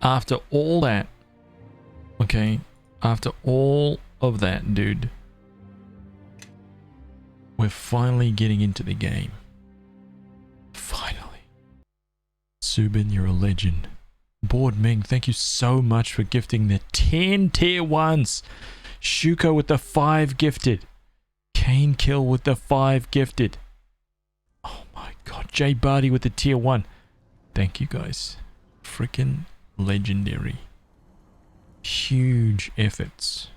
After all that, okay, after all of that, dude, we're finally getting into the game. Finally. Subin, you're a legend. Board Ming, thank you so much for gifting the 10 tier 1s. Shuko with the 5 gifted. Kane Kill with the 5 gifted. Oh my god. Jay Barty with the tier 1. Thank you guys. Freaking legendary. Huge efforts.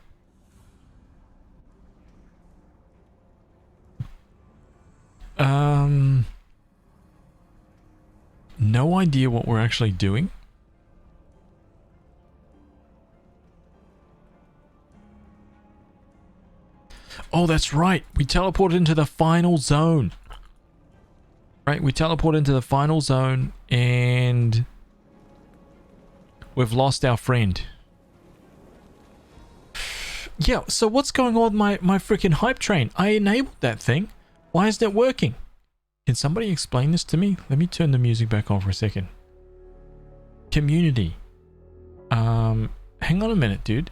No idea what we're actually doing. Oh, that's right. We teleport into the final zone. Right, we teleport into the final zone and we've lost our friend. Yeah, so what's going on with my freaking hype train? I enabled that thing. Why isn't it working? Can somebody explain this to me? Let me turn the music back on for a second. Community. Hang on a minute, dude.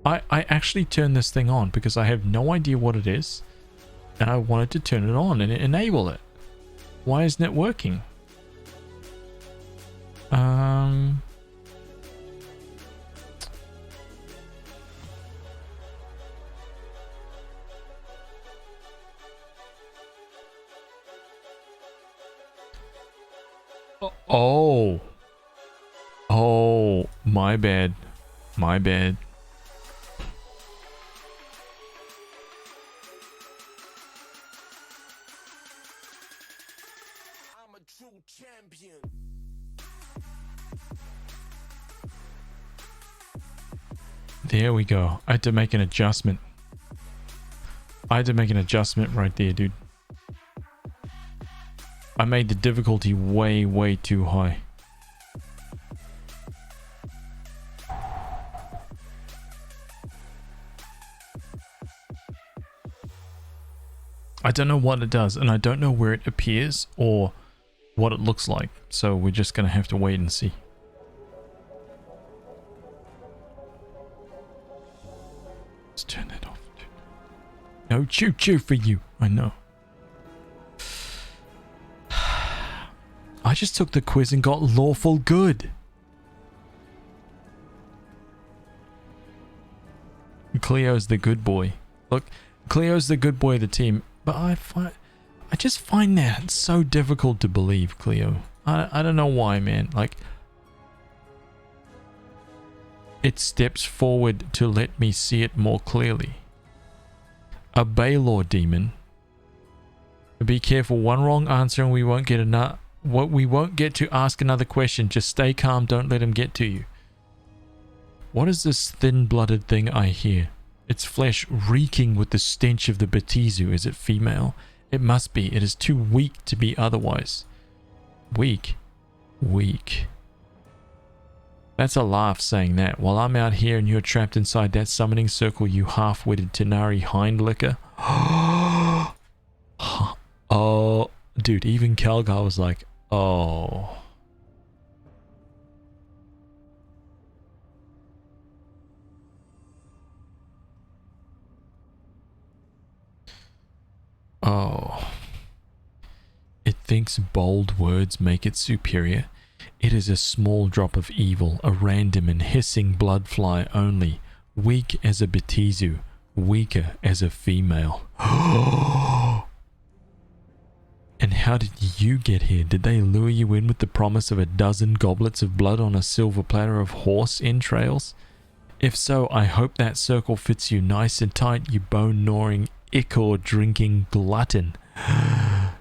I actually turned this thing on because I have no idea what it is. And I wanted to turn it on and enable it. Why isn't it working? Oh. Oh, my bad. My bad. I'm a true champion. There we go. I had to make an adjustment. I had to make an adjustment right there, dude. I made the difficulty way, way too high. I don't know what it does, and I don't know where it appears or what it looks like. So we're just going to have to wait and see. Let's turn that off. No choo-choo for you. I know. I just took the quiz and got lawful good. Cleo's the good boy. Look, Cleo's the good boy of the team, but I just find that so difficult to believe, Cleo. I don't know why, man. Like, it steps forward to let me see it more clearly. A Baylor demon. Be careful, one wrong answer and we won't get enough. We won't get to ask another question. Just stay calm, don't let him get to you. What is this thin-blooded thing I hear? Its flesh reeking with the stench of the Batizu. Is it female? It must be. It is too weak to be otherwise. Weak? Weak. That's a laugh saying that. While I'm out here and you're trapped inside that summoning circle, you half-witted Tenari hindlicker. Oh, dude, even Calgar was like, oh. Oh. It thinks bold words make it superior. It is a small drop of evil, a random and hissing bloodfly only, weak as a Batizu, weaker as a female. And how did you get here? Did they lure you in with the promise of a dozen goblets of blood on a silver platter of horse entrails? If so, I hope that circle fits you nice and tight, you bone-gnawing, ichor-drinking glutton. I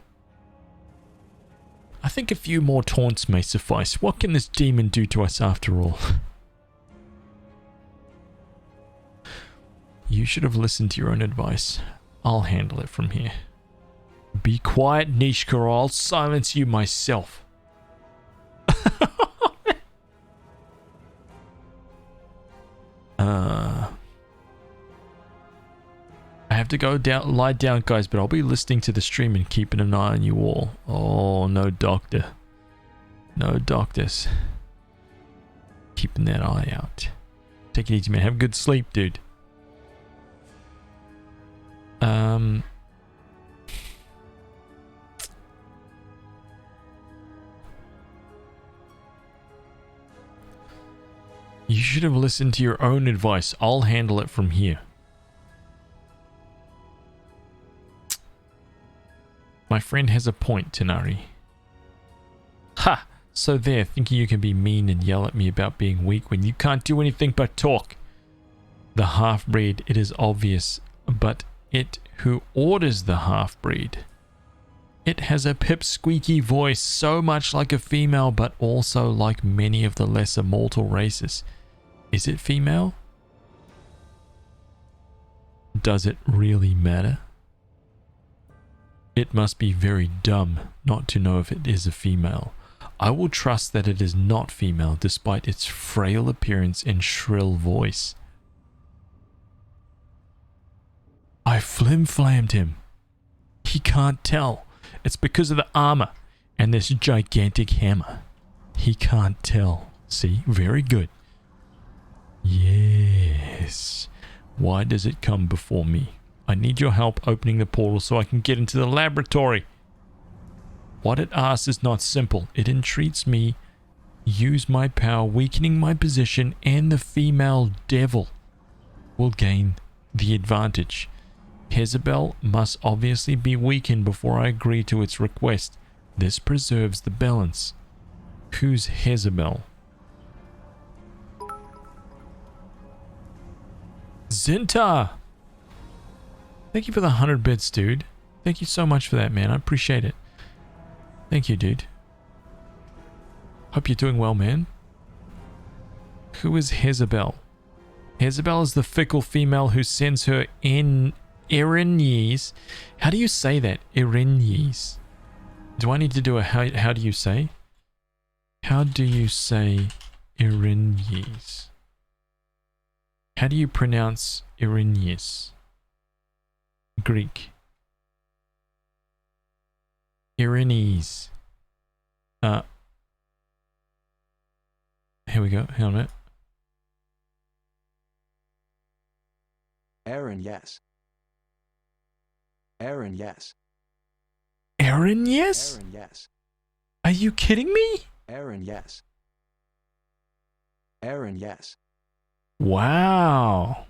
think a few more taunts may suffice. What can this demon do to us after all? You should have listened to your own advice. I'll handle it from here. Be quiet, Nishka, or I'll silence you myself. I have to go down, lie down, guys, but I'll be listening to the stream and keeping an eye on you all. Oh, no doctor. No doctors. Keeping that eye out. Take it easy, man. Have a good sleep, dude. You should have listened to your own advice. I'll handle it from here. My friend has a point, Tanari. Ha! So there, thinking you can be mean and yell at me about being weak when you can't do anything but talk. The half-breed, it is obvious, but it who orders the half-breed. It has a pipsqueaky voice, so much like a female, but also like many of the lesser mortal races. Is it female? Does it really matter? It must be very dumb not to know if it is a female. I will trust that it is not female despite its frail appearance and shrill voice. I flim-flammed him. He can't tell. It's because of the armor and this gigantic hammer. He can't tell. See? Very good. Yes. Why does it come before me? I need your help opening the portal so I can get into the laboratory. What it asks is not simple. It entreats me use my power, weakening my position, and the female devil will gain the advantage. HazVsR must obviously be weakened before I agree to its request. This preserves the balance. Who's HazVsR? Zinta! Thank you for the 100 bits, dude. Thank you so much for that, man. I appreciate it. Thank you, dude. Hope you're doing well, man. Who is HazVsR? HazVsR is the fickle female who sends her erinies. How do you say that? Erinies. Do I need to do a how do you say? How do you say erinies? How do you pronounce erinies? Greek. Erinies. Here we go. Hang on a minute. Aaron, yes. Aaron, yes. Aaron, yes? Aaron, yes. Are you kidding me? Aaron, yes. Aaron, yes. Wow.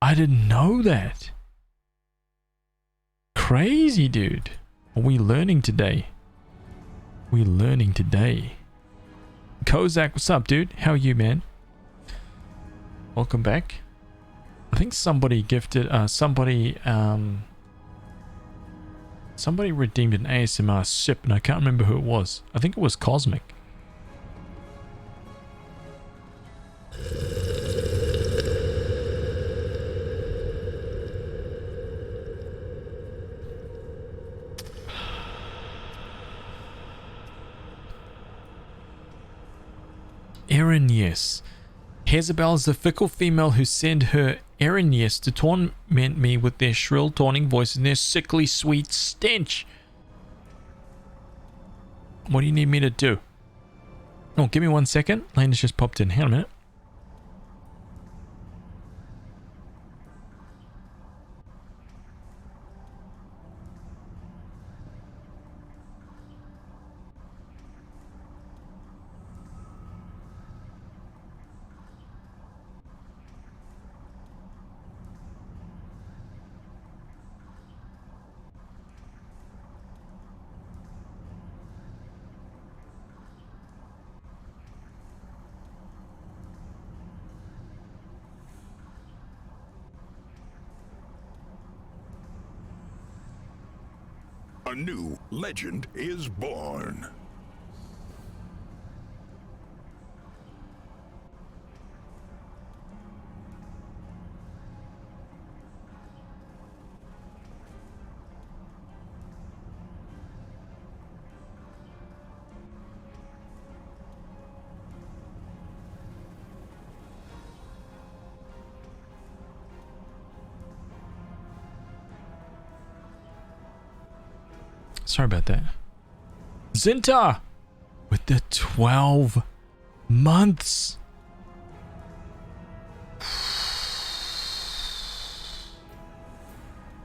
I didn't know that. Crazy, dude. Are we learning today? We learning today. Kozak, what's up, dude? How are you, man? Welcome back. I think somebody gifted, somebody redeemed an ASMR sip, and I can't remember who it was. I think it was Cosmic. Erin, yes. HazVsR is the fickle female who send her Erinius to torment me with their shrill, taunting voice and their sickly, sweet stench. What do you need me to do? Oh, give me 1 second. Lena's just popped in. Hang on a minute. A new legend is born. Sorry about that. Zinta! With the 12 Months.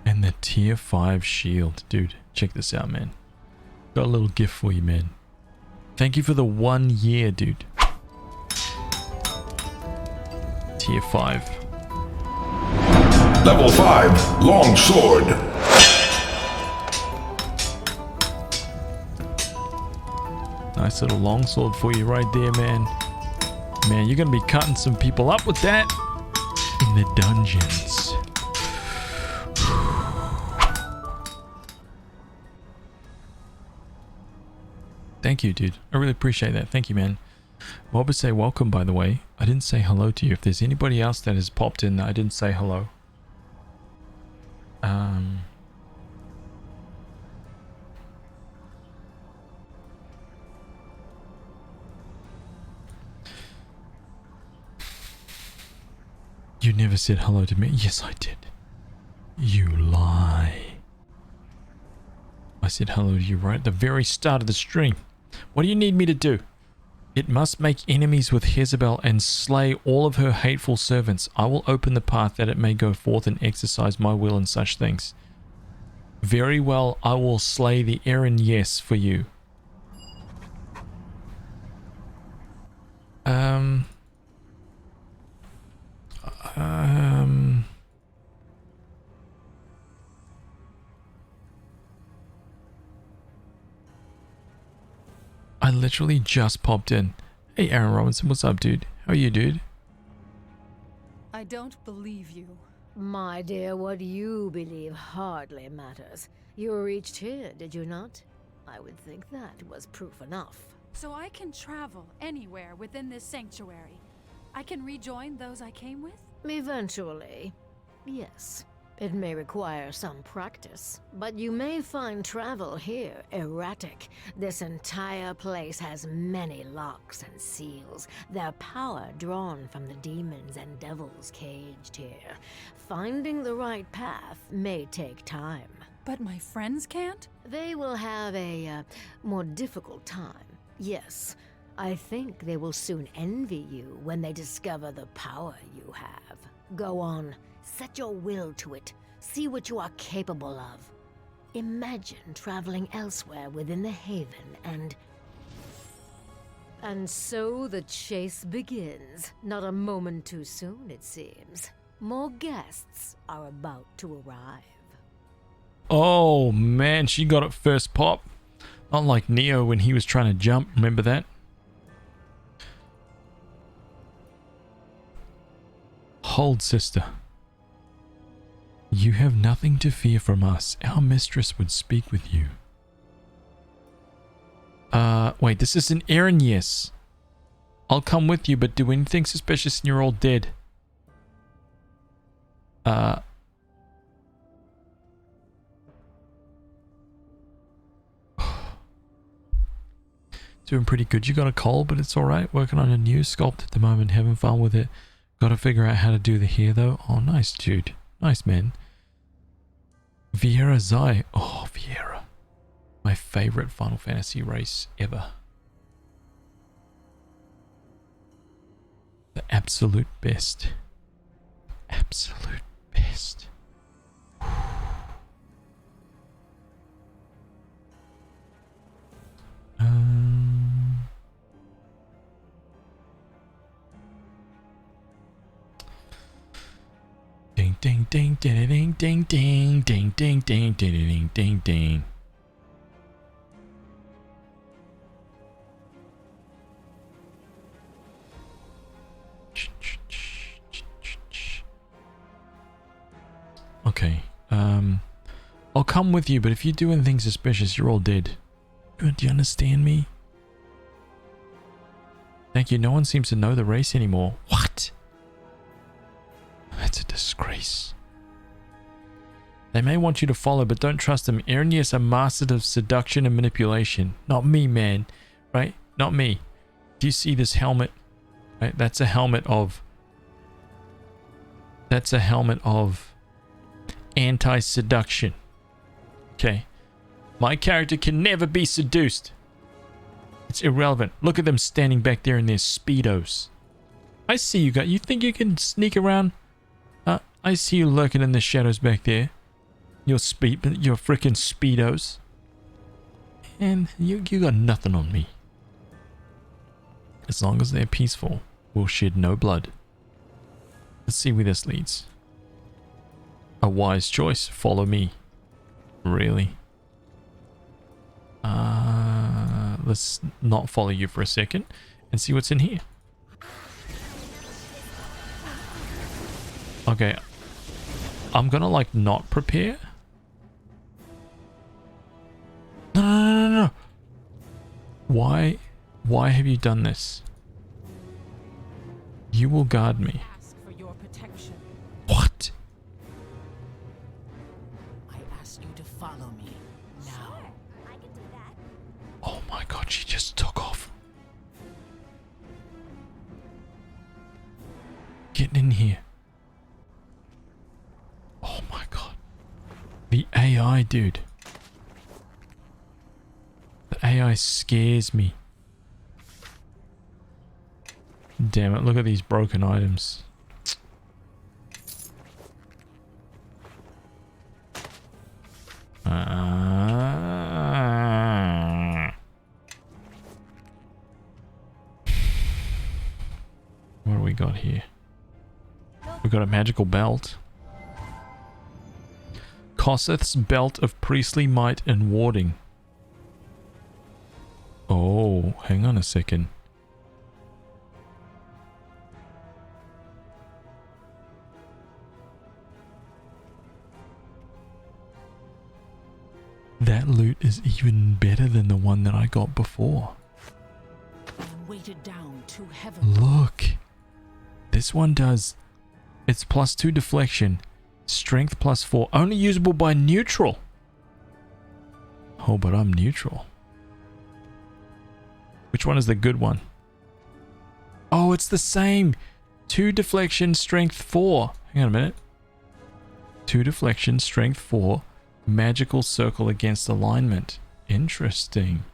And the tier 5 shield. Dude, check this out, man. Got a little gift for you, man. Thank you for the 1 year, dude. Tier 5. Level 5, long sword. Nice little longsword for you right there, man. Man, you're gonna be cutting some people up with that in the dungeons. Thank you, dude. I really appreciate that. Thank you, man. Mob would say welcome, by the way. I didn't say hello to you. If there's anybody else that has popped in that I didn't say hello. You never said hello to me. Yes, I did. You lie. I said hello to you right at the very start of the stream. What do you need me to do? It must make enemies with HazVsR and slay all of her hateful servants. I will open the path that it may go forth and exercise my will in such things. Very well, I will slay the Eren yes for you. I literally just popped in. Hey, Aaron Robinson, what's up, dude? How are you, dude? I don't believe you. My dear, what you believe hardly matters. You reached here, did you not? I would think that was proof enough. So I can travel anywhere within this sanctuary. I can rejoin those I came with? Eventually, yes. It may require some practice, but you may find travel here erratic. This entire place has many locks and seals, their power drawn from the demons and devils caged here. Finding the right path may take time. But my friends can't? They will have a more difficult time, yes. I think they will soon envy you when they discover the power you have. Go on. Set your will to it. See what you are capable of. Imagine traveling elsewhere within the Haven and... And so the chase begins. Not a moment too soon, it seems. More guests are about to arrive. Oh, man, she got it first pop. Not like Neo when he was trying to jump. Remember that? Hold, sister. You have nothing to fear from us. Our mistress would speak with you. Wait, this is an Eren yes. I'll come with you, but do anything suspicious and you're all dead. Doing pretty good. You got a cold, but it's alright. Working on a new sculpt at the moment. Having fun with it. Got to figure out how to do the hair though. Oh, nice, dude. Nice, man. Viera Zai. Oh, Viera. My favorite Final Fantasy race ever. The absolute best. Absolute best. Ding ding ding ding ding ding ding ding ding ding ding ding ding. Okay. I'll come with you, but if you do anything suspicious, you're all dead. Do you understand me? Thank you. No one seems to know the race anymore. What? That's a disgrace. They may want you to follow, but don't trust them. Eren yes are masters of seduction and manipulation. Not me, man. Right? Not me. Do you see this helmet? Right? That's a helmet of... That's a helmet of... anti-seduction. Okay. My character can never be seduced. It's irrelevant. Look at them standing back there in their Speedos. I see you guys. You think you can sneak around? I see you lurking in the shadows back there. Your freaking Speedos. And you got nothing on me. As long as they're peaceful, we'll shed no blood. Let's see where this leads. A wise choice. Follow me. Really? Let's not follow you for a second and see what's in here. Okay. I'm gonna like not prepare. No. Why have you done this? You will guard me. Ask for your protection. What? I ask you to follow me now. I can do that. Oh my god, she just took off. Get in here. Oh my god. The AI, dude. The AI scares me. Damn it, look at these broken items. What do we got here? We got a magical belt. Kosseth's belt of priestly might and warding. Oh, hang on a second. That loot is even better than the one that I got before. I am weighted down too heavily. Look. This one does. It's +2 deflection. Strength +4. Only usable by neutral. Oh, but I'm neutral. Which one is the good one? Oh, it's the same. 2 deflection, strength 4. Hang on a minute. 2 deflection, strength 4. Magical circle against alignment. Interesting.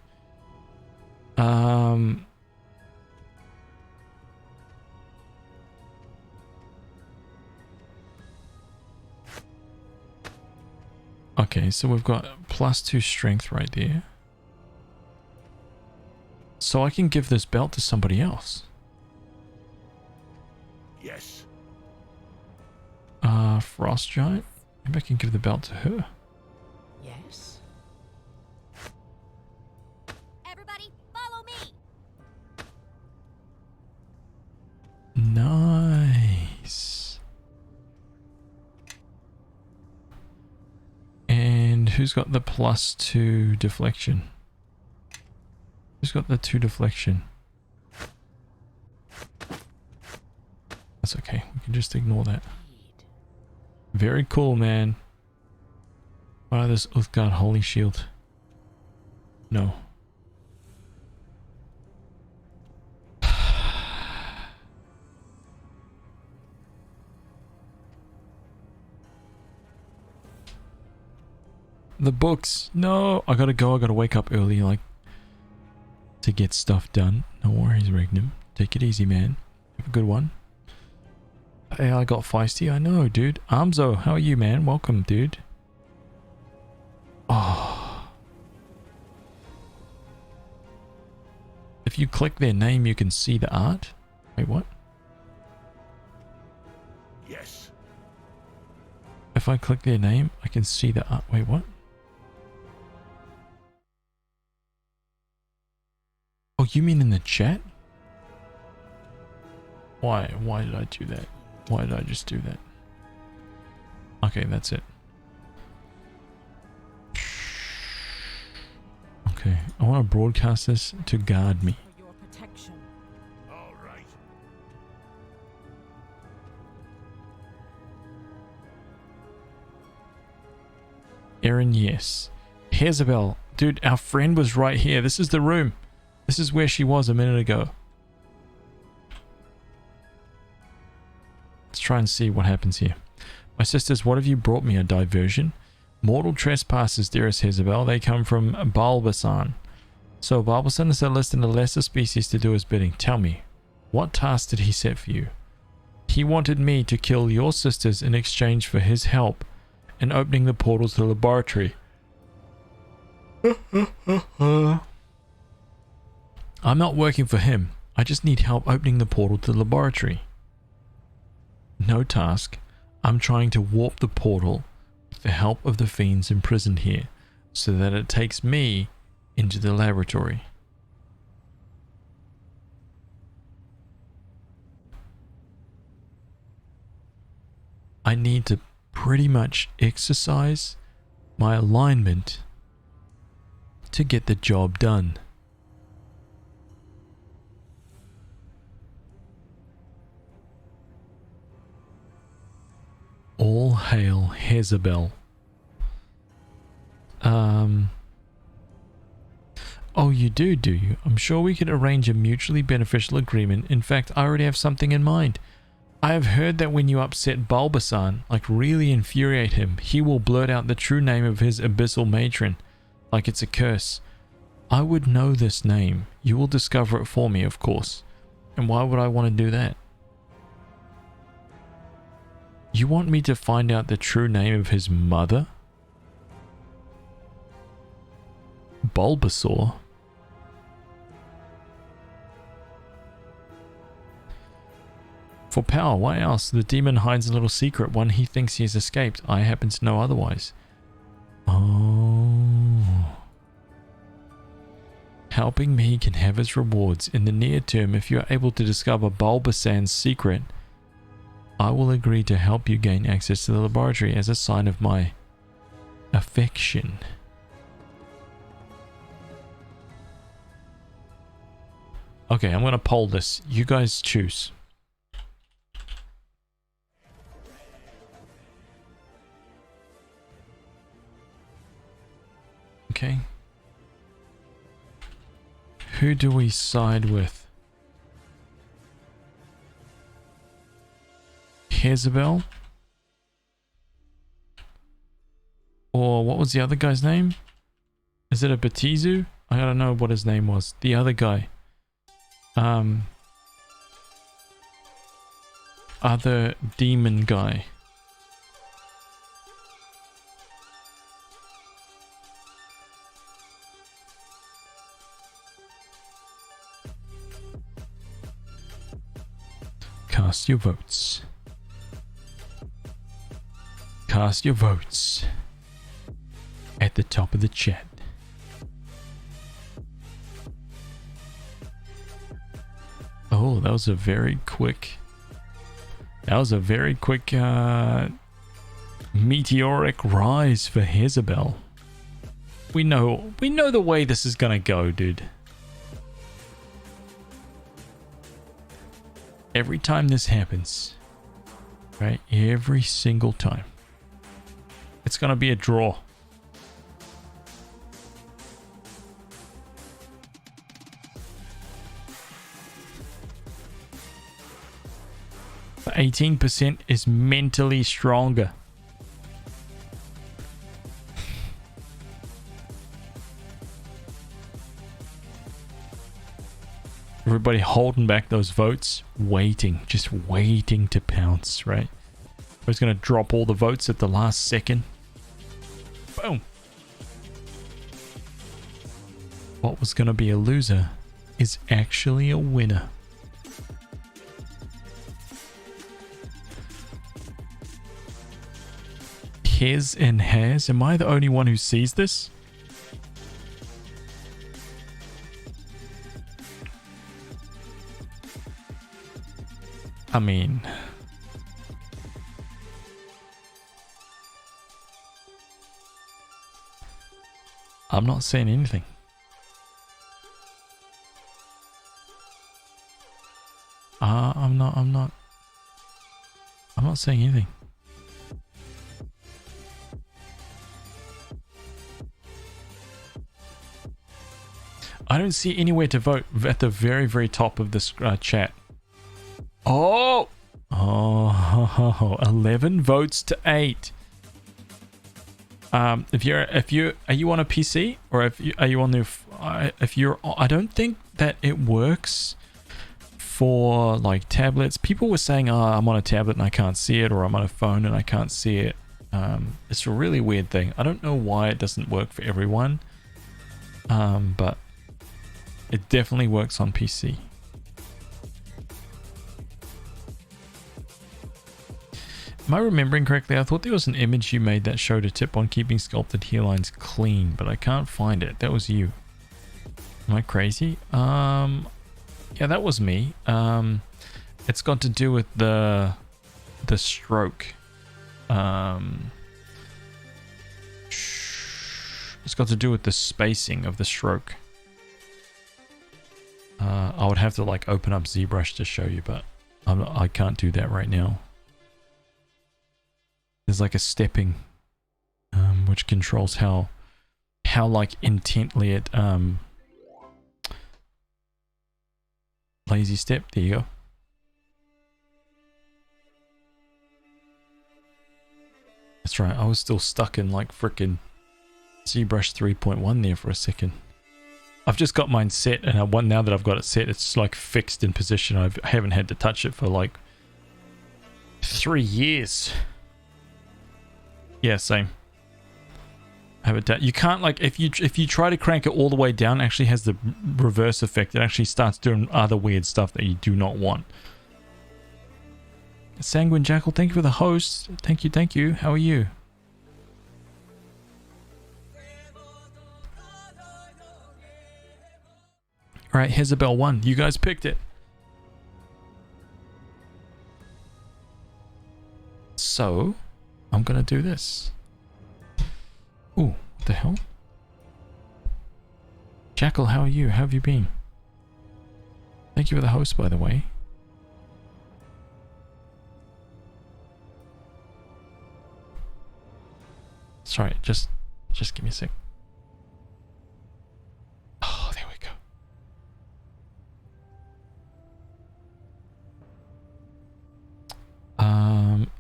Okay, so we've got +2 strength right there. So I can give this belt to somebody else. Yes. Frost Giant. Maybe I can give the belt to her. Yes. Everybody, follow me. Nice. And who's got the +2 deflection? Who's got the 2 deflection? That's okay. We can just ignore that. Very cool, man. Wow, this Uthgard Holy Shield. No. The books. No, I gotta go. I gotta wake up early, like, to get stuff done. No worries, Regnum. Take it easy, man. Have a good one. Hey, I got feisty. I know, dude. Armzo, how are you, man? Welcome, dude. Oh. If you click their name, you can see the art. Wait, what? Yes. If I click their name, I can see the art. Wait, what? Oh, you mean in the chat? Why did I do that? Why did I just do that? Okay, that's it. Okay, I want to broadcast this to guard me. For your protection. All right. Aaron, yes. Hazabel, dude, our friend was right here. This is the room. This is where she was a minute ago. Let's try and see what happens here. My sisters, what have you brought me? A diversion? Mortal trespassers, dearest Hazabel. They come from Balbasan. So Barbleston is a list in the lesser species to do his bidding. Tell me, what task did he set for you? He wanted me to kill your sisters in exchange for his help in opening the portals to the laboratory. I'm not working for him. I just need help opening the portal to the laboratory. No task. I'm trying to warp the portal with the help of the fiends imprisoned here so that it takes me into the laboratory. I need to pretty much exercise my alignment to get the job done. All hail HazVsRPG. Oh, you do you? I'm sure we could arrange a mutually beneficial agreement. In fact, I already have something in mind. I have heard that when you upset Bulbasan, like really infuriate him, he will blurt out the true name of his abyssal matron, like it's a curse. I would know this name. You will discover it for me, of course. And why would I want to do that? You want me to find out the true name of his mother? Bulbasaur? For power, why else? The demon hides a little secret, one he thinks he has escaped. I happen to know otherwise. Oh. Helping me can have its rewards. In the near term, if you are able to discover Bulbasan's secret, I will agree to help you gain access to the laboratory as a sign of my affection. Okay, I'm going to poll this. You guys choose. Okay. Who do we side with? HazVsRPG? Or what was the other guy's name? Is it a Batizu? I don't know what his name was. The other guy. Other demon guy. Cast your votes. Cast your votes at the top of the chat. Oh, that was a very quick. That was a very quick meteoric rise for HazVsRPG. We know the way this is gonna go, dude. Every time this happens, right? Every single time, it's gonna be a draw. But 18% is mentally stronger. Everybody holding back those votes, waiting, just waiting to pounce, right? I was going to drop all the votes at the last second. Boom. What was going to be a loser is actually a winner. Hez and Haz, am I the only one who sees this? I mean, I'm not saying anything. I'm not saying anything. I don't see anywhere to vote at the very, very top of this chat. Oh, 11 votes to 8. Are you on a PC or are you on the I don't think that it works for like tablets. People were saying, oh, I'm on a tablet and I can't see it, or I'm on a phone and I can't see it. It's a really weird thing. I don't know why it doesn't work for everyone, but it definitely works on PC. Am I remembering correctly? I thought there was an image you made that showed a tip on keeping sculpted hair lines clean, but I can't find it. That was you. Am I crazy? Yeah, that was me. It's got to do with the stroke. It's got to do with the spacing of the stroke. I would have to like open up ZBrush to show you, but I can't do that right now. There's like a stepping, which controls how like intently it lazy step. There you go. That's right. I was still stuck in like frickin' ZBrush 3.1 there for a second. I've just got mine set, and now that I've got it set, it's like fixed in position. I haven't had to touch it for like 3 years. Yeah, same. Have it down. You can't like if you try to crank it all the way down, it actually has the reverse effect. It actually starts doing other weird stuff that you do not want. Sanguine Jackal, thank you for the host. Thank you, thank you. How are you? Alright, HazVsRPG 1. You guys picked it. So, I'm gonna do this. Ooh, what the hell? Jackal, how are you? How have you been? Thank you for the host, by the way. Sorry, just give me a sec. Oh, there we go.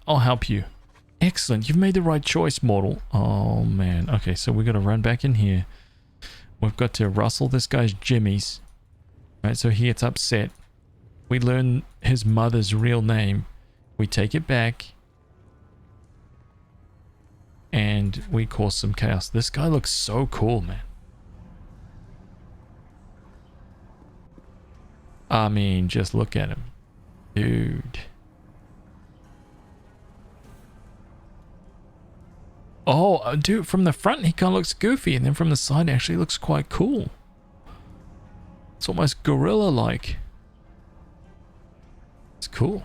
I'll help you. Excellent, you've made the right choice, mortal. Oh man, okay, so we gotta run back in here. We've got to rustle this guy's jimmies. Right, so he gets upset. We learn his mother's real name. We take it back. And we cause some chaos. This guy looks so cool, man. I mean, just look at him. Dude. Oh, dude, from the front he kind of looks goofy, and then from the side it actually looks quite cool. It's almost gorilla-like. It's cool.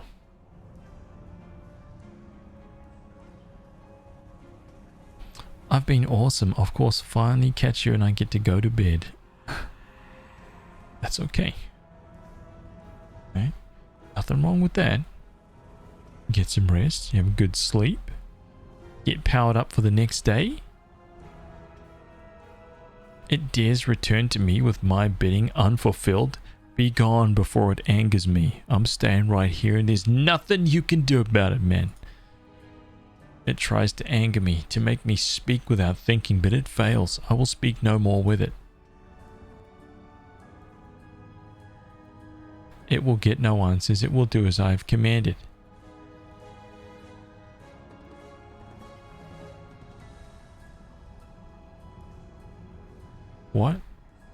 I've been awesome. Of course, finally catch you and I get to go to bed. That's okay. Okay. Nothing wrong with that. Get some rest. You have a good sleep. Get powered up for the next day. It dares return to me with my bidding unfulfilled. Be gone before it angers me. I'm staying right here and there's nothing you can do about it, man. It tries to anger me, to make me speak without thinking, but it fails. I will speak no more with it. It will get no answers. It will do as I have commanded. What?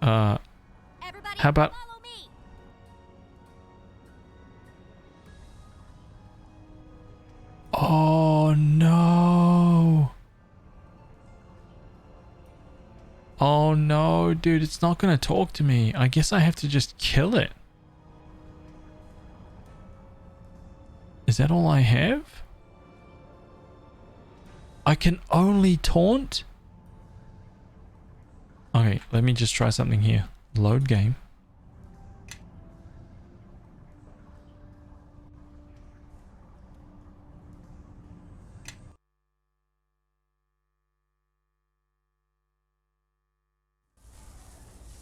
Everybody How about... follow me. Oh no. Oh no, dude, it's not gonna talk to me. I guess I have to just kill it. Is that all I have? I can only taunt? Okay, let me just try something here. Load game.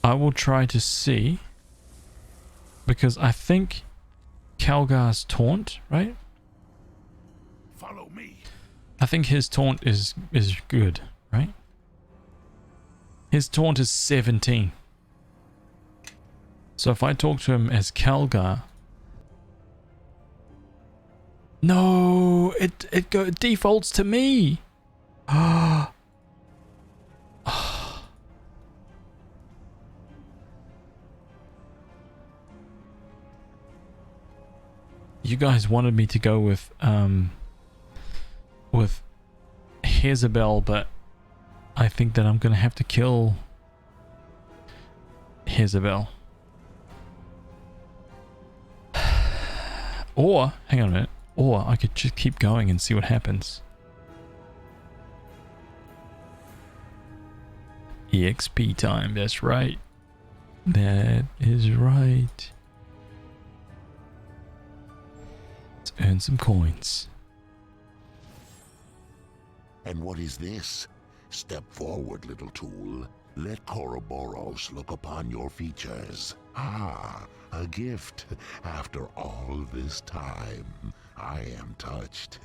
I will try to see, because I think Calgar's taunt, right? Follow me. I think his taunt is good, right? His taunt is 17. So if I talk to him as Calgar... No! It defaults to me! You guys wanted me to go with HazVsRPG, but I think that I'm gonna have to kill HazVsRPG. Or, hang on a minute, or I could just keep going and see what happens. EXP time, that's right. That is right. Let's earn some coins. And what is this? Step forward, little tool. Let Koroboros look upon your features. Ah, a gift after all this time. I am touched.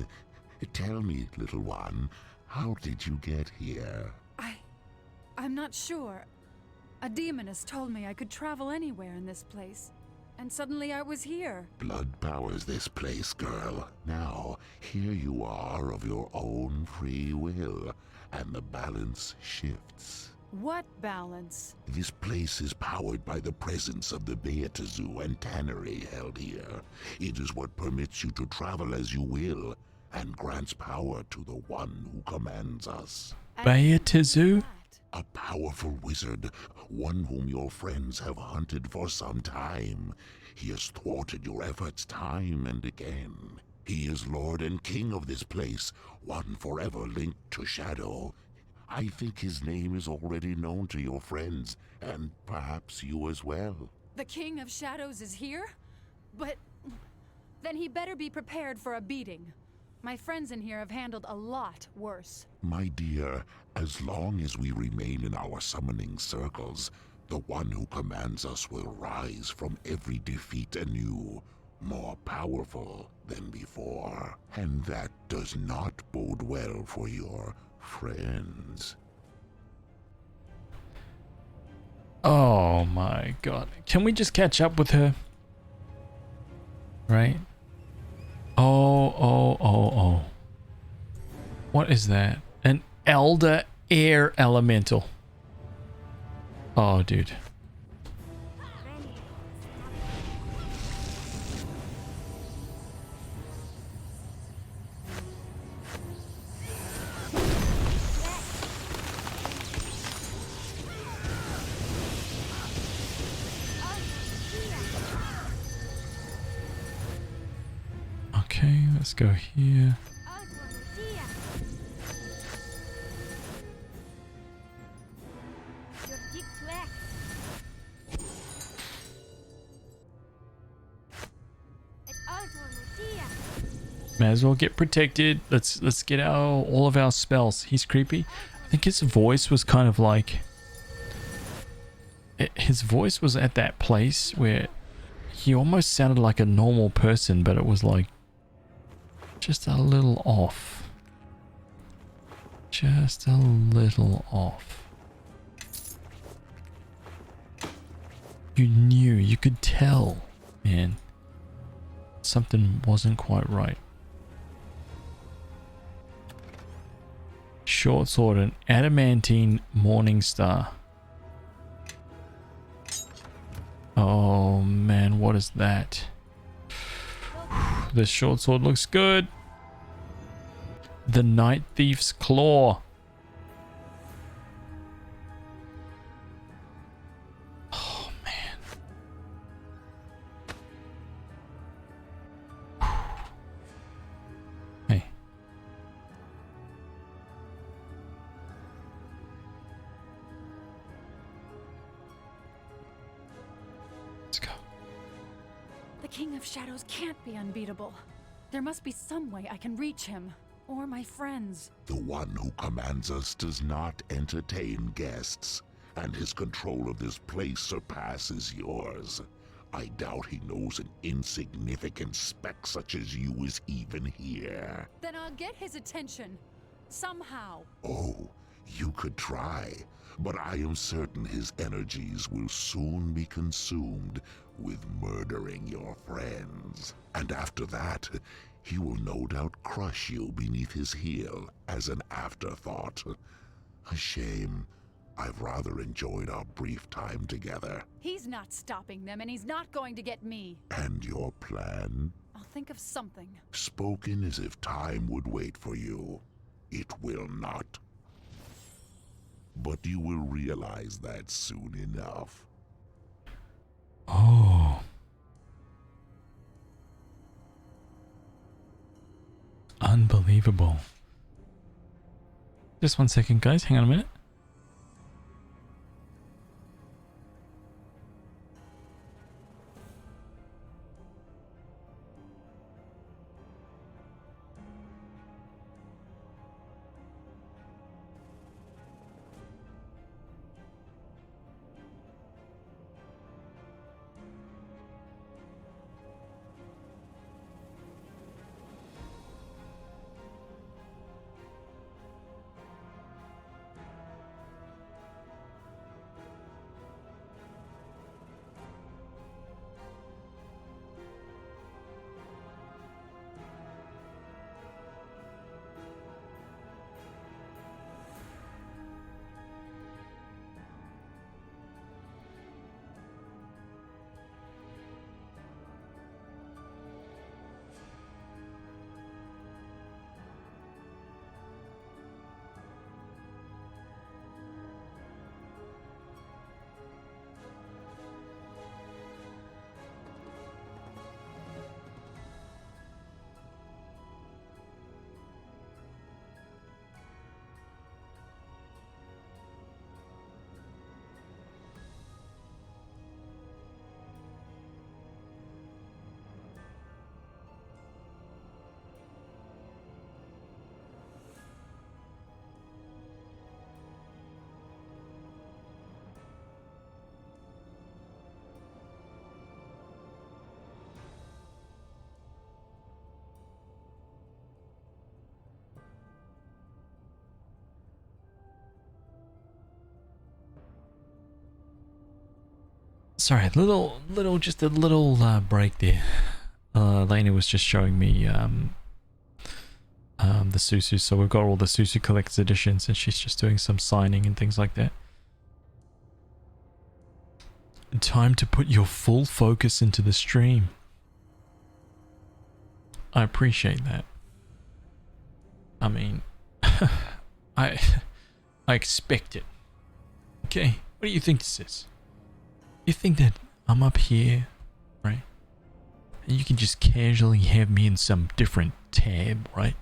Tell me, little one, how did you get here? I'm not sure. A demoness told me I could travel anywhere in this place. And suddenly I was here. Blood powers this place, girl. Now, here you are of your own free will, and the balance shifts. What balance? This place is powered by the presence of the Beatazu and Tannery held here. It is what permits you to travel as you will, and grants power to the one who commands us. Beatazu? A powerful wizard, one whom your friends have hunted for some time. He has thwarted your efforts time and again. He is Lord and King of this place, one forever linked to Shadow. I think his name is already known to your friends, and perhaps you as well. The King of Shadows is here? But then he better be prepared for a beating. My friends in here have handled a lot worse. My dear, as long as we remain in our summoning circles, the one who commands us will rise from every defeat anew, more powerful than before. And that does not bode well for your friends. Oh my god. Can we just catch up with her? Right? Oh. What is that? An Elder Air Elemental. Oh, dude. Okay, let's go here. May as well get protected. Let's get all of our spells. He's creepy. I think his voice was kind of like... His voice was at that place where he almost sounded like a normal person, but it was like just a little off. Just a little off. You knew, you could tell, man. Something wasn't quite right. Short sword, an adamantine morning star. Oh man, what is that? This short sword looks good. The Night Thief's Claw. Oh man. Hey. Let's go. The King of Shadows can't be unbeatable. There must be some way I can reach him. Or my friends. The one who commands us does not entertain guests, and his control of this place surpasses yours. I doubt he knows an insignificant speck such as you is even here. Then I'll get his attention. Somehow. Oh, You could try, but I am certain his energies will soon be consumed with murdering your friends. And after that, he will no doubt crush you beneath his heel as an afterthought. A shame. I've rather enjoyed our brief time together. He's not stopping them, and he's not going to get me. And your plan? I'll think of something. Spoken as if time would wait for you. It will not. But you will realize that soon enough. Oh. Unbelievable. Just 1 second, guys. Hang on a minute. Sorry, just a little break there. Lena was just showing me the Susu, so we've got all the Susu Collector's Editions, and she's just doing some signing and things like that. Time to put your full focus into the stream. I appreciate that. I mean, I expect it. Okay, what do you think this is? You think that I'm up here, right? And you can just casually have me in some different tab, right?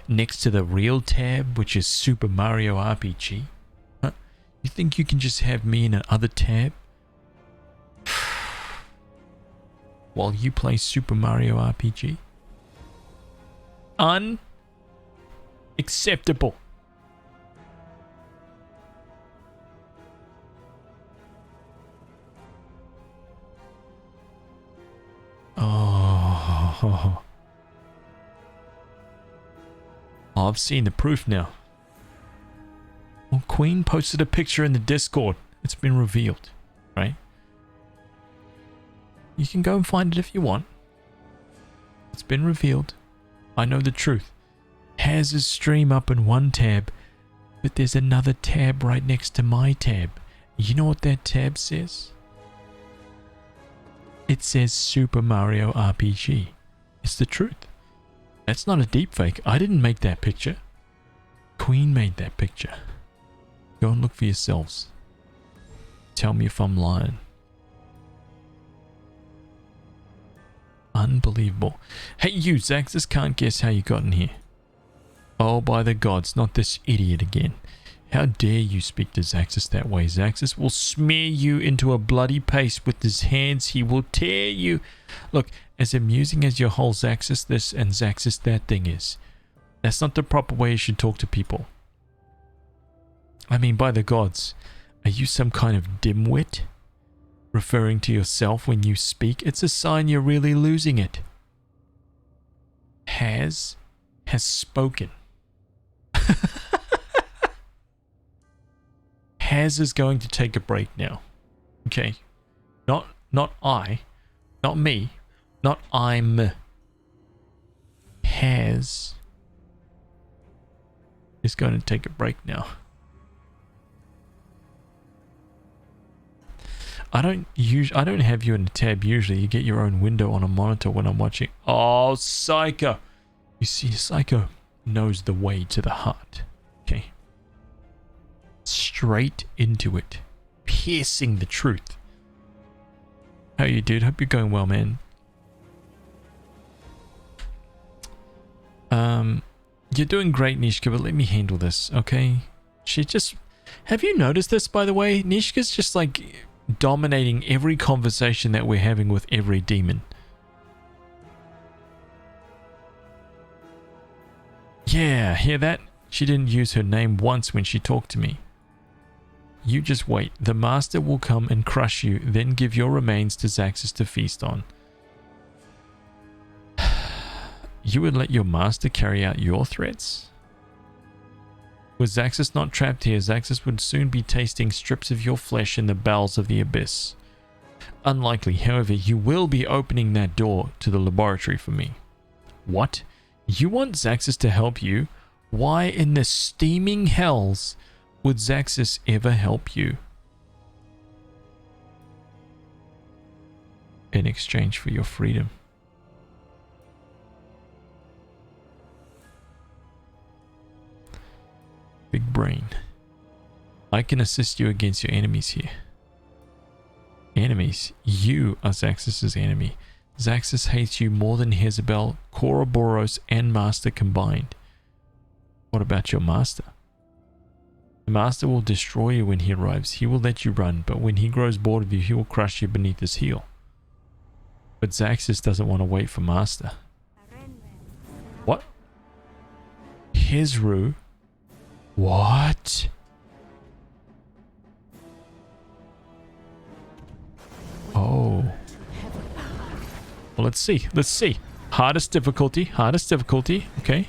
Next to the real tab, which is Super Mario RPG. Huh? You think you can just have me in another tab? While you play Super Mario RPG? Unacceptable. Oh, I've seen the proof now. Well, Queen posted a picture in the Discord. It's been revealed, right? You can go and find it if you want. It's been revealed. I know the truth. Has his stream up in one tab, but there's another tab right next to my tab. You know what that tab says? It says Super Mario RPG. It's the truth. That's not a deepfake. I didn't make that picture. Queen made that picture. Go and look for yourselves. Tell me if I'm lying. Unbelievable. Hey you, Zaxxas, can't guess how you got in here. Oh, by the gods, not this idiot again. How dare you speak to Zaxxas that way? Zaxxas will smear you into a bloody paste with his hands. He will tear you. Look, as amusing as your whole Zaxxas this and Zaxxas that thing is, that's not the proper way you should talk to people. I mean, by the gods, are you some kind of dimwit? Referring to yourself when you speak? It's a sign you're really losing it. Has spoken. Haz is going to take a break now. Okay. Not I. Not me. Not I'm. Haz is going to take a break now. I don't have you in a tab usually. You get your own window on a monitor when I'm watching. Oh, Psycho. You see, Psycho knows the way to the heart. Okay. Straight into it. Piercing the truth. How you, dude? Hope you're going well, man. You're doing great, Nishka, but let me handle this, okay? She just... Have you noticed this, by the way? Nishka's just like dominating every conversation that we're having with every demon. Yeah, hear that? She didn't use her name once when she talked to me. You just wait. The master will come and crush you, then give your remains to Zaxxas to feast on. You would let your master carry out your threats? With Zaxxas not trapped here, Zaxxas would soon be tasting strips of your flesh in the bowels of the abyss. Unlikely, however, you will be opening that door to the laboratory for me. What? You want Zaxxas to help you? Why in the steaming hells would Zaxxas ever help you? In exchange for your freedom. Big brain. I can assist you against your enemies here. Enemies? You are Zaxxas' enemy. Zaxxas hates you more than Jezebel, Koroboros, and Master combined. What about your master? The master will destroy you when he arrives. He will let you run, but when he grows bored of you, he will crush you beneath his heel. But Zaxxas doesn't want to wait for master. What? Hezru? What? Oh. Well, let's see. Let's see. Hardest difficulty. Hardest difficulty. Okay.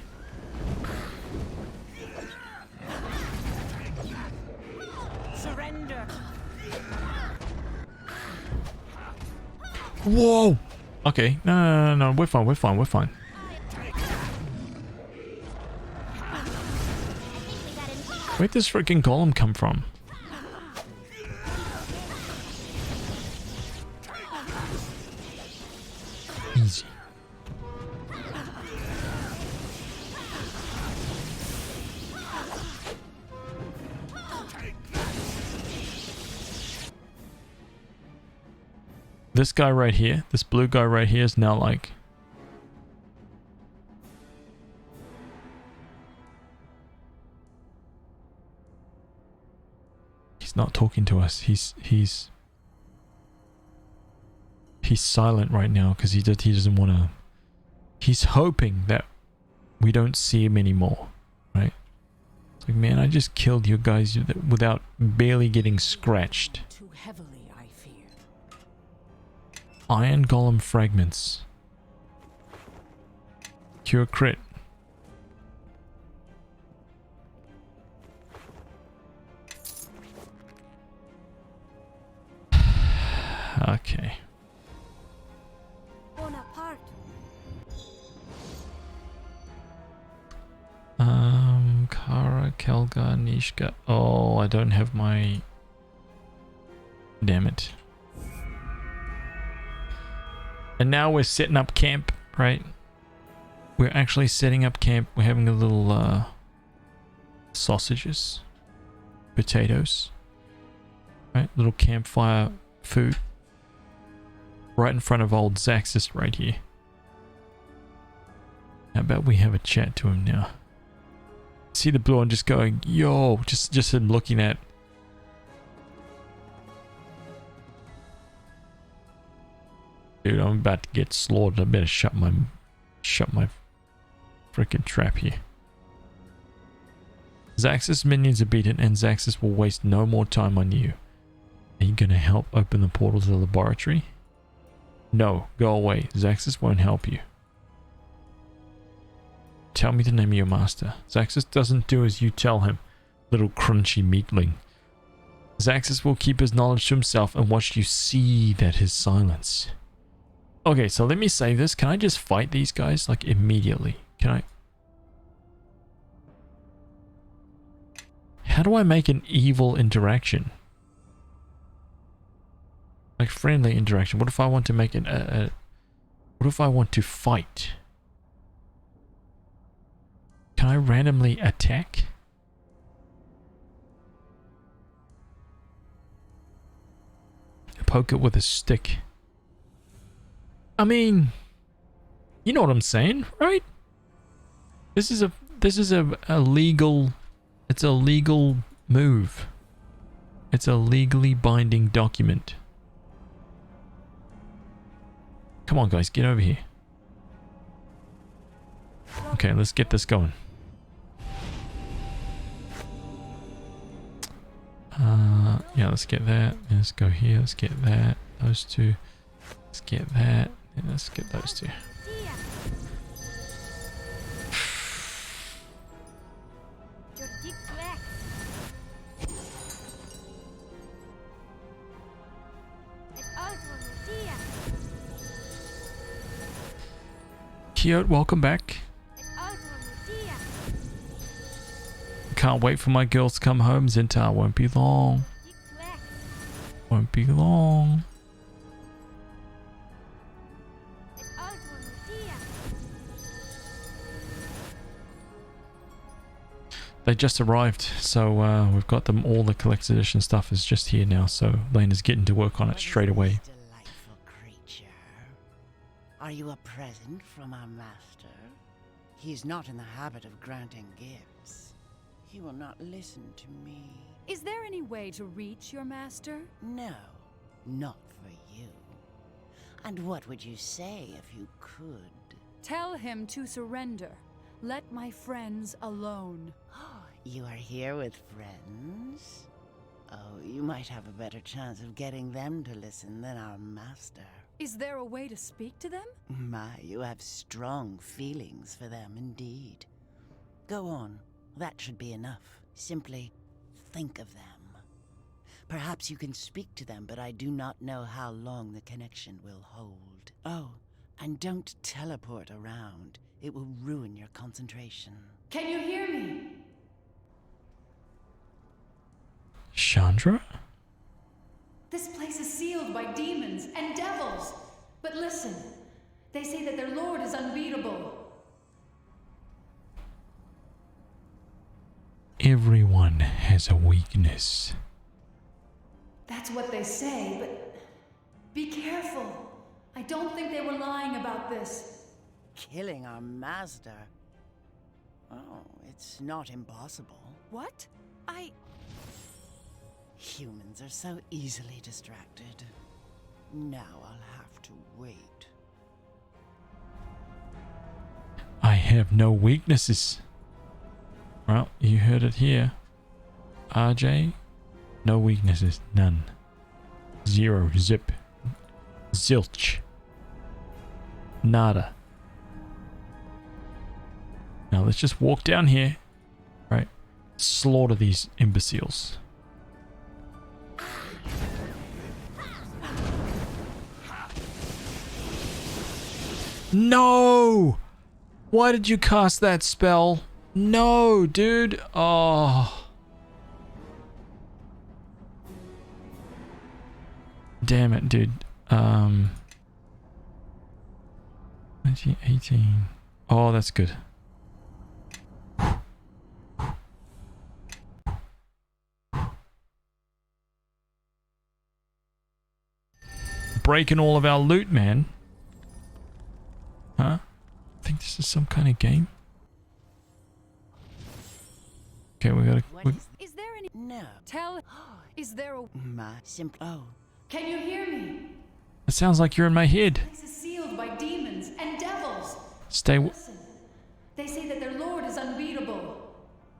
Surrender. Whoa. Okay. No. We're fine. We're fine. We're fine. Where'd this freaking golem come from? Easy. This guy right here, this blue guy right here is now like... He's not talking to us. He's silent right now because he doesn't want to. He's hoping that we don't see him anymore, right? It's like, man, I just killed you guys without barely getting scratched. Too heavily, I fear. Iron Golem fragments. Cure crit. Okay. Kara, Kelga, Nishka. Oh, I don't have my... Damn it. And now we're setting up camp, right? We're actually setting up camp. We're having a little, sausages. Potatoes. Right? Little campfire food. Right in front of old Zaxxas right here. How about we have a chat to him now? See the blue one just going, yo, just him looking at. Dude, I'm about to get slaughtered. I better shut my freaking trap here. Zaxxas minions are beaten and Zaxxas will waste no more time on you. Are you gonna help open the portal to the laboratory? No, go away. Zaxxas won't help you. Tell me the name of your master. Zaxxas doesn't do as you tell him, little crunchy meatling. Zaxxas will keep his knowledge to himself and watch you see that his silence. Okay, so let me save this. Can I just fight these guys like immediately? Can I? How do I make an evil interaction? Like friendly interaction. What if I want to make an what if I want to fight? Can I randomly attack? Poke it with a stick. I mean, you know what I'm saying, right? This is a legal, it's a legal move. It's a legally binding document. Come on, guys, get over here. Okay, let's get this going. Yeah, let's get that. Let's go here. Let's get that. Those two. Let's get that. And let's get those two. Cute, welcome back. Can't wait for my girls to come home. Zintar won't be long. Won't be long. They just arrived, so we've got them. All the collector's edition stuff is just here now, so Lena's getting to work on it straight away. Delightful creature. Are you a present from our master? He's not in the habit of granting gifts. He will not listen to me. Is there any way to reach your master? No, not for you. And what would you say if you could? Tell him to surrender. Let my friends alone. You are here with friends? Oh, you might have a better chance of getting them to listen than our master. Is there a way to speak to them? My, you have strong feelings for them indeed. Go on. That should be enough. Simply think of them. Perhaps you can speak to them, but I do not know how long the connection will hold. Oh, and don't teleport around. It will ruin your concentration. Can you hear me? Chandra? This place is sealed by demons and devils. But listen, they say that their lord is unbeatable. Everyone has a weakness. That's what they say, but be careful. I don't think they were lying about this. Killing our master? Oh, it's not impossible. What? Humans are so easily distracted. Now I'll have to wait. I have no weaknesses. Well, you heard it here. RJ, no weaknesses, none. Zero, zip, zilch, nada. Now let's just walk down here, right? Slaughter these imbeciles. No! Why did you cast that spell? No, dude. Oh. Damn it, dude. 2018. Oh, that's good. Breaking all of our loot, man. Huh? I think this is some kind of game. Okay, we gotta... Is there any... No. Tell... Is there a... My simple... Oh. Can you hear me? It sounds like you're in my head. This is sealed by demons and devils. Listen, they say that their lord is unbeatable.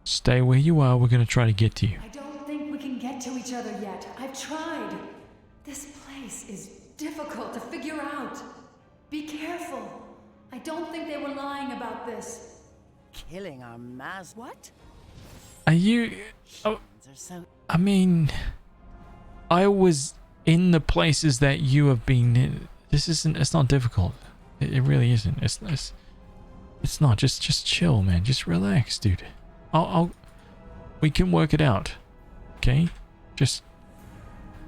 Stay where you are. We're gonna try to get to you. I don't think we can get to each other yet. I've tried. This place is difficult to figure out. Be careful. I don't think they were lying about this. Killing our master. What? Are you... Oh, Humans are so... I mean... I was in the places that you have been in. It's not difficult. It really isn't. It's not. Just chill, man. Just relax, dude. We can work it out. Okay? Just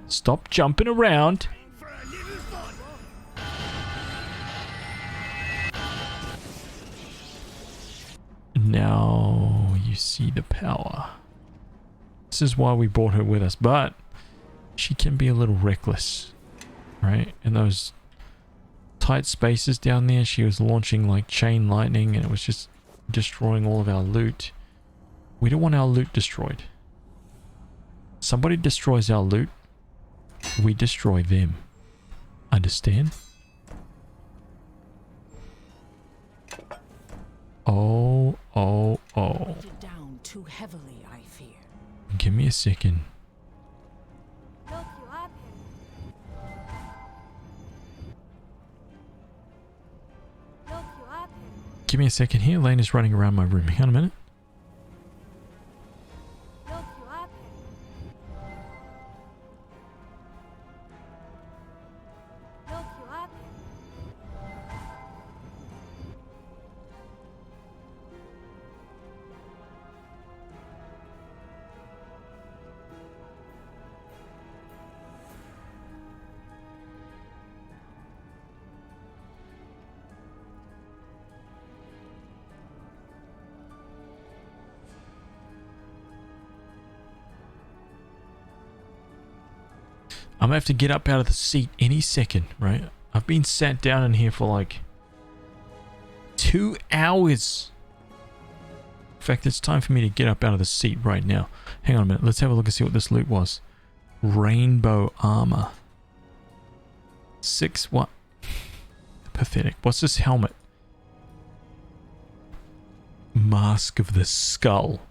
stop jumping around. Now you see the power. This is why we brought her with us, but she can be a little reckless, right? In those tight spaces down there, she was launching like chain lightning and it was just destroying all of our loot. We don't want our loot destroyed. Somebody destroys our loot, we destroy them. Understand? Oh. Weighted down too heavily, I fear. Give me a second. Look you up here. Look you up here. Give me a second here. Lane is running around my room. Hang on a minute. Look you up here. Look you up here. I'm gonna have to get up out of the seat any second, right? I've been sat down in here for like 2 hours. In fact, it's time for me to get up out of the seat right now. Hang on a minute. Let's have a look and see what this loot was. Rainbow armor. 6 what? Pathetic. What's this helmet? Mask of the Skull.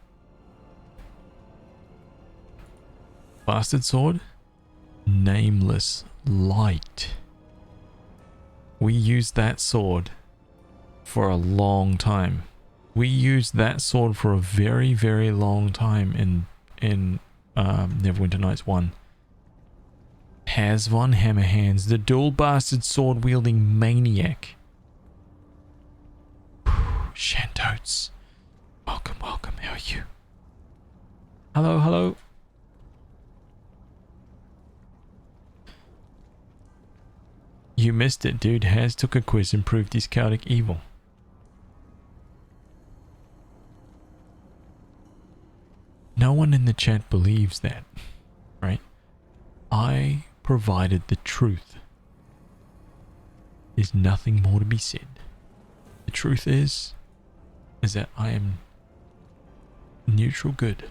Bastard sword. Nameless light. We used that sword for a long time. We used that sword for a very, very long time in Neverwinter Nights 1. Has von Hammerhands, the dual bastard sword wielding maniac. Shantotes. Welcome, welcome. How are you? Hello, hello. You missed it, dude. Haz took a quiz and proved he's chaotic evil. No one in the chat believes that, right? I provided the truth. There's nothing more to be said. The truth is that I am neutral good.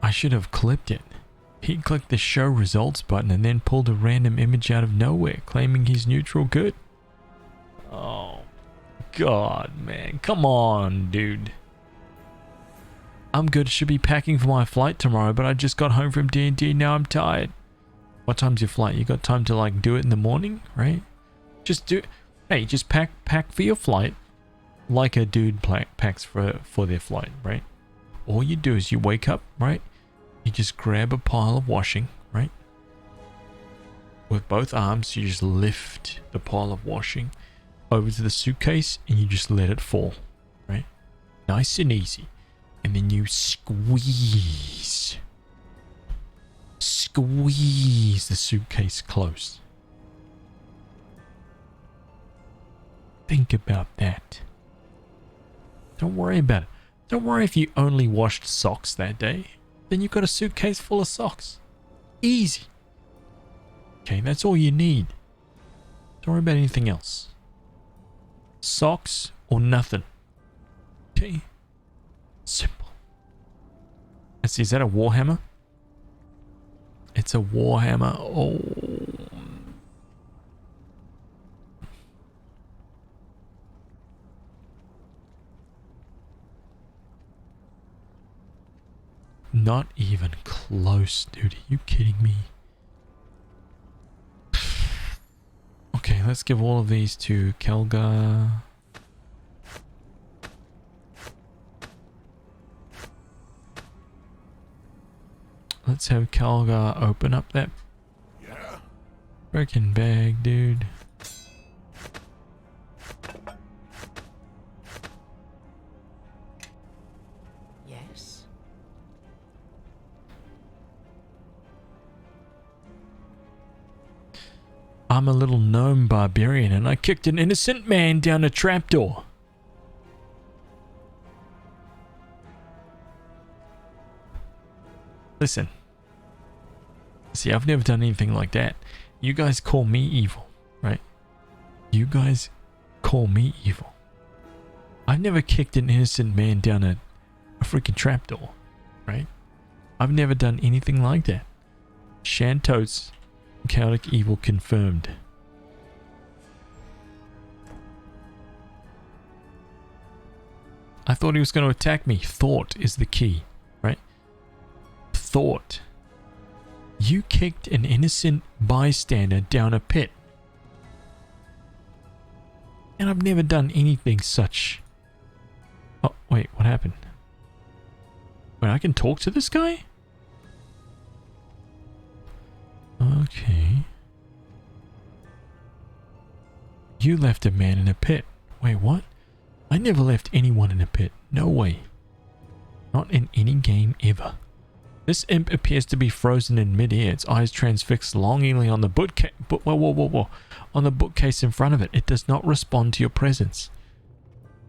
I should have clipped it. He clicked the show results button and then pulled a random image out of nowhere, claiming he's neutral good. Oh, God, man. Come on, dude. I'm good. Should be packing for my flight tomorrow, but I just got home from D&D. Now I'm tired. What time's your flight? You got time to, like, do it in the morning, right? Just do... Hey, just pack for your flight like a dude packs for their flight, right? All you do is you wake up, right? You just grab a pile of washing, right? With both arms, you just lift the pile of washing over to the suitcase and you just let it fall, right? Nice and easy. And then you squeeze the suitcase close. Think about that. Don't worry about it. Don't worry if you only washed socks that day. Then you've got a suitcase full of socks. Easy. Okay, that's all you need. Don't worry about anything else. Socks or nothing. Okay? Simple. Let's see, is that a warhammer? It's a warhammer. Oh. Not even close, dude. Are you kidding me? Okay, let's give all of these to Kelgar. Let's have Kelgar open up that freaking bag, dude. Yes? I'm a little gnome barbarian and I kicked an innocent man down a trapdoor. Listen. See, I've never done anything like that. You guys call me evil, right? You guys call me evil. I've never kicked an innocent man down a freaking trapdoor, right? I've never done anything like that. Shantos, chaotic evil confirmed. I thought he was going to attack me. Thought is the key, right? Thought. You kicked an innocent bystander down a pit. And I've never done anything such. Oh, wait, what happened? Wait, I can talk to this guy? Okay. You left a man in a pit. Wait, what? I never left anyone in a pit. No way. Not in any game ever. This imp appears to be frozen in mid-air, its eyes transfixed longingly on the bookcase. On the bookcase in front of it. It does not respond to your presence.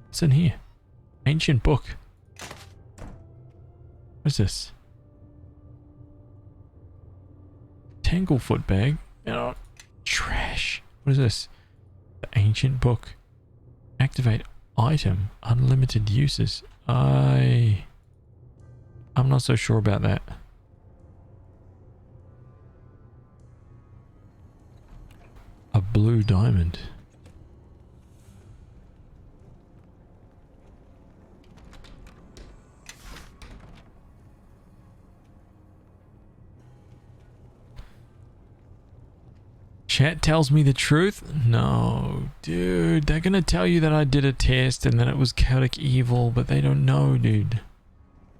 What's in here? Ancient book. What's this? Tanglefoot bag. Oh, trash. What is this? The ancient book. Activate item. Unlimited uses. I'm not so sure about that. A blue diamond. Chat tells me the truth? No, dude. They're gonna tell you that I did a test and that it was chaotic evil, but they don't know, dude.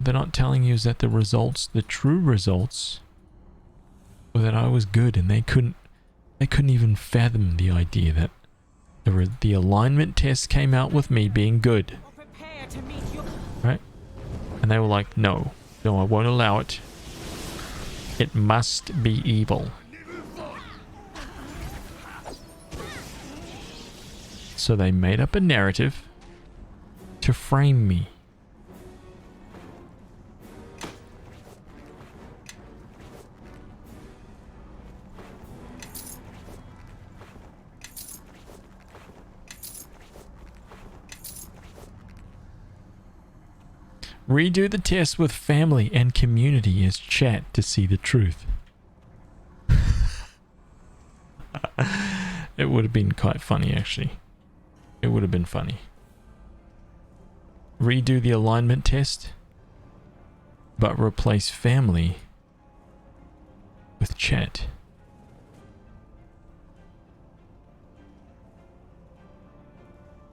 They're not telling you is that the results, the true results, were that I was good, and they couldn't even fathom the idea that the alignment test came out with me being good. Right? And they were like, no, I won't allow it. It must be evil. So they made up a narrative to frame me. Redo the test with family and community as chat to see the truth. It would have been quite funny, actually. It would have been funny. Redo the alignment test, but replace family with chat.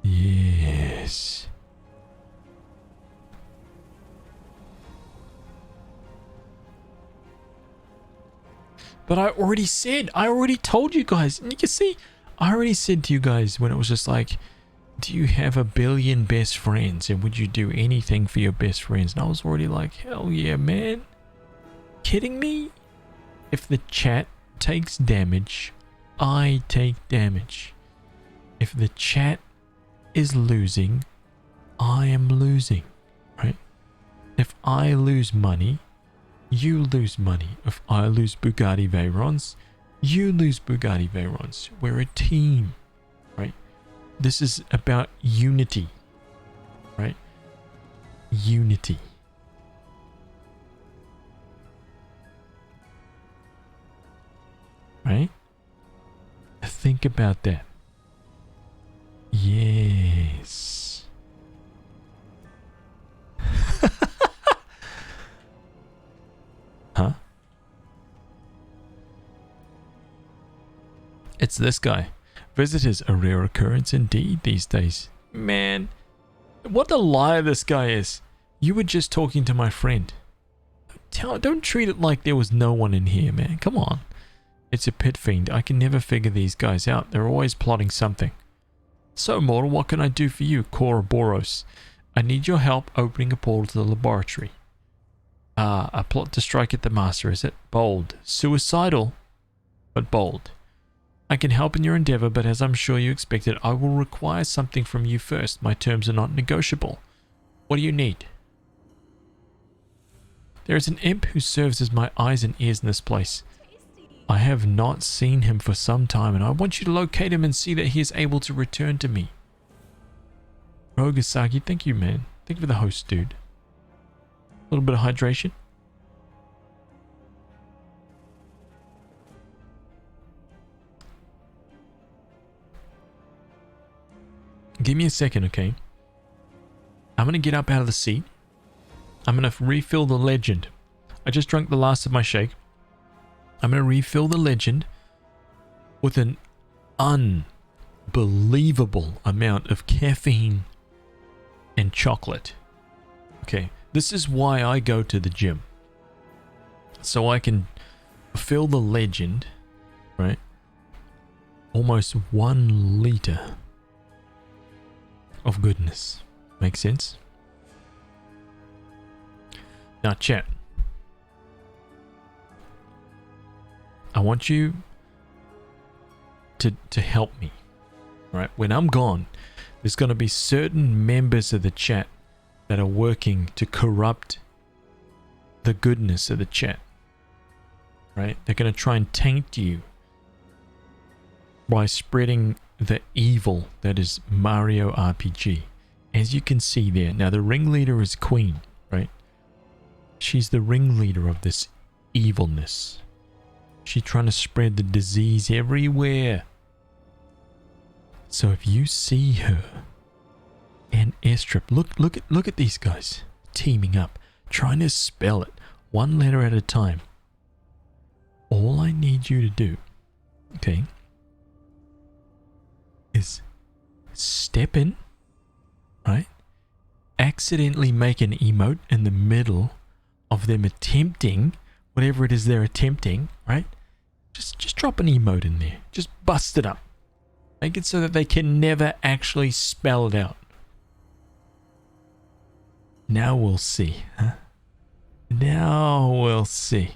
Yes. But I already told you guys. And you can see, I already said to you guys when it was just like, do you have a billion best friends? And would you do anything for your best friends? And I was already like, hell yeah, man. Kidding me? If the chat takes damage, I take damage. If the chat is losing, I am losing. Right? If I lose money, you lose money. If I lose Bugatti Veyrons, you lose Bugatti Veyrons. We're a team, right? This is about unity, right? Unity. Right? Think about that. Yes. It's this guy. Visitors, a rare occurrence indeed these days. Man, what a liar this guy is. You were just talking to my friend. Don't treat it like there was no one in here, man. Come on. It's a pit fiend. I can never figure these guys out. They're always plotting something. So, mortal, what can I do for you, Koroboros? I need your help opening a portal to the laboratory. A plot to strike at the master, is it? Bold. Suicidal, but bold. I can help in your endeavor, but as I'm sure you expected, I will require something from you first. My terms are not negotiable. What do you need? There is an imp who serves as my eyes and ears in this place. I have not seen him for some time, and I want you to locate him and see that he is able to return to me. Rogasaki, thank you, man. Thank you for the host, dude. A little bit of hydration. Give me a second, okay? I'm going to get up out of the seat. I'm going to refill the legend. I just drank the last of my shake. I'm going to refill the legend with an unbelievable amount of caffeine and chocolate. Okay, this is why I go to the gym. So I can fill the legend, right? Almost 1 liter of goodness. Make sense? Now, chat. I want you to help me, right? When I'm gone, there's going to be certain members of the chat that are working to corrupt the goodness of the chat, right? They're going to try and taint you by spreading the evil that is Mario RPG. As you can see there, now the ringleader is Queen, right? She's the ringleader of this evilness. She's trying to spread the disease everywhere. So if you see her and Airstrip, look at these guys teaming up, trying to spell it 1 letter at a time. All I need you to do, okay, is step in, right? Accidentally make an emote in the middle of them attempting whatever it is they're attempting, right? Just drop an emote in there. Just bust it up. Make it so that they can never actually spell it out. Now we'll see, huh? Now we'll see.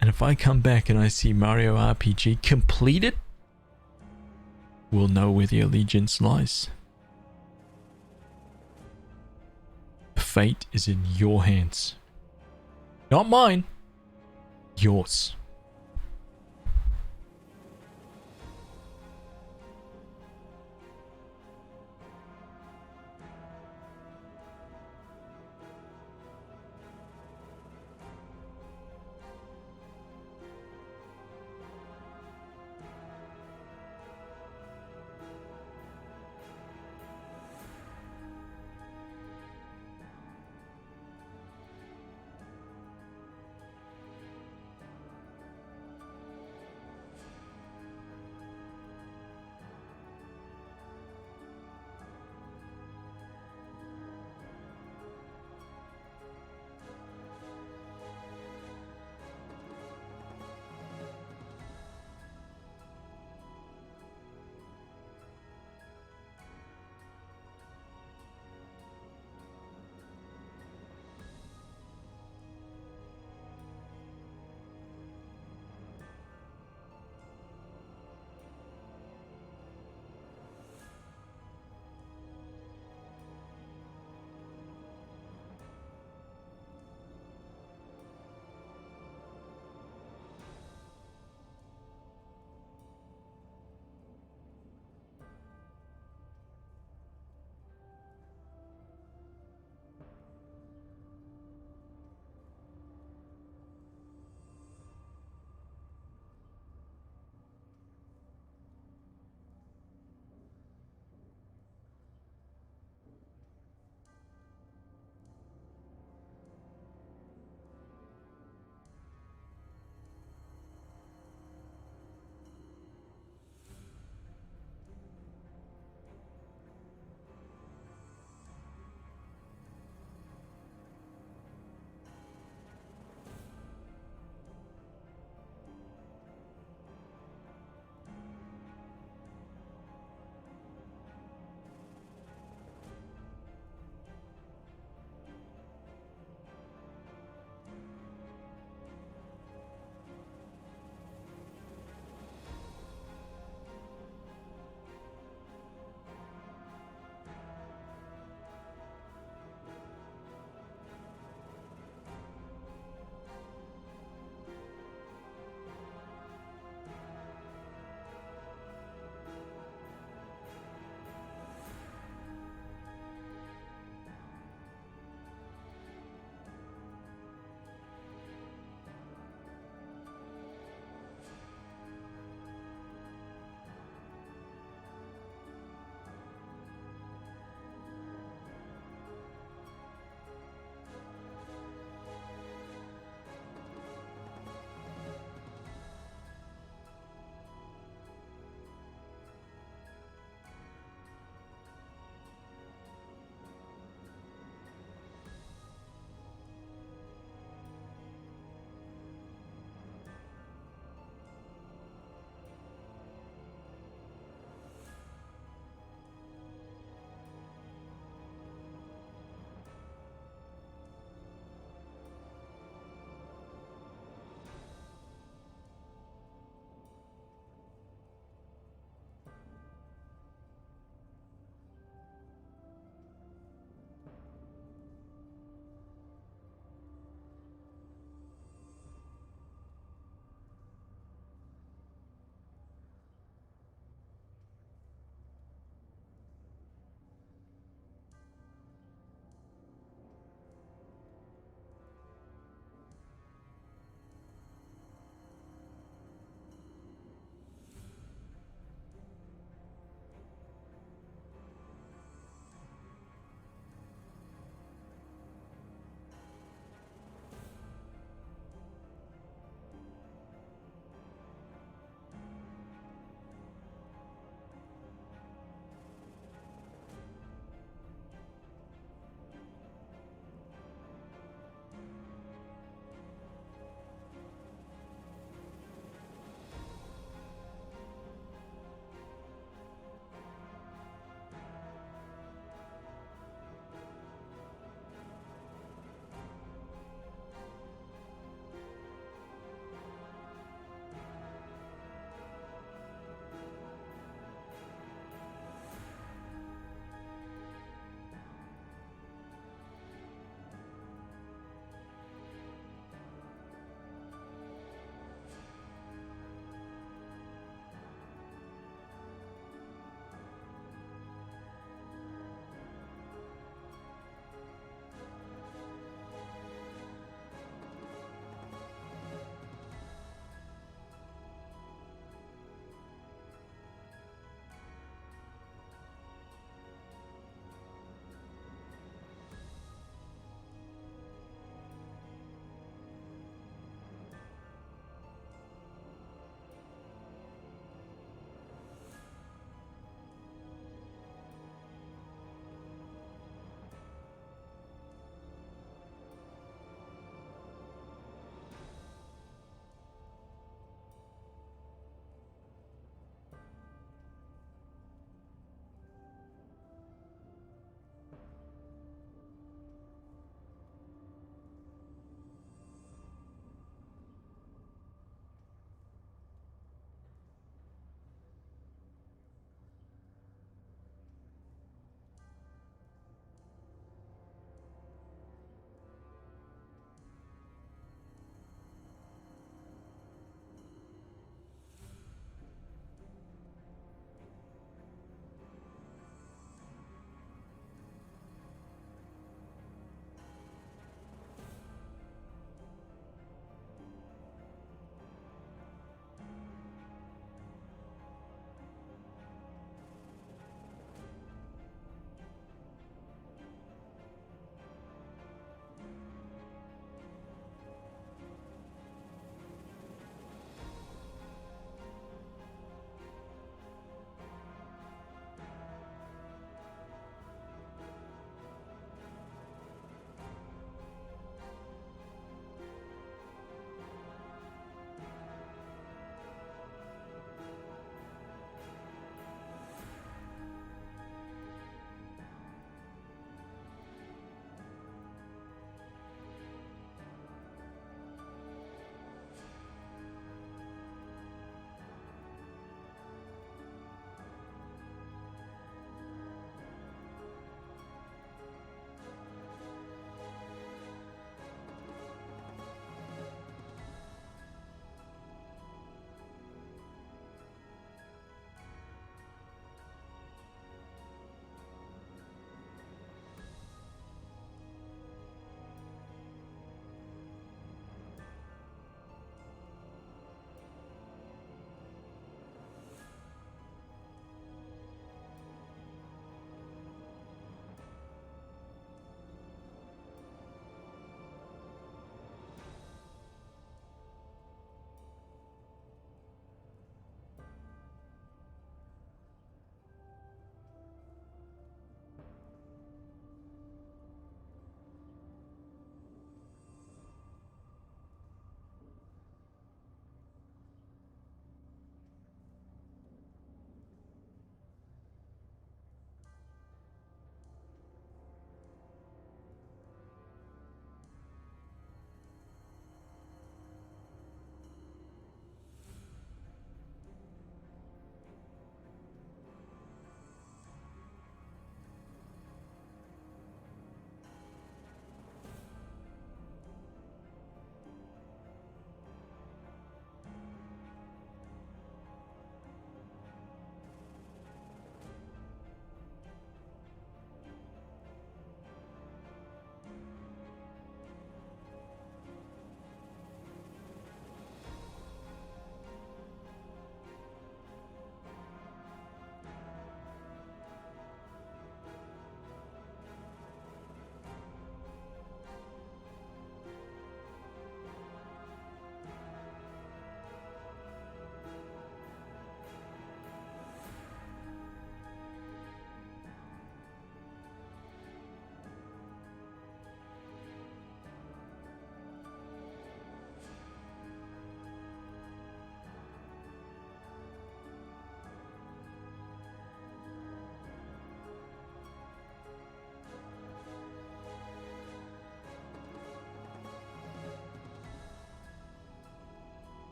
And if I come back and I see Mario RPG completed, we'll know where the allegiance lies. Fate is in your hands. Not mine. Yours.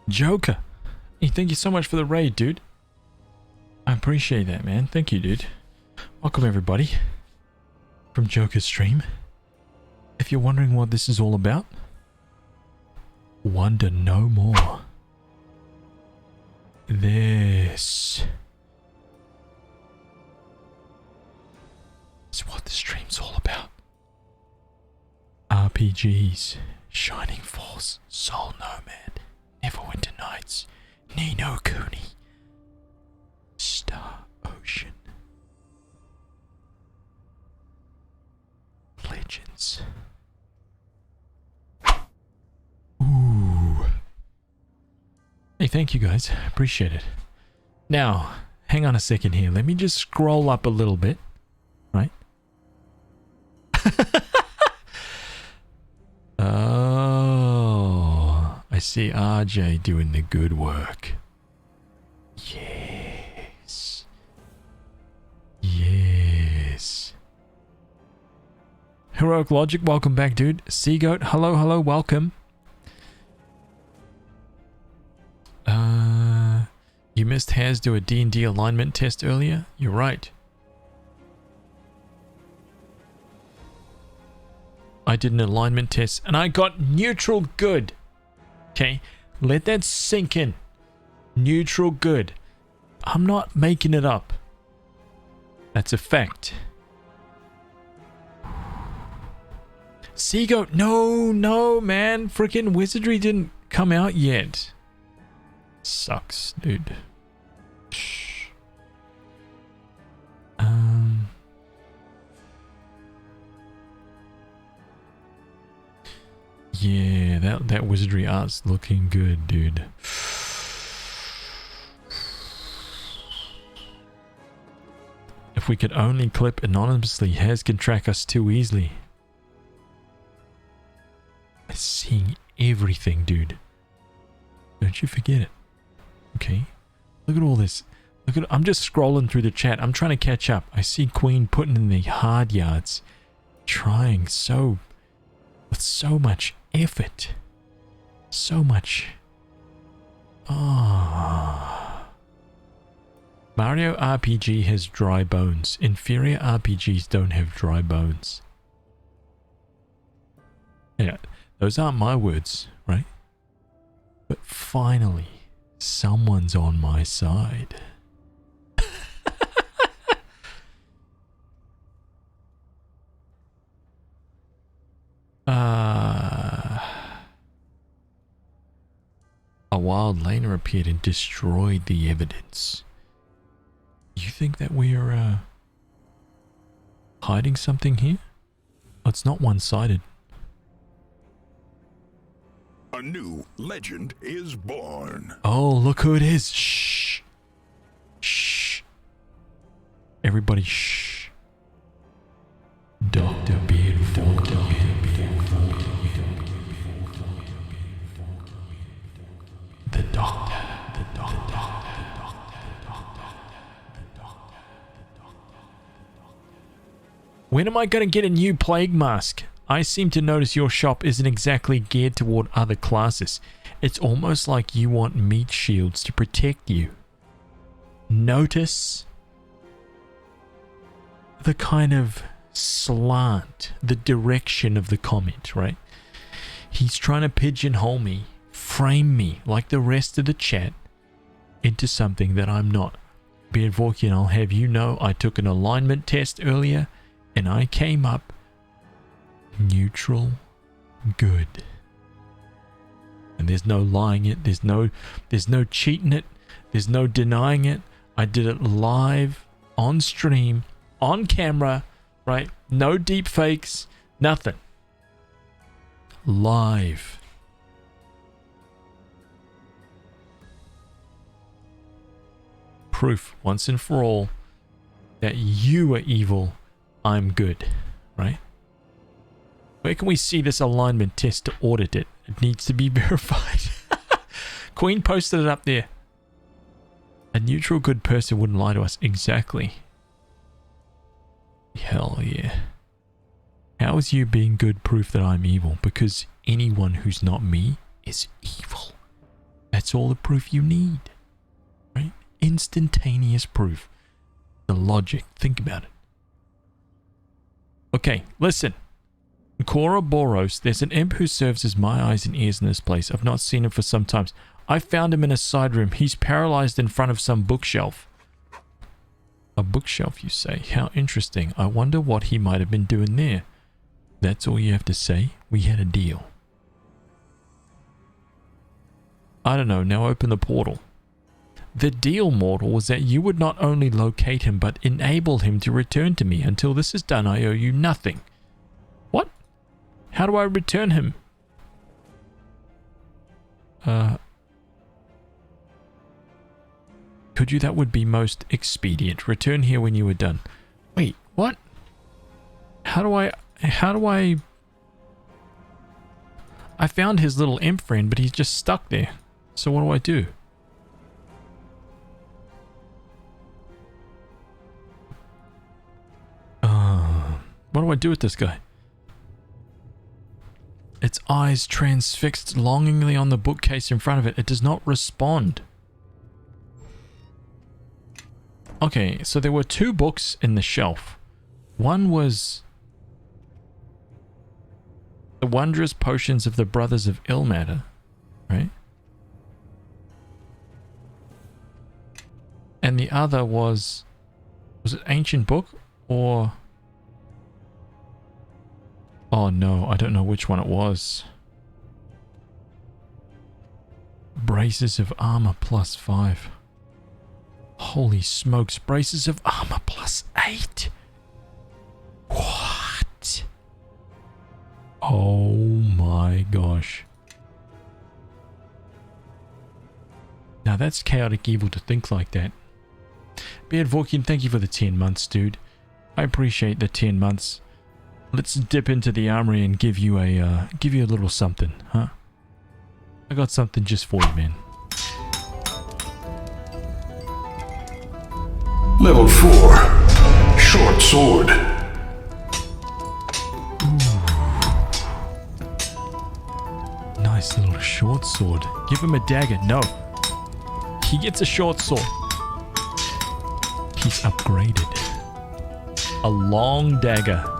Joker. Hey, thank you so much for the raid, dude. I appreciate that, man. Thank you, dude. Welcome, everybody. From Joker's stream. If you're wondering what this is all about, wonder no more. This is what the stream's all about. RPGs, Shining Force, Soul Nomad, Neverwinter Nights, Ni no Kuni, Star Ocean, Legends. Ooh. Hey, thank you guys. Appreciate it. Now, hang on a second here. Let me just scroll up a little bit. Right? Oh, I see RJ doing the good work. Yes. Yes. Heroic Logic, welcome back, dude. Seagoat, hello, hello, welcome. You missed Haz do a D&D alignment test earlier? You're right. I did an alignment test and I got neutral good. Okay, let that sink in. Neutral good. I'm not making it up. That's a fact. Seagoat, no, man. Freaking Wizardry didn't come out yet. Sucks, dude. Shh. Yeah, that Wizardry art's looking good, dude. If we could only clip anonymously, Haz can track us too easily. I'm seeing everything, dude. Don't you forget it. Okay? Look at all this. Look at. I'm just scrolling through the chat. I'm trying to catch up. I see Queen putting in the hard yards. Trying with so much effort. So much. Ah. Mario RPG has dry bones. Inferior RPGs don't have dry bones. Yeah, those aren't my words, right? But finally, someone's on my side. A wild laner appeared and destroyed the evidence. You think that we're hiding something here? Oh, it's not one-sided. A new legend is born. Oh, look who it is. Shh. Shh. Everybody shh. Dr. Beard, Dr. Beard. The doctor. When am I going to get a new plague mask? I seem to notice your shop isn't exactly geared toward other classes. It's almost like you want meat shields to protect you. Notice the kind of slant, the direction of the comment, right? He's trying to pigeonhole me, frame me, like the rest of the chat, into something that I'm not. Beard Vorkian, I'll have you know, I took an alignment test earlier, and I came up neutral good. And there's no lying it, there's no cheating it, there's no denying it. I did it live, on stream, on camera, right? No deep fakes, nothing. Live. Proof, once and for all, that you are evil, I'm good, right? Where can we see this alignment test to audit it? It needs to be verified. Queen posted it up there. A neutral good person wouldn't lie to us. Exactly. Hell yeah. How is you being good proof that I'm evil? Because anyone who's not me is evil. That's all the proof you need. Right? Instantaneous proof. The logic. Think about it. Okay, listen. Boros, there's an imp who serves as my eyes and ears in this place. I've not seen him for some time. I found him in a side room. He's paralyzed in front of some bookshelf. A bookshelf, you say? How interesting. I wonder what he might have been doing there. That's all you have to say? We had a deal. I don't know. Now open the portal. The deal, mortal, was that you would not only locate him, but enable him to return to me. Until this is done, I owe you nothing. What? How do I return him? Could you? That would be most expedient. Return here when you are done. Wait, what? How do I... I found his little imp friend, but he's just stuck there. So what do I do? What do I do with this guy? Its eyes transfixed longingly on the bookcase in front of it. It does not respond. Okay, so there were 2 books in the shelf. One was The Wondrous Potions of the Brothers of Ilmatter, right? And the other was it Ancient Book or... Oh no, I don't know which one it was. Braces of armor +5. Holy smokes, braces of armor +8. What? Oh my gosh. Now that's chaotic evil to think like that. Beard Vorkian, thank you for the 10 months, dude. I appreciate the 10 months. Let's dip into the armory and give you a little something, huh? I got something just for you, man. Level 4. Short sword. Nice little short sword. Give him a dagger. No. He gets a short sword. He's upgraded. A long dagger.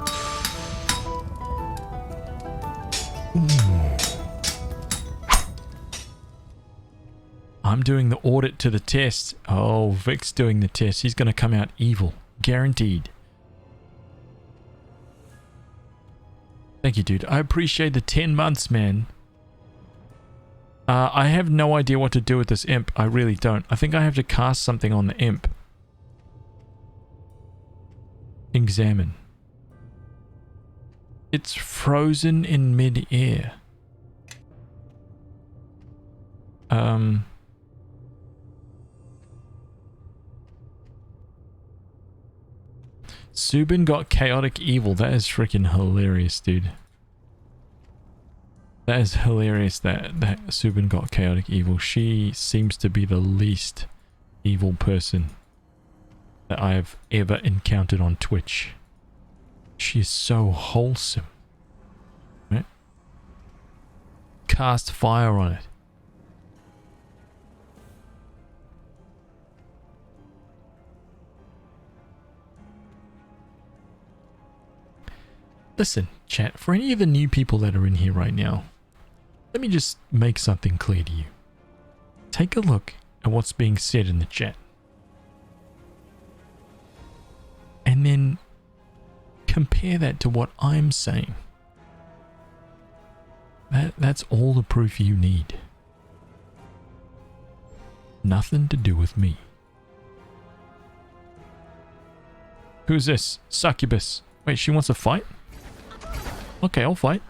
I'm doing the audit to the test. Oh, Vic's doing the test. He's going to come out evil. Guaranteed. Thank you, dude. I appreciate the 10 months, man. I have no idea what to do with this imp. I really don't. I think I have to cast something on the imp. Examine. It's frozen in mid-air. Subin got chaotic evil. That is freaking hilarious, dude. That is hilarious that Subin got chaotic evil. She seems to be the least evil person that I have ever encountered on Twitch. She is so wholesome. Right? Cast fire on it. Listen, chat, for any of the new people that are in here right now, let me just make something clear to you. Take a look at what's being said in the chat. And then compare that to what I'm saying. That's all the proof you need. Nothing to do with me. Who's this? Succubus. Wait, she wants to fight? Okay, I'll fight.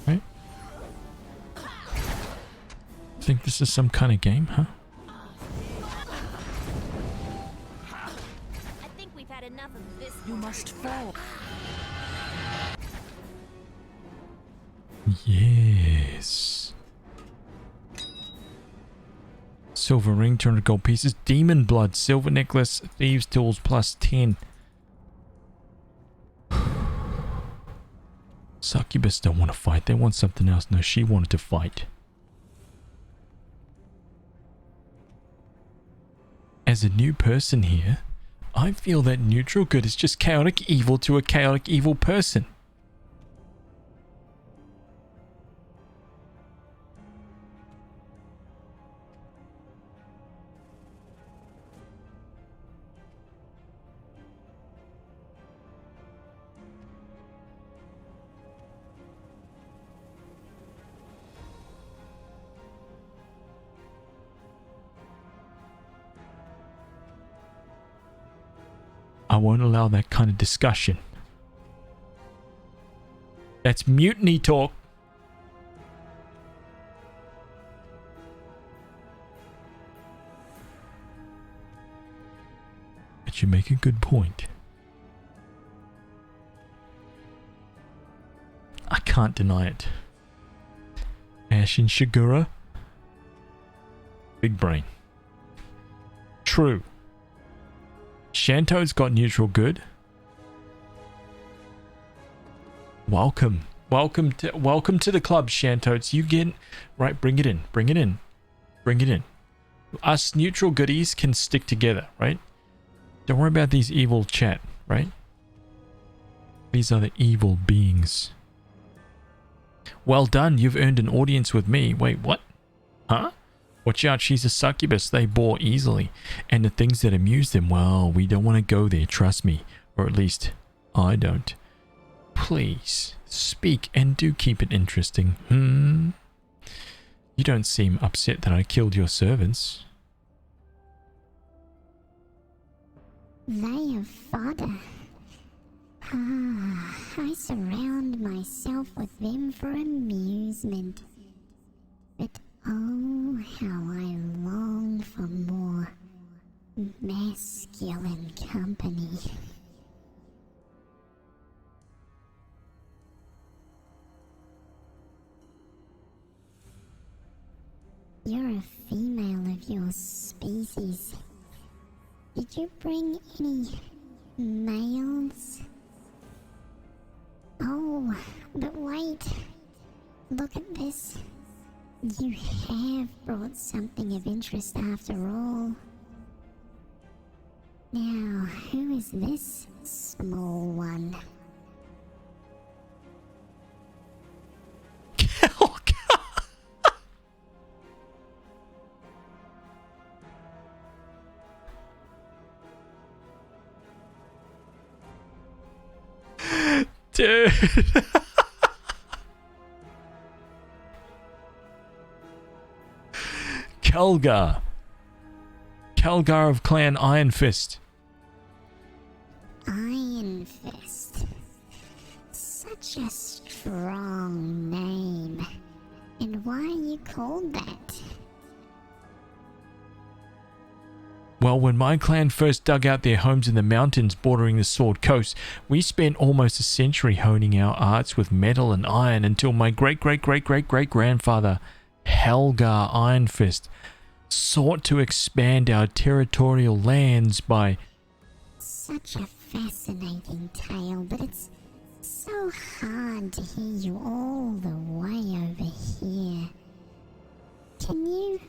Right? Think this is some kind of game, huh? I think we've had enough of this. You must fall. Yes. Silver ring, 200 gold pieces. Demon blood, silver necklace, thieves tools +10. Succubus don't want to fight. They want something else. No, she wanted to fight. as a new person here, I feel that neutral good is just chaotic evil to a chaotic evil person. I won't allow that kind of discussion. That's mutiny talk. But you make a good point. I can't deny it. Ash and Shigura. Big brain. True. Shanto's got neutral good. Welcome to the club, Shanto. It's you get right. Bring it in. Us neutral goodies can stick together, right? Don't worry about these evil chat, right? These are the evil beings. Well done. You've earned an audience with me. Wait, what? Huh? Watch out, she's a succubus. They bore easily. And the things that amuse them, well, we don't want to go there, trust me. Or at least, I don't. Please, speak and do keep it interesting. You don't seem upset that I killed your servants. They are fodder. I surround myself with them for amusement. But oh, how I long for more masculine company. You're a female of your species. Did you bring any males? Oh, but wait. Look at this. You have brought something of interest after all. Now, who is this small one? Dude. Kelgar of Clan Iron Fist. Iron Fist. Such a strong name. And why are you called that? Well, when my clan first dug out their homes in the mountains bordering the Sword Coast, we spent almost a century honing our arts with metal and iron until my great-great-great-great-great-grandfather, Helgar Iron Fist, sought to expand our territorial lands by... Such a fascinating tale, but it's so hard to hear you all the way over here. Can you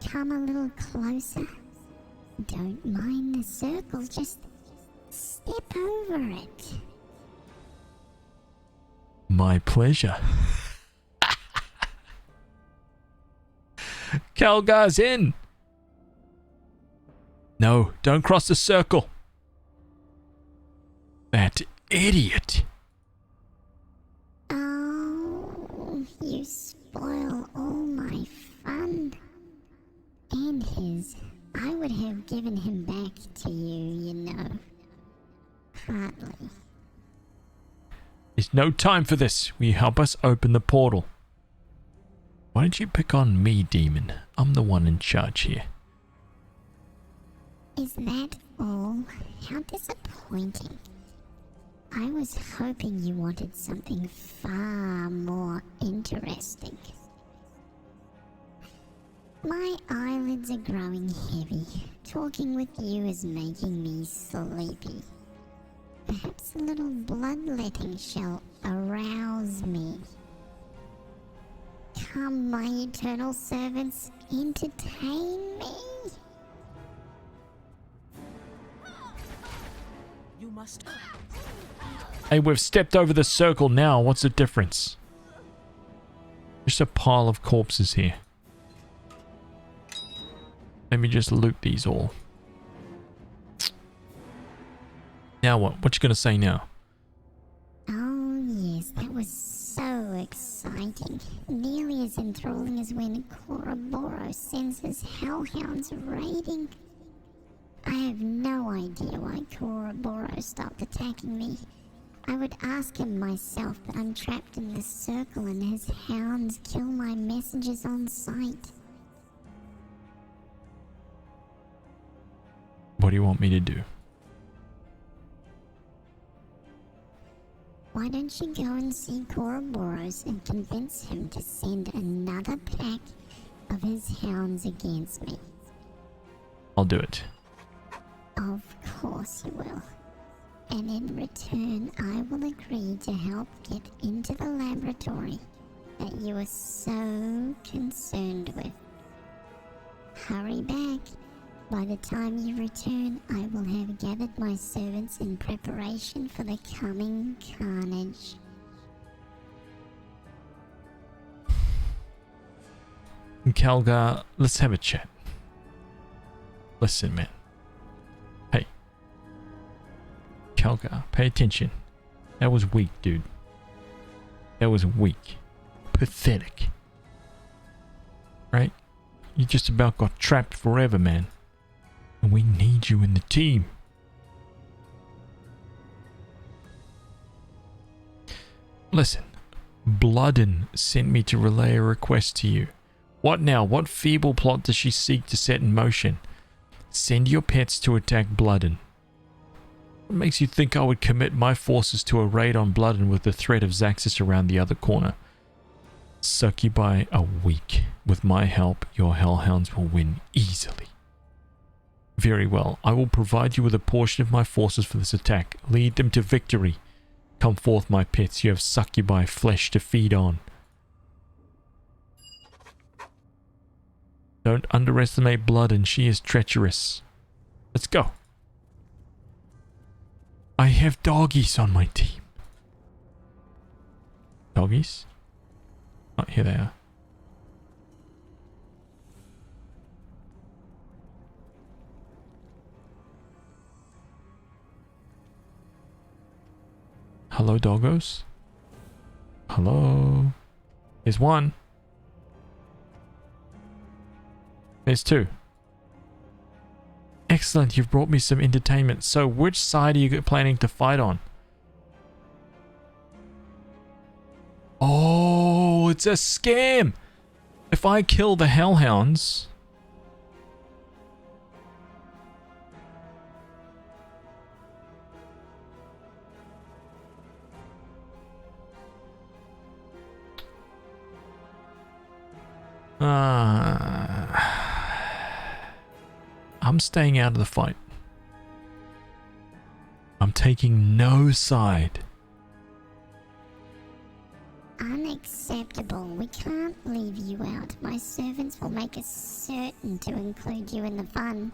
come a little closer? Don't mind the circle, just step over it. My pleasure. Kelgar's in. No, don't cross the circle. That idiot. Oh, you spoil all my fun. And his. I would have given him back to you, you know. Partly. There's no time for this. Will you help us open the portal? Why don't you pick on me, demon? I'm the one in charge here. Is that all? How disappointing. I was hoping you wanted something far more interesting. My eyelids are growing heavy. Talking with you is making me sleepy. Perhaps a little bloodletting shall arouse me. Come, my eternal servants, entertain me. must. Hey, we've stepped over the circle now. What's the difference? Just a pile of corpses here. Let me just loot these all. Now what? What you gonna say now? Oh yes, that was so exciting. Nearly as enthralling as when Koroboro sends his hellhounds raiding. I have no idea why Koroboro stopped attacking me. I would ask him myself, but I'm trapped in this circle and his hounds kill my messengers on sight. What do you want me to do? Why don't you go and see Koroboros and convince him to send another pack of his hounds against me? I'll do it. Of course you will. And in return, I will agree to help get into the laboratory that you are so concerned with. Hurry back. By the time you return, I will have gathered my servants in preparation for the coming carnage. Kalgar, let's have a chat. Listen, man. Hey. Kalgar, pay attention. That was weak, dude. That was weak. Pathetic. Right? You just about got trapped forever, man. And we need you in the team. Listen. Bloodin sent me to relay a request to you. What now? What feeble plot does she seek to set in motion? Send your pets to attack Bloodin. What makes you think I would commit my forces to a raid on Bloodin with the threat of Zaxxas around the other corner? Succubi are weak. With my help, your hellhounds will win easily. Very well. I will provide you with a portion of my forces for this attack. Lead them to victory. Come forth, my pets. You have succubi flesh to feed on. Don't underestimate Bloodin. She is treacherous. Let's go. I have doggies on my team. Doggies? Oh, here they are. Hello, doggos? Hello? There's one. There's two. Excellent, you've brought me some entertainment. So, which side are you planning to fight on? Oh, it's a scam! If I kill the hellhounds... I'm staying out of the fight. I'm taking no side. Unacceptable. We can't leave you out. My servants will make it certain to include you in the fun.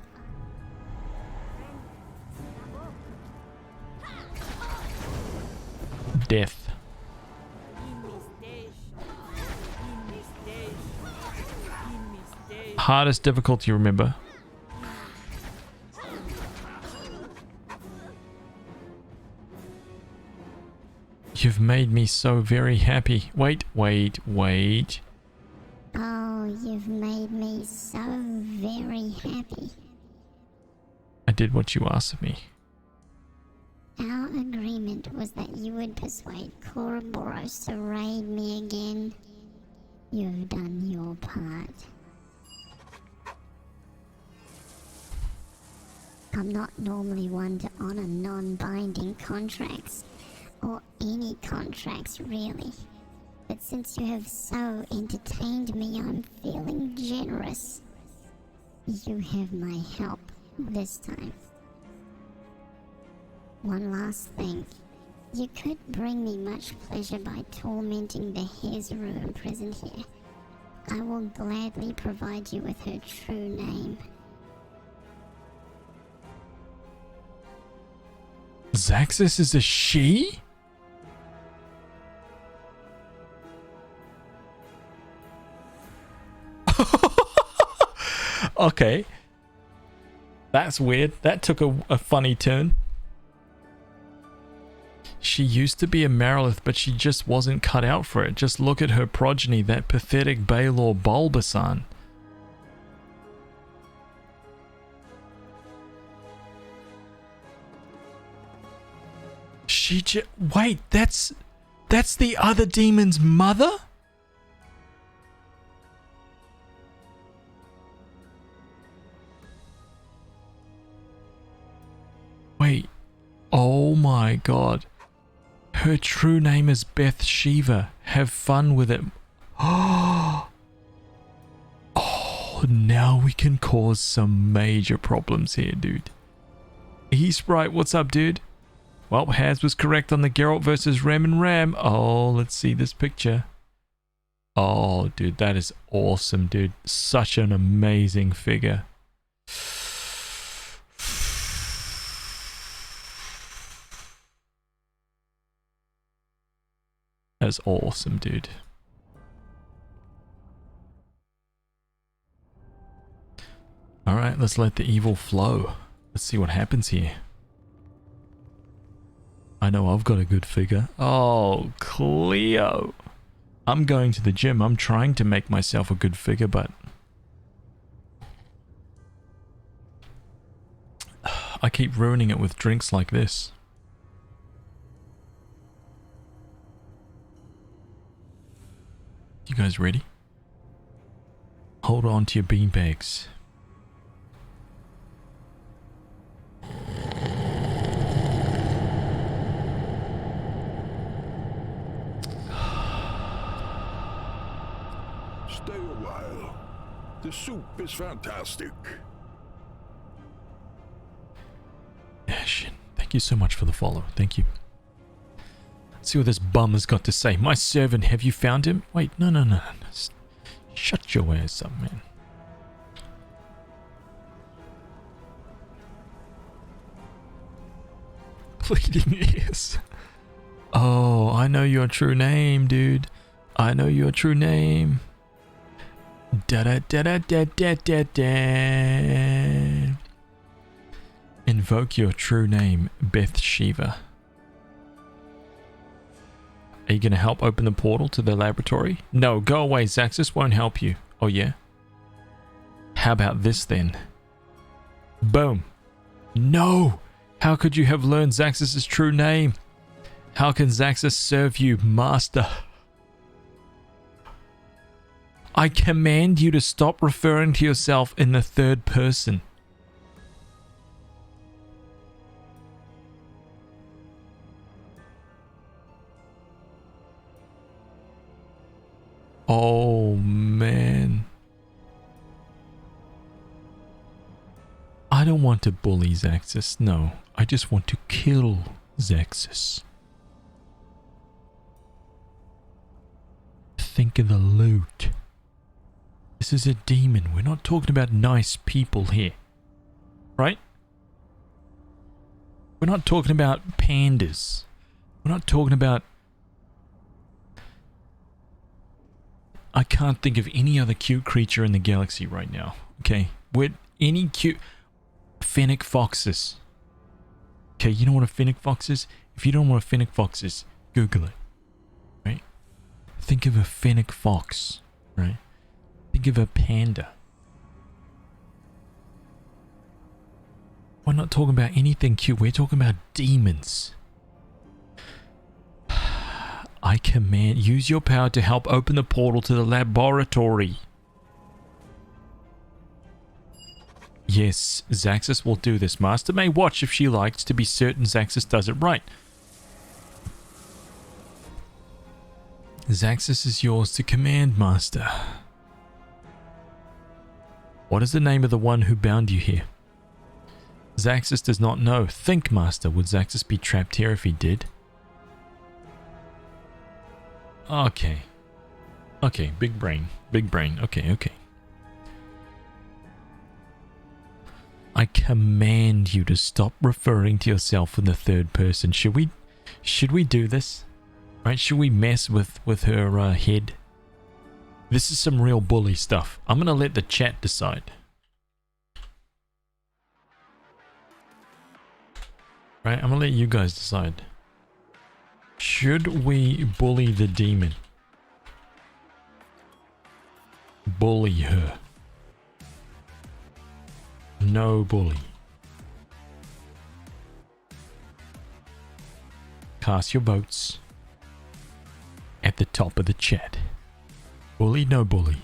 Death. Hardest difficulty, remember. You've made me so very happy. Wait. Oh, you've made me so very happy. I did what you asked of me. Our agreement was that you would persuade Koroboros to raid me again. You've done your part. I'm not normally one to honor non-binding contracts, or any contracts really. But since you have so entertained me, I'm feeling generous. You have my help this time. One last thing. You could bring me much pleasure by tormenting the HazVsR imprisoned here. I will gladly provide you with her true name. Zaxxas is a she? Okay. That's weird. That took a funny turn. She used to be a Marilith, but she just wasn't cut out for it. Just look at her progeny, that pathetic Baylor Bulbasan. Wait, that's the other demon's mother? Wait. Oh my god. Her true name is Bathsheba. Have fun with it. Oh, now we can cause some major problems here, dude. Sprite, what's up, dude? Well, Haz was correct on the Geralt versus Ram and Ram. Oh, let's see this picture. Oh, dude, that is awesome, dude. Such an amazing figure. That's awesome, dude. Alright, let's let the evil flow. Let's see what happens here. I know I've got a good figure. Oh, Cleo. I'm going to the gym. I'm trying to make myself a good figure, but I keep ruining it with drinks like this. You guys ready? Hold on to your beanbags. Stay a while. The soup is fantastic. Ashen, thank you so much for the follow. Thank you. Let's see what this bum has got to say. My servant, have you found him? Wait, no. Shut your ass up, man. Bleeding ears. Oh, I know your true name, dude. I know your true name. Da-da-da-da-da-da-da. Invoke your true name, Bathsheba. Are you going to help open the portal to the laboratory? No, go away. Zaxxas won't help you. Oh, yeah? How about this, then? Boom. No! How could you have learned Zaxxas' true name? How can Zaxxas serve you, master? I command you to stop referring to yourself in the third person. Oh, man. I don't want to bully Zaxxas. No, I just want to kill Zaxxas. Think of the loot. This is a demon. We're not talking about nice people here. Right? We're not talking about pandas. We're not talking about... I can't think of any other cute creature in the galaxy right now. Okay? With any cute... Fennec foxes. Okay, you know what a fennec fox is? If you don't know what a fennec fox is, Google it. Right? Think of a fennec fox. Right? Think of a panda. We're not talking about anything cute. We're talking about demons. I command, use your power to help open the portal to the laboratory. Yes, Zaxxas will do this. Master may watch if she likes to be certain Zaxxas does it right. Zaxxas is yours to command, Master. What is the name of the one who bound you here? Zaxxas does not know. Think, Master. Would Zaxxas be trapped here if he did? Okay. Okay, big brain. Big brain. Okay, okay. command you to stop referring to yourself in the third person. Should we do this? Right? Should we mess with her head? This is some real bully stuff. I'm gonna let the chat decide. Right? I'm gonna let you guys decide. Should we bully the demon? Bully her. No bully. Cast your votes at the top of the chat. Bully, no bully.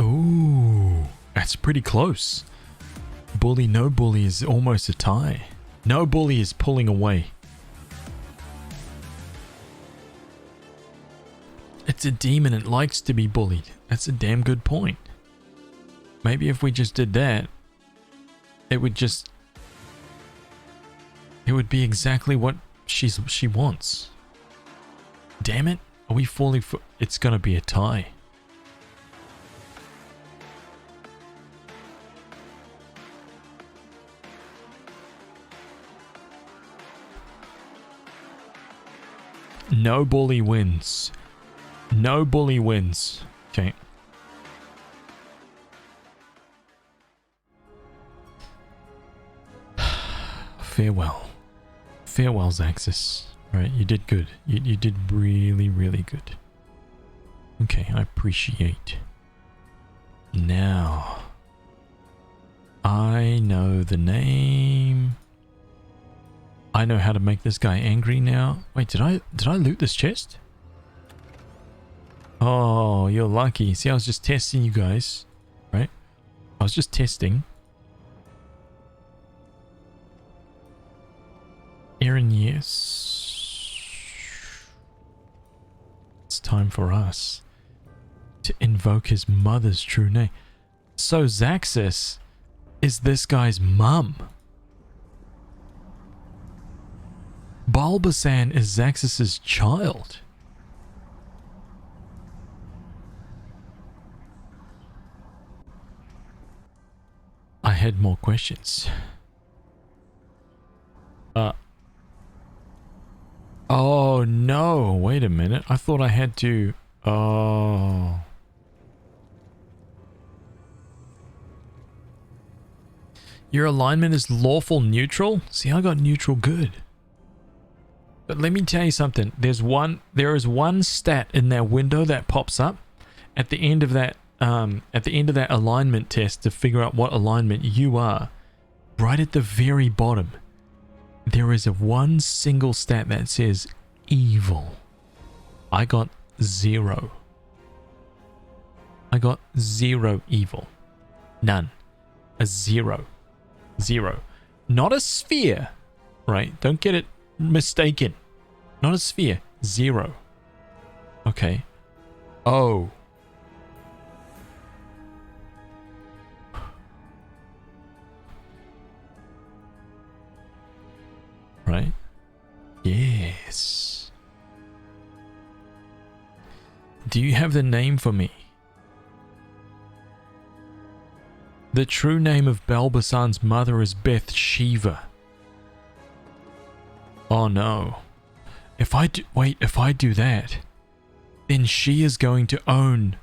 Ooh, that's pretty close. Bully, no bully is almost a tie. No bully is pulling away. It's a demon. It likes to be bullied. That's a damn good point. Maybe if we just did that, it would be exactly what she wants. Damn it. Are we falling for... It's gonna be a tie. No bully wins. No bully wins. Okay. Farewell. Farewell, Zaxxas. Right, you did good. You did really, really good. Okay, I appreciate. Now, I know the name. I know how to make this guy angry now. Wait, did I loot this chest? Oh, you're lucky. See, I was just testing you guys, right? I was just testing. Aaron, yes. It's time for us to invoke his mother's true name. So Zaxxas is this guy's mum. Bulbasan is Zaxxas's child. I had more questions. Oh no, wait a minute. I thought I had to... Oh. Your alignment is lawful neutral? See, I got neutral good. But let me tell you something. There is one stat in that window that pops up at the end of that alignment test to figure out what alignment you are. Right at the very bottom, there is one single stat that says evil. I got 0. I got 0 evil. None. A 0. 0. Not a sphere, right? Don't get it mistaken. Not a sphere. 0. Okay. Oh. Right? Yes. Do you have the name for me? The true name of Bulbasan's mother is Bathsheba. Oh no. If I do that, then she is going to own...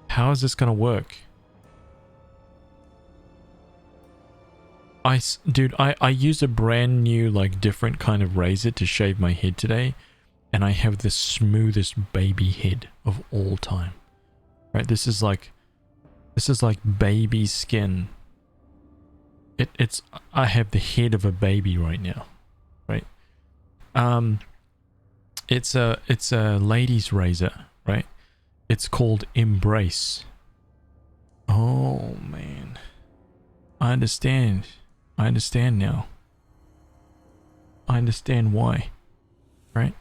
How is this gonna work? Dude, I used a brand new, like, different kind of razor to shave my head today, and I have the smoothest baby head of all time. Right? This is like baby skin. I have the head of a baby right now. Right? It's a lady's razor, right? It's called Embrace. I understand. I understand now. I understand why. Right?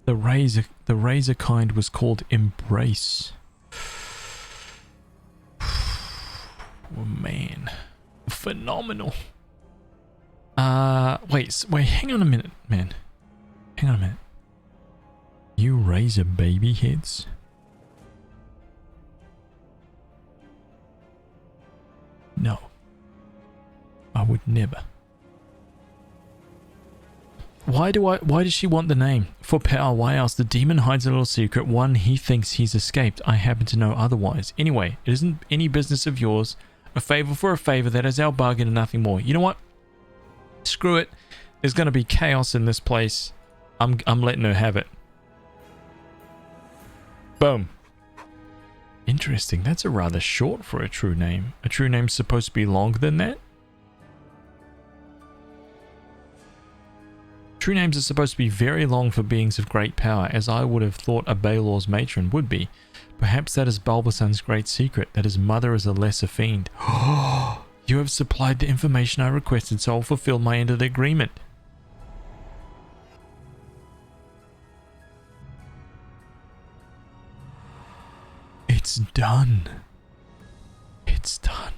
The razor kind was called Embrace. Oh man. Phenomenal. Wait, hang on a minute, man. Hang on a minute. You razor baby heads? No. I would never. Why does she want the name? For power, why else? The demon hides a little secret. One, he thinks he's escaped. I happen to know otherwise. Anyway, it isn't any business of yours. A favor for a favor, that is our bargain and nothing more. You know what? Screw it. There's gonna be chaos in this place. I'm letting her have it. Boom. Interesting. That's a rather short for a true name. A true name's supposed to be longer than that? True names are supposed to be very long for beings of great power, as I would have thought a Baelor's matron would be. Perhaps that is Bulbasaur's great secret, that his mother is a lesser fiend. You have supplied the information I requested, so I'll fulfill my end of the agreement. It's done. It's done.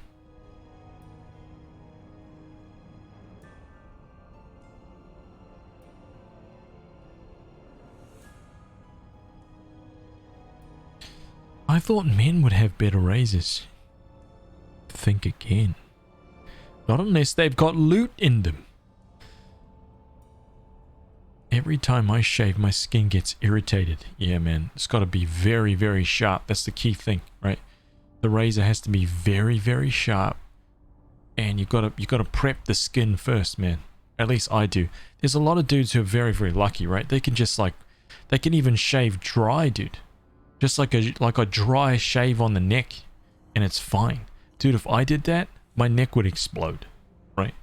I thought men would have better razors. Think again. Not unless they've got loot in them. Every time I shave, my skin gets irritated. Yeah, man. It's got to be very, very sharp. That's the key thing, right? The razor has to be very, very sharp. And you got to prep the skin first, man. At least I do. There's a lot of dudes who are very, very lucky, right? They can just they can even shave dry, dude. Just like a dry shave on the neck, and it's fine. Dude, if I did that, my neck would explode, right?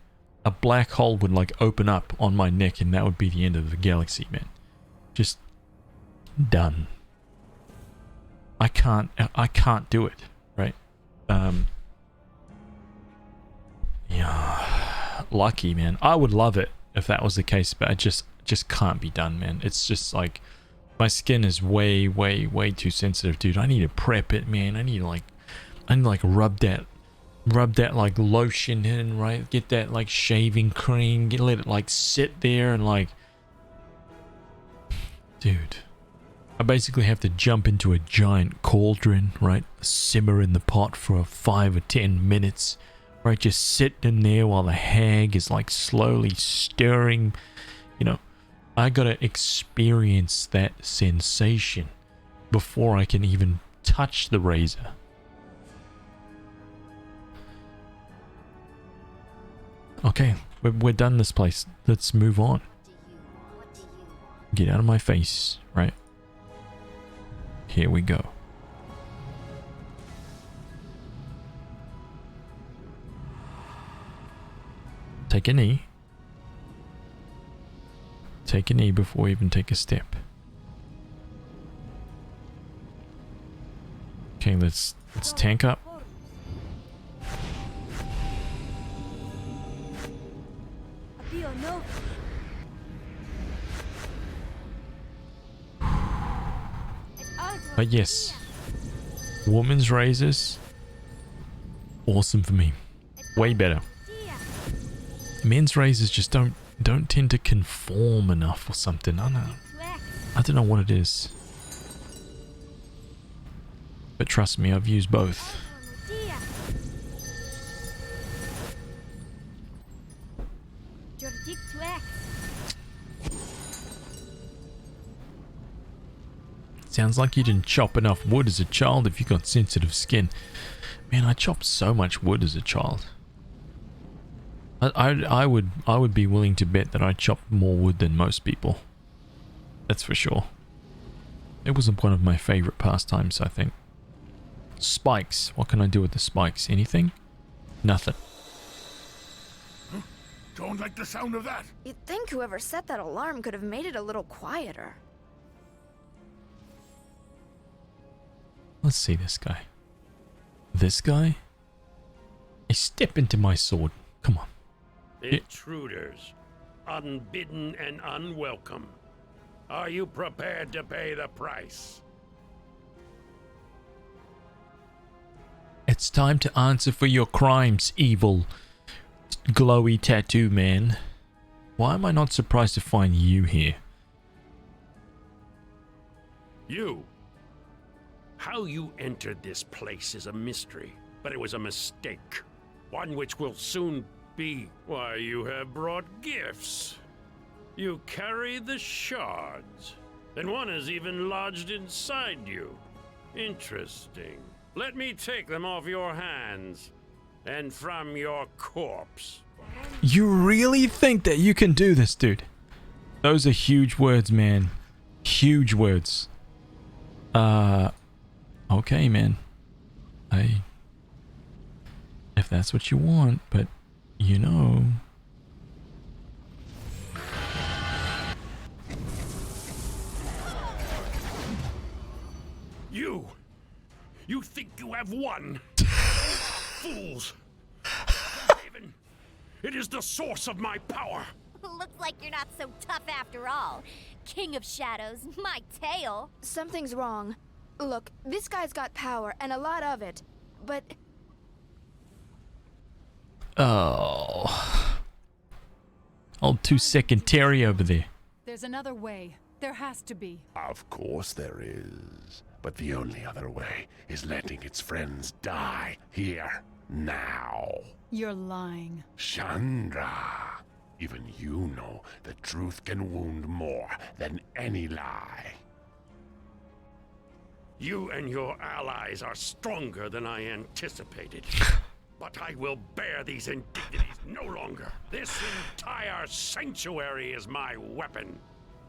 A black hole would open up on my neck, and that would be the end of the galaxy, man. Just done. I can't do it, right? Yeah, lucky, man. I would love it if that was the case, but it just can't be done, man. It's just my skin is way, way, way too sensitive, dude. I need to prep it, man. I need to rub that lotion in, right? Get that shaving cream. Let it sit there and dude. I basically have to jump into a giant cauldron, right? Simmer in the pot for 5 or 10 minutes, right? Just sitting in there while the hag is slowly stirring, you know. I gotta experience that sensation before I can even touch the razor. Okay, we're done this place. Let's move on. Get out of my face, right? Here we go. Take a knee. Take a knee before we even take a step. Okay, let's tank up. But yes, women's razors, awesome for me. Way better. Men's razors just don't tend to conform enough or something. I don't know what it is. But trust me, I've used both. Sounds like you didn't chop enough wood as a child if you got sensitive skin. Man, I chopped so much wood as a child. I would be willing to bet that I chopped more wood than most people. That's for sure. It was one of my favorite pastimes, I think. Spikes. What can I do with the spikes? Anything? Nothing. Don't like the sound of that. You'd think whoever set that alarm could have made it a little quieter. Let's see this guy. This guy? I step into my sword. Come on. Intruders, unbidden and unwelcome. Are you prepared to pay the price? It's time to answer for your crimes, evil, glowy tattoo man. Why am I not surprised to find you here? You. How you entered this place is a mystery, but it was a mistake. One which will soon be. Why, you have brought gifts. You carry the shards, and one is even lodged inside you. Interesting. Let me take them off your hands, and from your corpse. You really think that you can do this, dude? Those are huge words, man. Huge words. Okay, man. If that's what you want, but you know. You think you have won? Fools! Raven, it is the source of my power. Looks like you're not so tough after all. King of Shadows, my tail. Something's wrong. Look, this guy's got power, and a lot of it. But... Oh. Old 2-second Terry over there. There's another way. There has to be. Of course there is. But the only other way is letting its friends die here, now. You're lying. Chandra, even you know the truth can wound more than any lie. You and your allies are stronger than I anticipated. But I will bear these indignities no longer. This entire sanctuary is my weapon.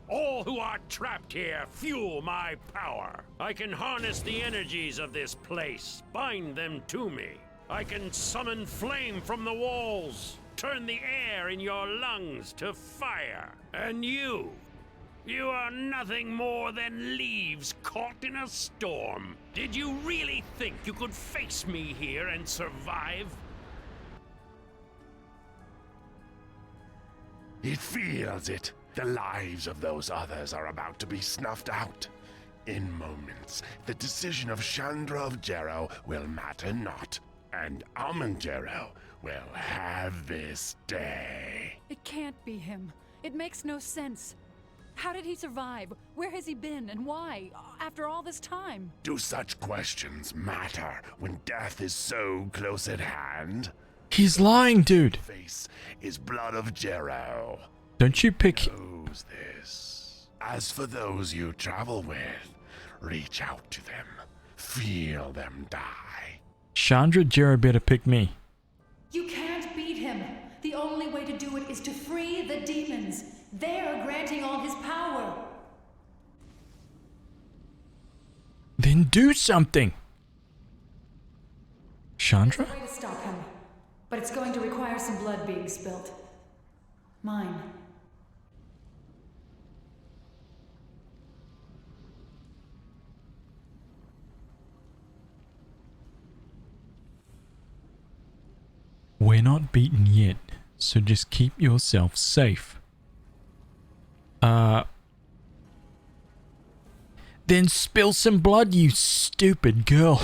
All who are trapped here fuel my power. I can harness the energies of this place, bind them to me. I can summon flame from the walls, turn the air in your lungs to fire. And you are nothing more than leaves caught in a storm. Did you really think you could face me here and survive? It feels it. The lives of those others are about to be snuffed out. In moments, the decision of Chandra of Jero will matter not, and Amanjero will have this day. It can't be him. It makes no sense. How did he survive? Where has he been, and why, after all this time? Do such questions matter when death is so close at hand? He's lying, dude. Face is blood of Jero. Don't you pick... Knows this. As for those you travel with, reach out to them. Feel them die. Chandra Jero better pick me. You can't beat him. The only way to do it is to free the demons. They're granting all his power. Then do something. Chandra? There's a way to stop him, but it's going to require some blood being spilt. Mine. We're not beaten yet, so just keep yourself safe. Then spill some blood, you stupid girl.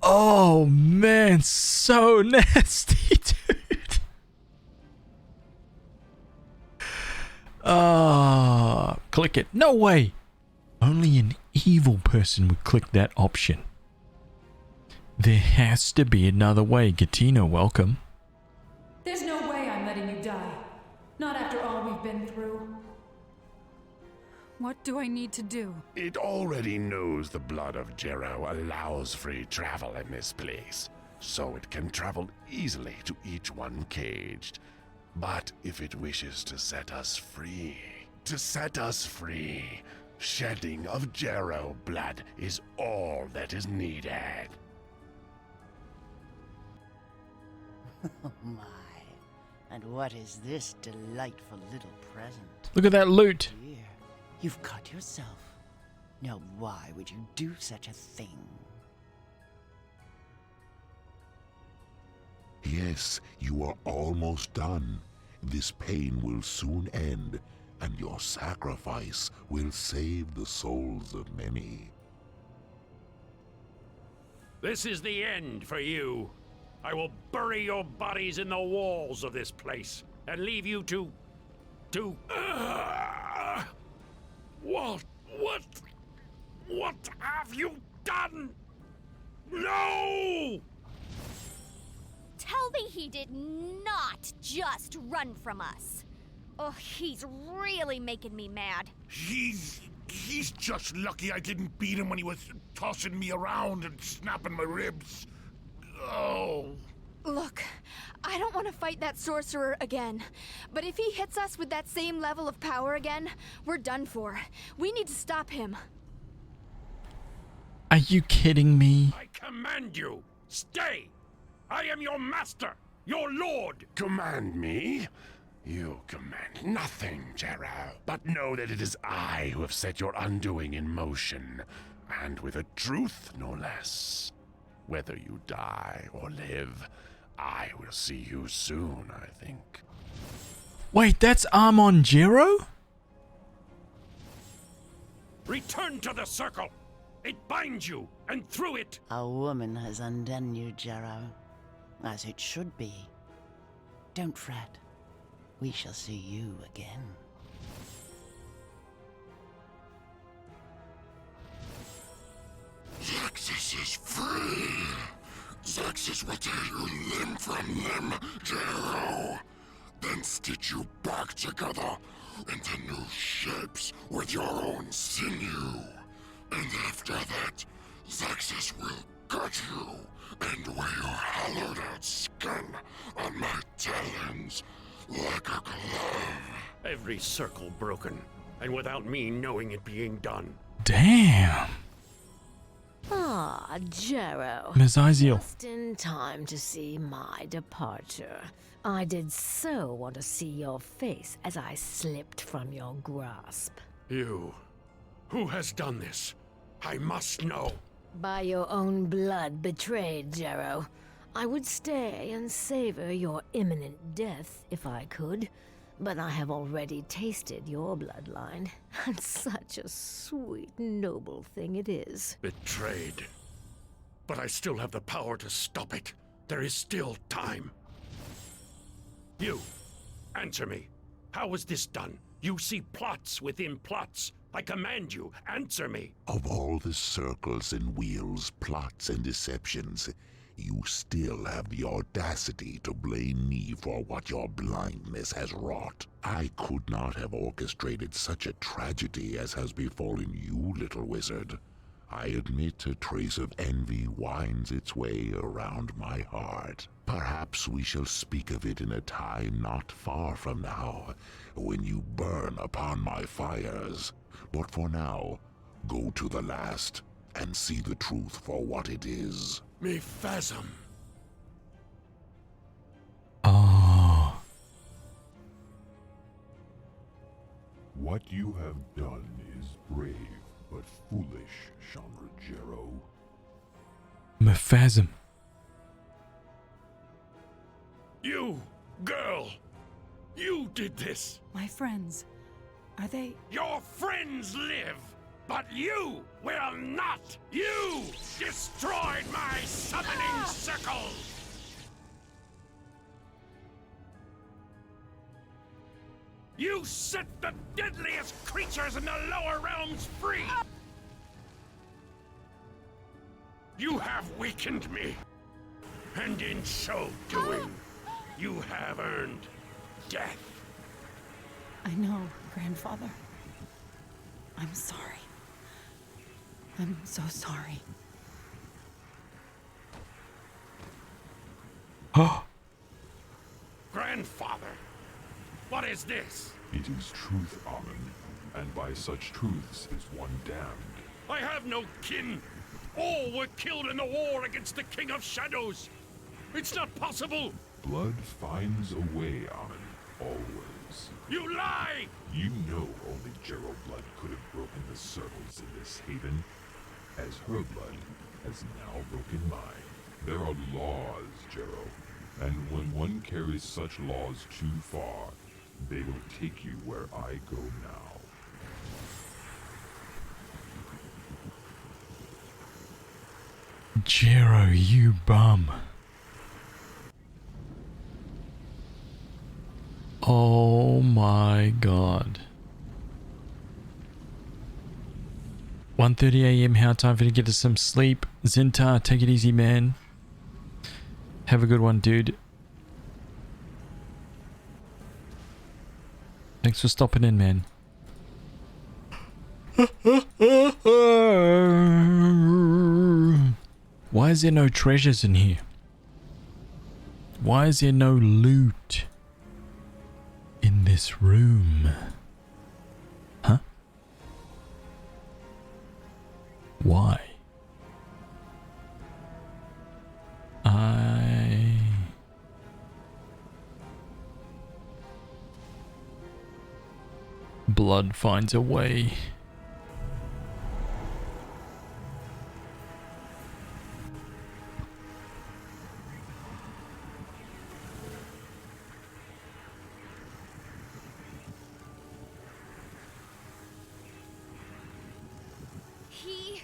Oh man, so nasty, dude. Click it. No way. Only an evil person would click that option. There has to be another way. Gatino, welcome. There's no way I'm letting you die. Not after all we've been through. What do I need to do? It already knows the blood of Jero allows free travel in this place, so it can travel easily to each one caged. But if it wishes to set us free, shedding of Jero blood is all that is needed. Oh my. And what is this delightful little present? Look at that loot. Dear, you've cut yourself. Now why would you do such a thing? Yes, you are almost done. This pain will soon end, and your sacrifice will save the souls of many. This is the end for you. I will bury your bodies in the walls of this place and leave you to... What have you done? No! Tell me he did not just run from us. Oh, he's really making me mad. He's just lucky I didn't beat him when he was tossing me around and snapping my ribs. Oh. Look, I don't want to fight that sorcerer again. But if he hits us with that same level of power again, we're done for. We need to stop him. Are you kidding me? I command you, stay! I am your master, your lord! Command me? You command nothing, Jero. But know that it is I who have set your undoing in motion. And with a truth, no less. Whether you die or live, I will see you soon, I think. Wait, that's Armon Jero? Return to the circle! It binds you, and through it... A woman has undone you, Jero. As it should be. Don't fret. We shall see you again. Zexus is free! Zexus will tear you limb from limb, Jero! Then stitch you back together into new shapes with your own sinew. And after that, Zexus will cut you and wear your hollowed out skin on my talons like a glove. Every circle broken, and without me knowing it being done. Damn. Ah, Jero. Miss Iziel. Just in time to see my departure. I did so want to see your face as I slipped from your grasp. You. Who has done this? I must know. By your own blood betrayed, Jero. I would stay and savor your imminent death if I could, but I have already tasted your bloodline, and such a sweet, noble thing it is. Betrayed. But I still have the power to stop it. There is still time. You, answer me. How was this done? You see plots within plots. I command you, answer me. Of all the circles and wheels, plots and deceptions, you still have the audacity to blame me for what your blindness has wrought. I could not have orchestrated such a tragedy as has befallen you, little wizard. I admit a trace of envy winds its way around my heart. Perhaps we shall speak of it in a time not far from now, when you burn upon my fires. But for now, go to the last and see the truth for what it is. Me phasm. Oh. What you have done is brave, but foolish, Chandra Jero. Mephasm. You, girl! You did this! My friends, are they... Your friends live, but you will not! You destroyed my summoning circle! You set the deadliest creatures in the lower realms free! You have weakened me, and in so doing, you have earned death. I know, Grandfather. I'm sorry. I'm so sorry. Grandfather, what is this? It is truth, Amen, and by such truths is one damned. I have no kin. All were killed in the war against the King of Shadows. It's not possible. Blood finds a way, Amen, always. You lie! You know only Jero blood could have broken the circles in this haven, as her blood has now broken mine. There are laws, Jero, And when one carries such laws too far, they will take you where I go now. Jero, you bum. Oh my god. 1:30 a.m. How time for you to get to some sleep. Zintar, take it easy, man. Have a good one, dude. Thanks for stopping in, man. Why is there no treasures in here? Why is there no loot in this room? Huh? Why? Blood finds a way. He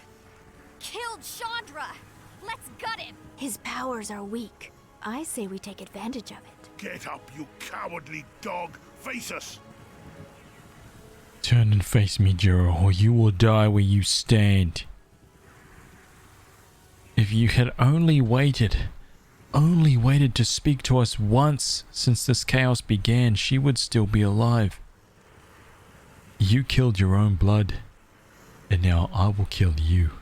killed Chandra. Let's gut him. His powers are weak. I say we take advantage of it. Get up, you cowardly dog. Face us. Turn and face me, Jero, or you will die where you stand. If you had only waited to speak to us once since this chaos began, she would still be alive. You killed your own blood, and now I will kill you.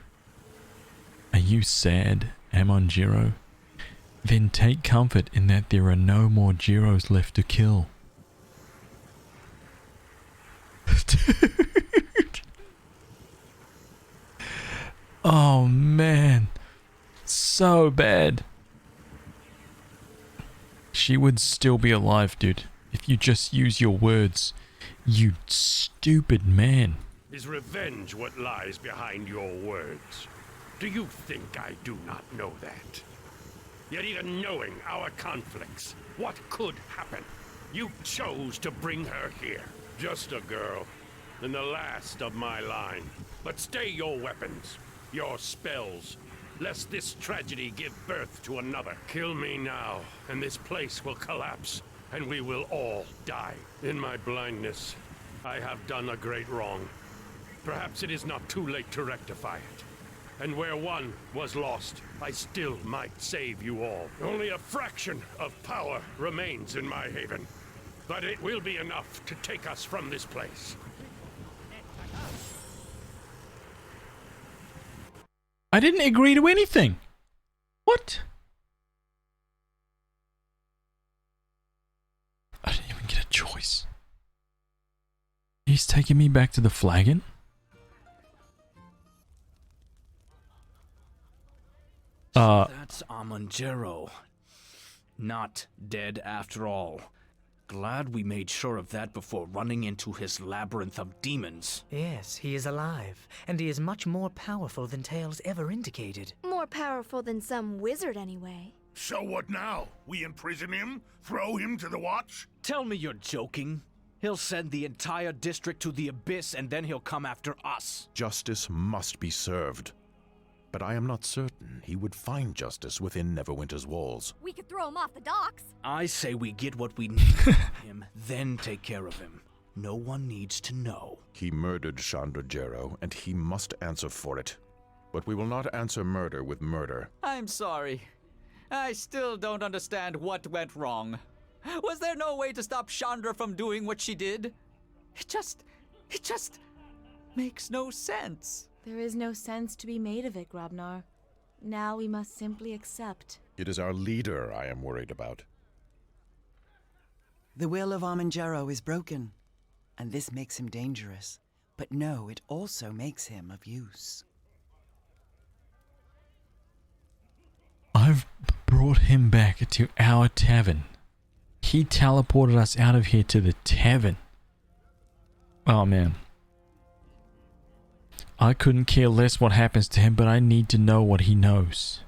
Are you sad, Amon Jero? Then take comfort in that there are no more Jeros left to kill. Dude. Oh man. So bad. She would still be alive, dude, if you just use your words. You stupid man. Is revenge what lies behind your words? Do you think I do not know that? Yet even knowing our conflicts, what could happen? You chose to bring her here. Just a girl, and the last of my line. But stay your weapons, your spells, lest this tragedy give birth to another. Kill me now, and this place will collapse, and we will all die. In my blindness, I have done a great wrong. Perhaps it is not too late to rectify it. And where one was lost, I still might save you all. Only a fraction of power remains in my haven. But it will be enough to take us from this place. I didn't agree to anything. What? I didn't even get a choice. He's taking me back to the flagon? That's Amon Jero. Not dead after all. Glad we made sure of that before running into his labyrinth of demons. Yes, he is alive, and he is much more powerful than Tales ever indicated. More powerful than some wizard, anyway. So what now? We imprison him? Throw him to the watch? Tell me you're joking. He'll send the entire district to the abyss, and then he'll come after us. Justice must be served. But I am not certain he would find justice within Neverwinter's walls. We could throw him off the docks. I say we get what we need from him, then take care of him. No one needs to know. He murdered Chandra Jero, and he must answer for it. But we will not answer murder with murder. I'm sorry. I still don't understand what went wrong. Was there no way to stop Chandra from doing what she did? It just makes no sense. There is no sense to be made of it, Grobnar. Now we must simply accept. It is our leader I am worried about. The will of Amon Jero is broken, and this makes him dangerous. But no, it also makes him of use. I've brought him back to our tavern. He teleported us out of here to the tavern. Oh man. I couldn't care less what happens to him, but I need to know what he knows.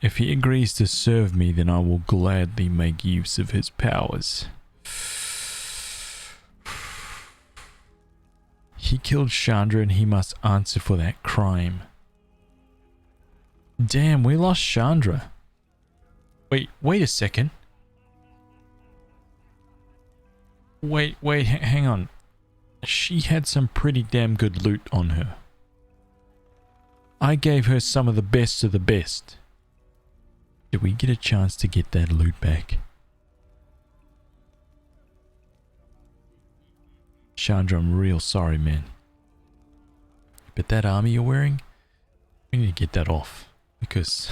If he agrees to serve me, then I will gladly make use of his powers. He killed Chandra and he must answer for that crime. Damn, we lost Chandra. Wait a second. Wait, hang on. She had some pretty damn good loot on her. I gave her some of the best of the best. Did we get a chance to get that loot back? Chandra, I'm real sorry, man. But that armor you're wearing, we need to get that off. Because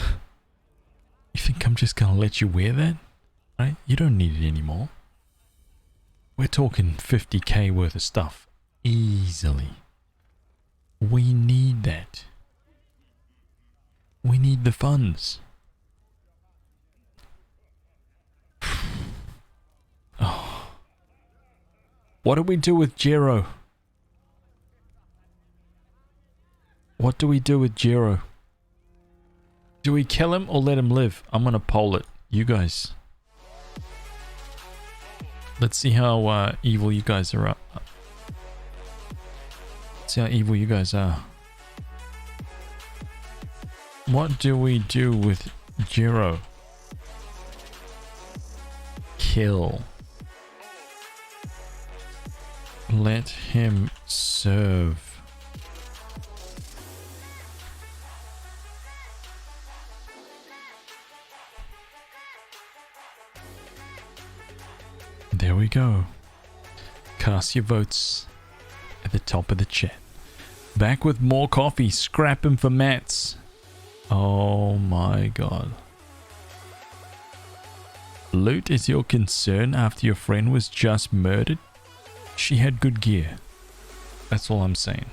you think I'm just gonna let you wear that? Right? You don't need it anymore. We're talking 50k worth of stuff. Easily. We need that. We need the funds. Oh. What do we do with Jero? What do we do with Jero? Do we kill him or let him live? I'm gonna poll it. You guys. Let's see how evil you guys are. Let's see how evil you guys are. What do we do with Jero? Kill. Let him serve. There we go. Cast your votes at the top of the chat. Back with more coffee. Scrap him for mats. Oh my god. Loot is your concern after your friend was just murdered? She had good gear. That's all I'm saying.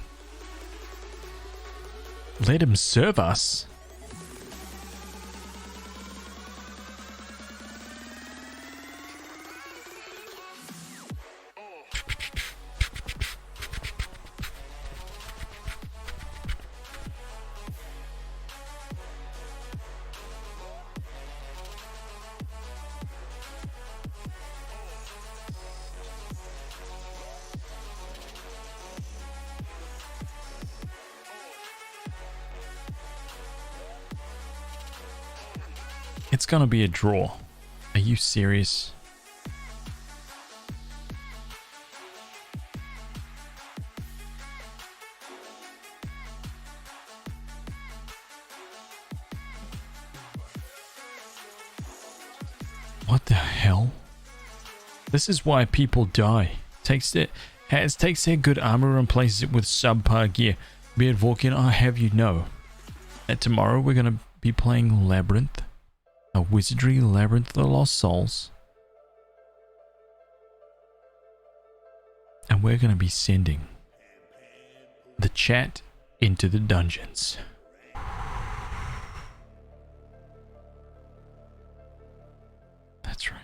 Let him serve us? It's gonna be a draw. Are you serious? What the hell? This is why people die. Takes their good armor and replaces it with subpar gear. Beard Vorkin, I have you know that tomorrow we're gonna be playing Labyrinth. A wizardry Labyrinth of the Lost Souls. And we're going to be sending the chat into the dungeons. That's right.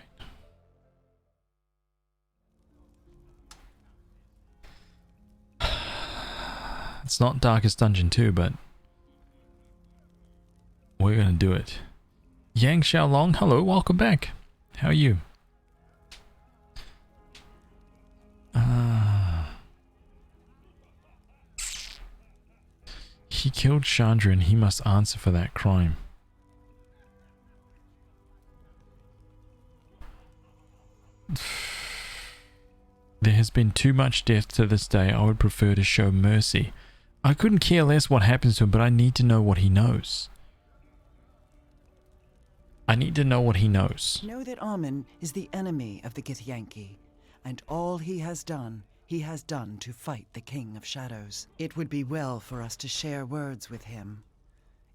It's not Darkest Dungeon 2, but we're going to do it. Yang Xiaolong, hello, welcome back. How are you? He killed Chandra and he must answer for that crime. There has been too much death to this day. I would prefer to show mercy. I couldn't care less what happens to him, but I need to know what he knows. I need to know what he knows. Know that Amun is the enemy of the Githyanki, and all he has done to fight the King of Shadows. It would be well for us to share words with him.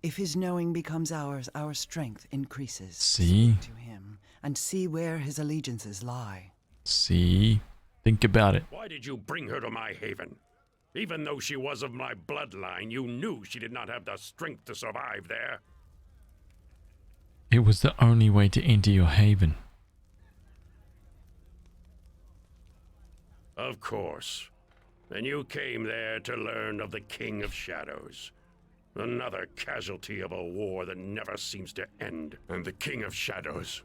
If his knowing becomes ours, our strength increases. See? Speak to him and see where his allegiances lie. See? Think about it. Why did you bring her to my haven? Even though she was of my bloodline, you knew she did not have the strength to survive there. It was the only way to enter your haven. Of course. And you came there to learn of the King of Shadows. Another casualty of a war that never seems to end. And the King of Shadows,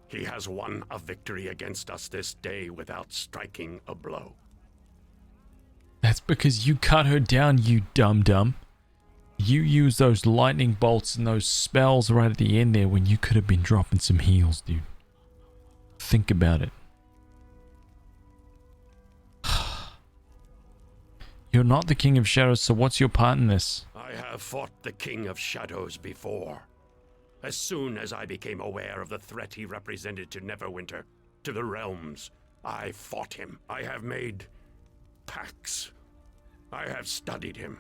he has won a victory against us this day without striking a blow. That's because you cut her down, you dum-dum. You used those lightning bolts and those spells right at the end there when you could have been dropping some heals, dude. Think about it. You're not the King of Shadows, so what's your part in this? I have fought the King of Shadows before. As soon as I became aware of the threat he represented to Neverwinter, to the realms, I fought him. I have made pacts. I have studied him,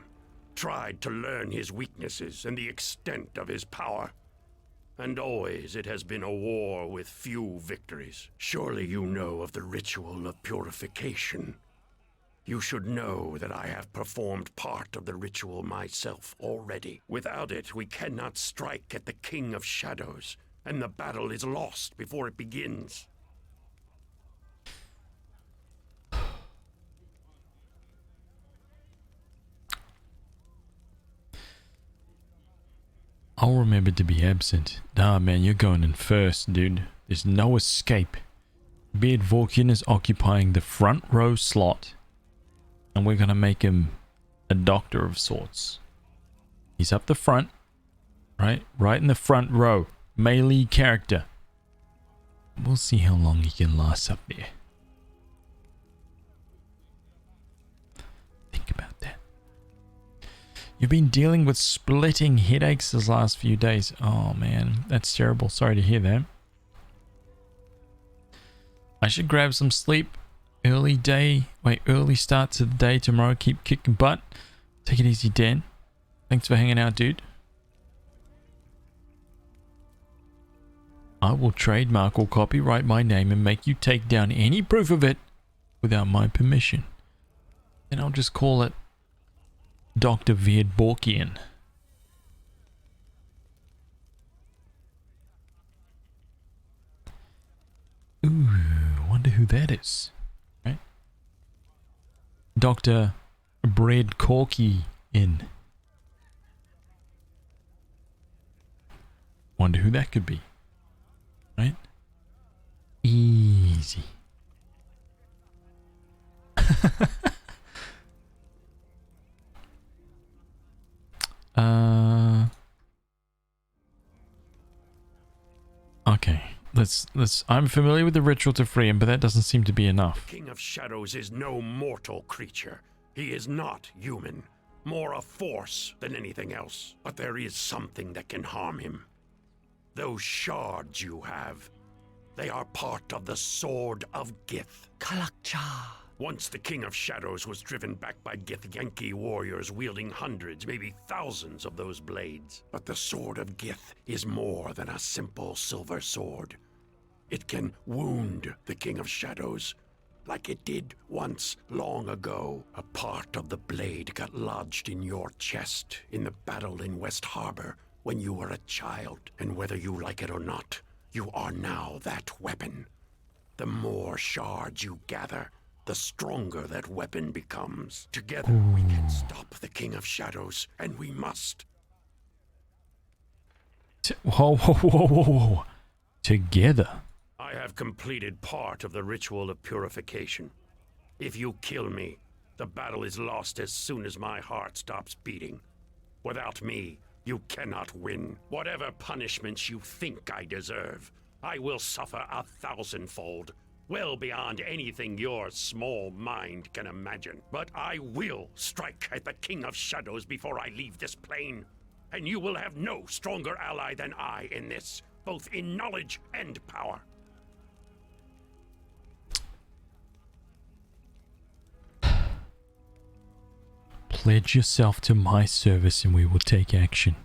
tried to learn his weaknesses and the extent of his power. And always it has been a war with few victories. Surely you know of the ritual of purification. You should know that I have performed part of the ritual myself already. Without it, we cannot strike at the King of Shadows, and the battle is lost before it begins. I'll remember to be absent. Nah, man, you're going in first, dude. There's no escape. Beard Vorkian is occupying the front row slot. And we're gonna make him a doctor of sorts. He's up the front. Right in the front row. Melee character. We'll see how long he can last up there. Think about that. You've been dealing with splitting headaches these last few days. Oh man, that's terrible. Sorry to hear that. I should grab some sleep. Early start to the day tomorrow. Keep kicking butt. Take it easy, Dan. Thanks for hanging out, dude. I will trademark or copyright my name and make you take down any proof of it without my permission. And I'll just call it Dr. Veerdborkian. Ooh, wonder who that is. Right? Dr. Bread Corky in. Wonder who that could be. Right? Easy. Okay. Let's I'm familiar with the ritual to free him, but that doesn't seem to be enough. The King of Shadows is no mortal creature. He is not human. More a force than anything else. But there is something that can harm him. Those shards you have, they are part of the Sword of Gith. Kalakcha. Once the King of Shadows was driven back by Githyanki warriors wielding hundreds, maybe thousands of those blades. But the Sword of Gith is more than a simple silver sword. It can wound the King of Shadows, like it did once long ago. A part of the blade got lodged in your chest in the battle in West Harbor when you were a child. And whether you like it or not, you are now that weapon. The more shards you gather, the stronger that weapon becomes. Together we can stop the King of Shadows, and we must. Whoa. Together. I have completed part of the ritual of purification. If you kill me, the battle is lost as soon as my heart stops beating. Without me, you cannot win. Whatever punishments you think I deserve, I will suffer 1,000-fold. Well beyond anything your small mind can imagine. But I will strike at the King of Shadows before I leave this plane. And you will have no stronger ally than I in this, both in knowledge and power. Pledge yourself to my service and we will take action.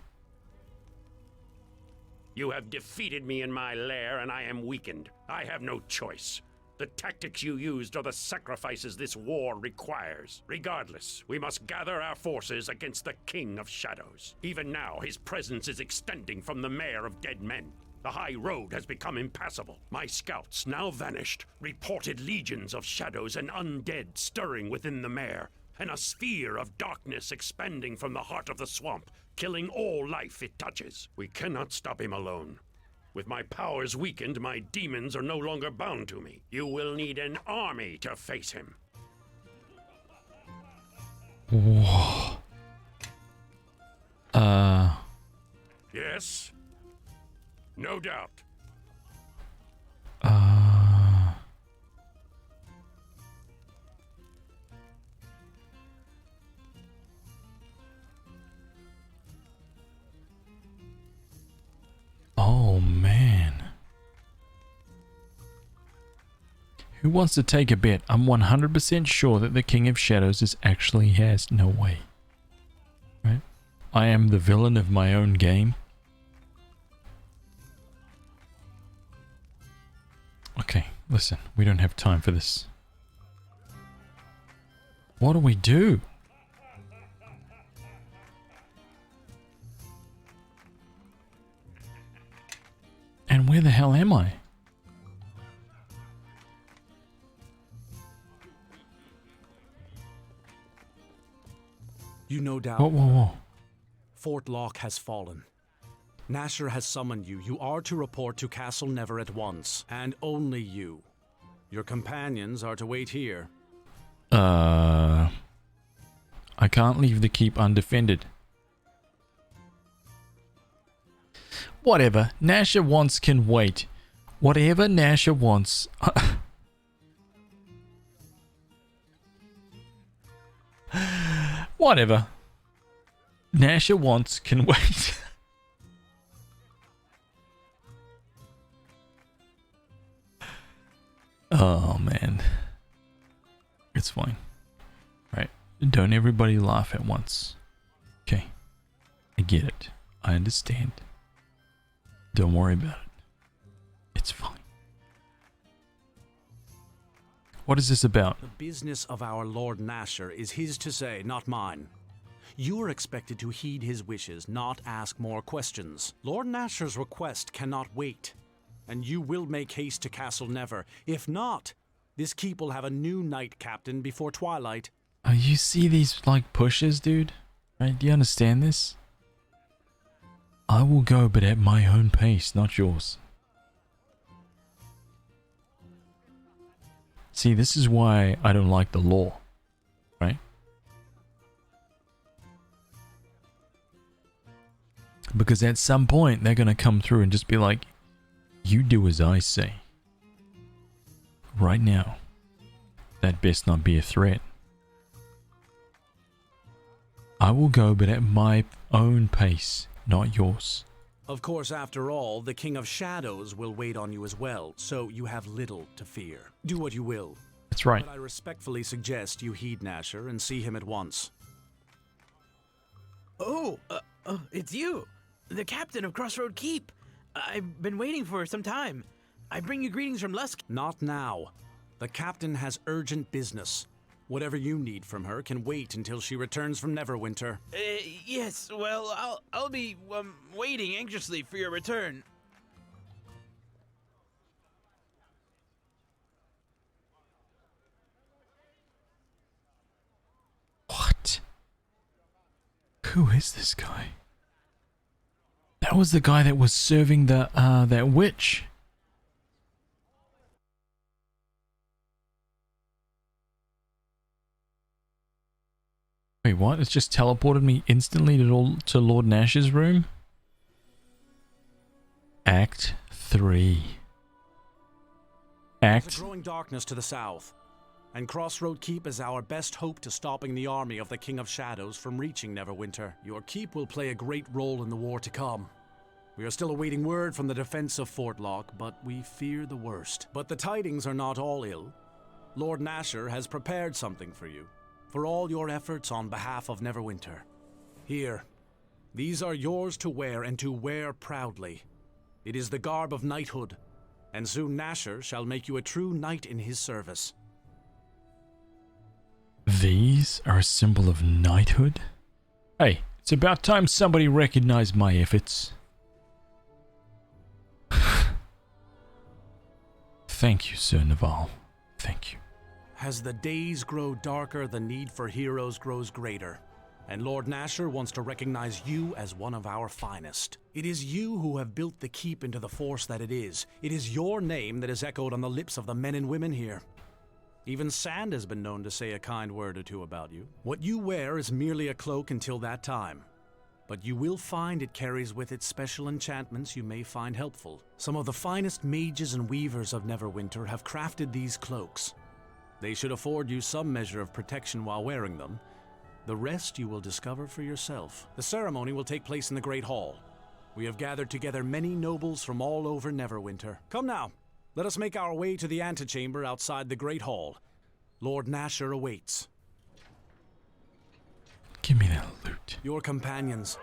You have defeated me in my lair and I am weakened. I have no choice. The tactics you used are the sacrifices this war requires. Regardless, we must gather our forces against the King of Shadows. Even now, his presence is extending from the Mare of Dead Men. The high road has become impassable. My scouts, now vanished, reported legions of shadows and undead stirring within the Mare, and a sphere of darkness expanding from the heart of the swamp, killing all life it touches. We cannot stop him alone. With my powers weakened, my demons are no longer bound to me. You will need an army to face him. Whoa. Yes? No doubt. Oh, man. Who wants to take a bet? I'm 100% sure that the King of Shadows is actually has no way. Right? I am the villain of my own game. Okay, listen, we don't have time for this. What do we do? And where the hell am I? You no doubt. Whoa. Fort Lock has fallen. Nasher has summoned you. You are to report to Castle Never at once, and only you. Your companions are to wait here. I can't leave the keep undefended. Whatever Nasher wants can wait. Whatever Nasher wants. Whatever Nasher wants can wait. Oh man. It's fine. Right. Don't everybody laugh at once. Okay. I get it. I understand. Don't worry about it. It's fine. What is this about? The business of our Lord Nasher is his to say, not mine. You are expected to heed his wishes, not ask more questions. Lord Nasher's request cannot wait, and you will make haste to Castle Never. If not, this keep will have a new knight captain before twilight. You see these, like, pushes, dude? Right? Do you understand this? I will go, but at my own pace, not yours. See, this is why I don't like the law, right? Because at some point, they're going to come through and just be like, you do as I say. Right now, that best not be a threat. I will go, but at my own pace, not yours. Of course, after all, the King of Shadows will wait on you as well, so you have little to fear. Do what you will. That's right. But I respectfully suggest you heed Nasher and see him at once. Oh, it's you, the captain of Crossroad Keep. I've been waiting for some time. I bring you greetings from Lusk. Not now. The captain has urgent business. Whatever you need from her can wait until she returns from Neverwinter. Yes, well, I'll be waiting anxiously for your return. What? Who is this guy? That was the guy that was serving the that witch. Wait, what? It's just teleported me instantly to Lord Nash's room? Act 3. There's a growing darkness to the south, and Crossroad Keep is our best hope to stopping the army of the King of Shadows from reaching Neverwinter. Your keep will play a great role in the war to come. We are still awaiting word from the defense of Fort Lock, but we fear the worst. But the tidings are not all ill. Lord Nasher has prepared something for you, for all your efforts on behalf of Neverwinter. Here, these are yours to wear and to wear proudly. It is the garb of knighthood, and soon Nasher shall make you a true knight in his service. These are a symbol of knighthood? Hey, it's about time somebody recognized my efforts. Thank you, Sir Naval. Thank you. As the days grow darker, the need for heroes grows greater. And Lord Nasher wants to recognize you as one of our finest. It is you who have built the keep into the force that it is. It is your name that is echoed on the lips of the men and women here. Even Sand has been known to say a kind word or two about you. What you wear is merely a cloak until that time. But you will find it carries with it special enchantments you may find helpful. Some of the finest mages and weavers of Neverwinter have crafted these cloaks. They should afford you some measure of protection while wearing them. The rest you will discover for yourself. The ceremony will take place in the Great Hall. We have gathered together many nobles from all over Neverwinter. Come now, let us make our way to the antechamber outside the Great Hall. Lord Nasher awaits. Give me that loot. Your companions,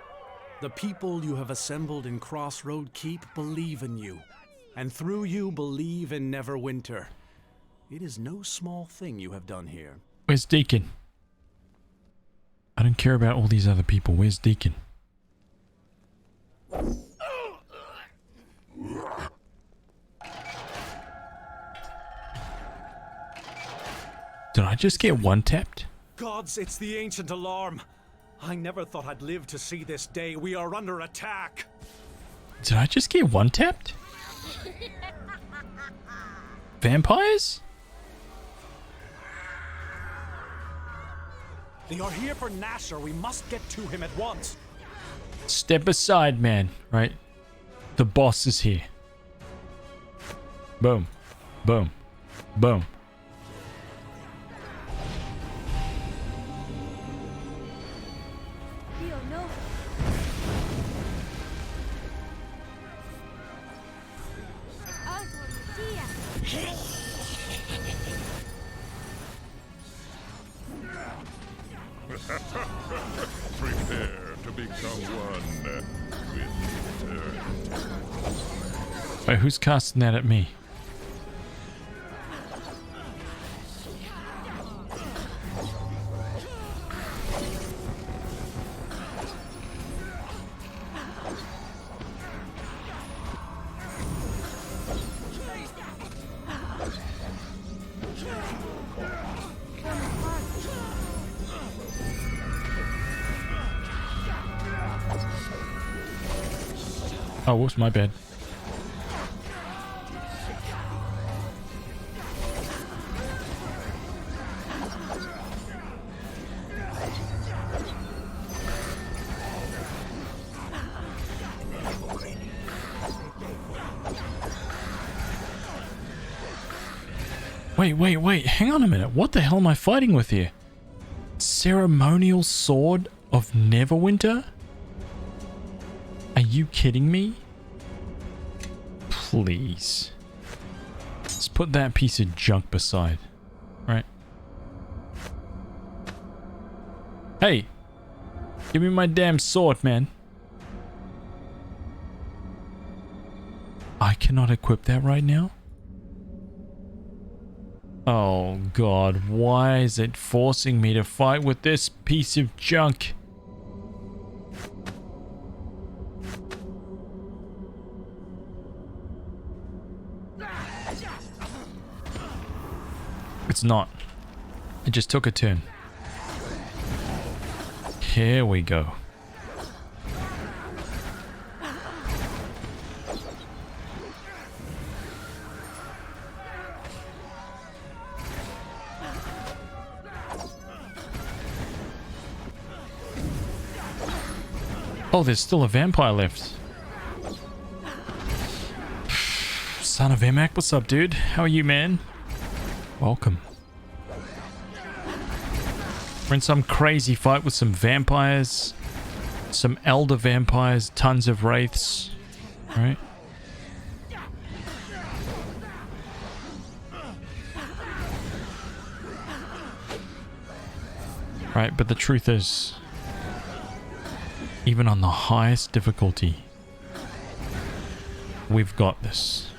the people you have assembled in Crossroad Keep, believe in you. And through you believe in Neverwinter. It is no small thing you have done here. Where's Deacon? I don't care about all these other people. Where's Deacon? Did I just get one-tapped? Gods, it's the ancient alarm. I never thought I'd live to see this day. We are under attack. Did I just get one-tapped? Vampires? They are here for Nasher. We must get to him at once. Step aside, man. Right? The boss is here. Boom. Boom. Boom. Prepare to become one with eternity. Wait, who's casting that at me? Oh, whoops, my bad. Wait, hang on a minute. What the hell am I fighting with here? Ceremonial Sword of Neverwinter? Are you kidding me? Please. Let's put that piece of junk beside. Right? Hey! Give me my damn sword, man. I cannot equip that right now? Oh god, why is it forcing me to fight with this piece of junk? It's not. It just took a turn. Here we go. Oh, there's still a vampire left. Son of Emak, what's up, dude? How are you, man? Welcome. We're in some crazy fight with some vampires. Some elder vampires, tons of wraiths. Right? Right, but the truth is, even on the highest difficulty, we've got this.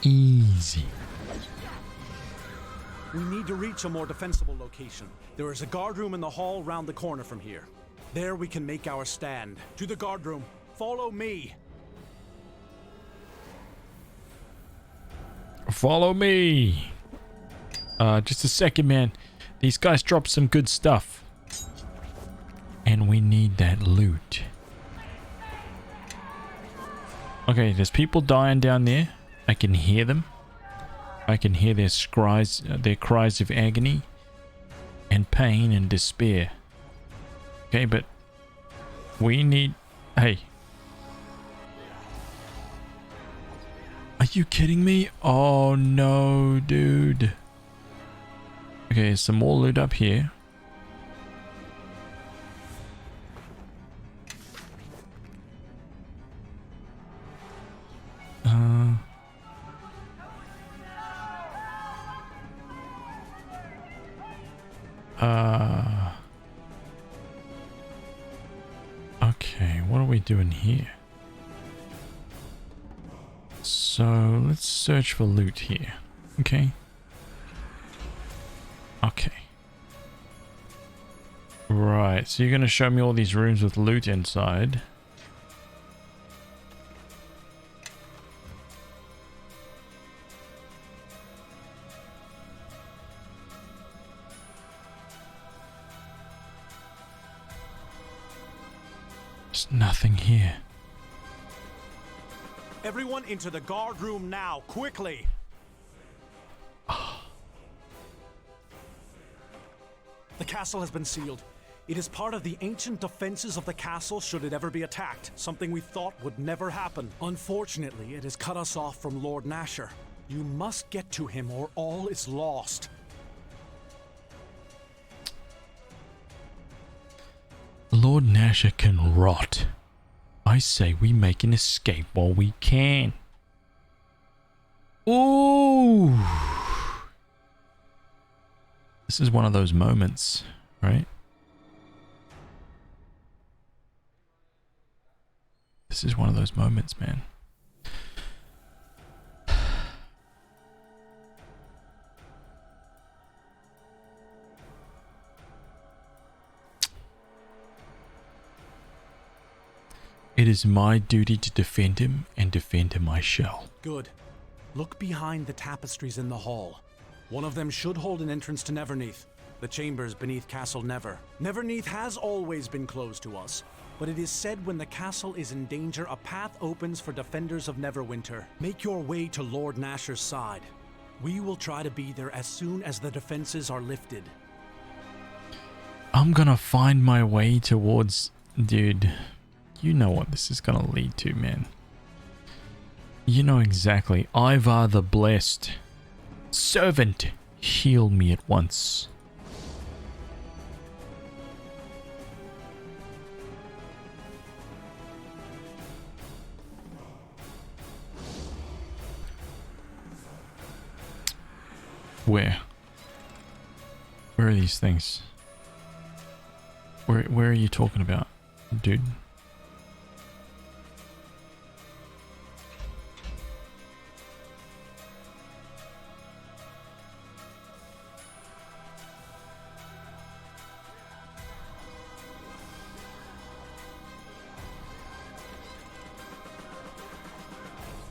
Easy. We need to reach a more defensible location. There is a guard room in the hall round the corner from here. There we can make our stand. To the guard room. Follow me. Follow me. Just a second, man. These guys dropped some good stuff. And we need that loot. Okay, there's people dying down there. I can hear them. I can hear their cries of agony and pain and despair. Okay, but we need... Hey. Are you kidding me? Oh no, dude. Okay, some more loot up here. Okay, what are we doing here? So let's search for loot here. Okay. Okay. Right, so you're gonna show me all these rooms with loot inside. There's nothing here. Everyone into the guard room now, quickly! The castle has been sealed. It is part of the ancient defenses of the castle should it ever be attacked, something we thought would never happen. Unfortunately, it has cut us off from Lord Nasher. You must get to him or all is lost. Lord Nasher can rot. I say we make an escape while we can. Ooh! This is one of those moments, right? This is one of those moments, man. It is my duty to defend him, and defend him I shall. Good. Look behind the tapestries in the hall. One of them should hold an entrance to Neverneath, the chambers beneath Castle Never. Neverneath has always been closed to us, but it is said when the castle is in danger, a path opens for defenders of Neverwinter. Make your way to Lord Nasher's side. We will try to be there as soon as the defenses are lifted. I'm gonna find my way towards... Dude, you know what this is gonna lead to, man. You know exactly. Ivar the Blessed. Servant, heal me at once. Where? Where are these things? Where are you talking about, dude?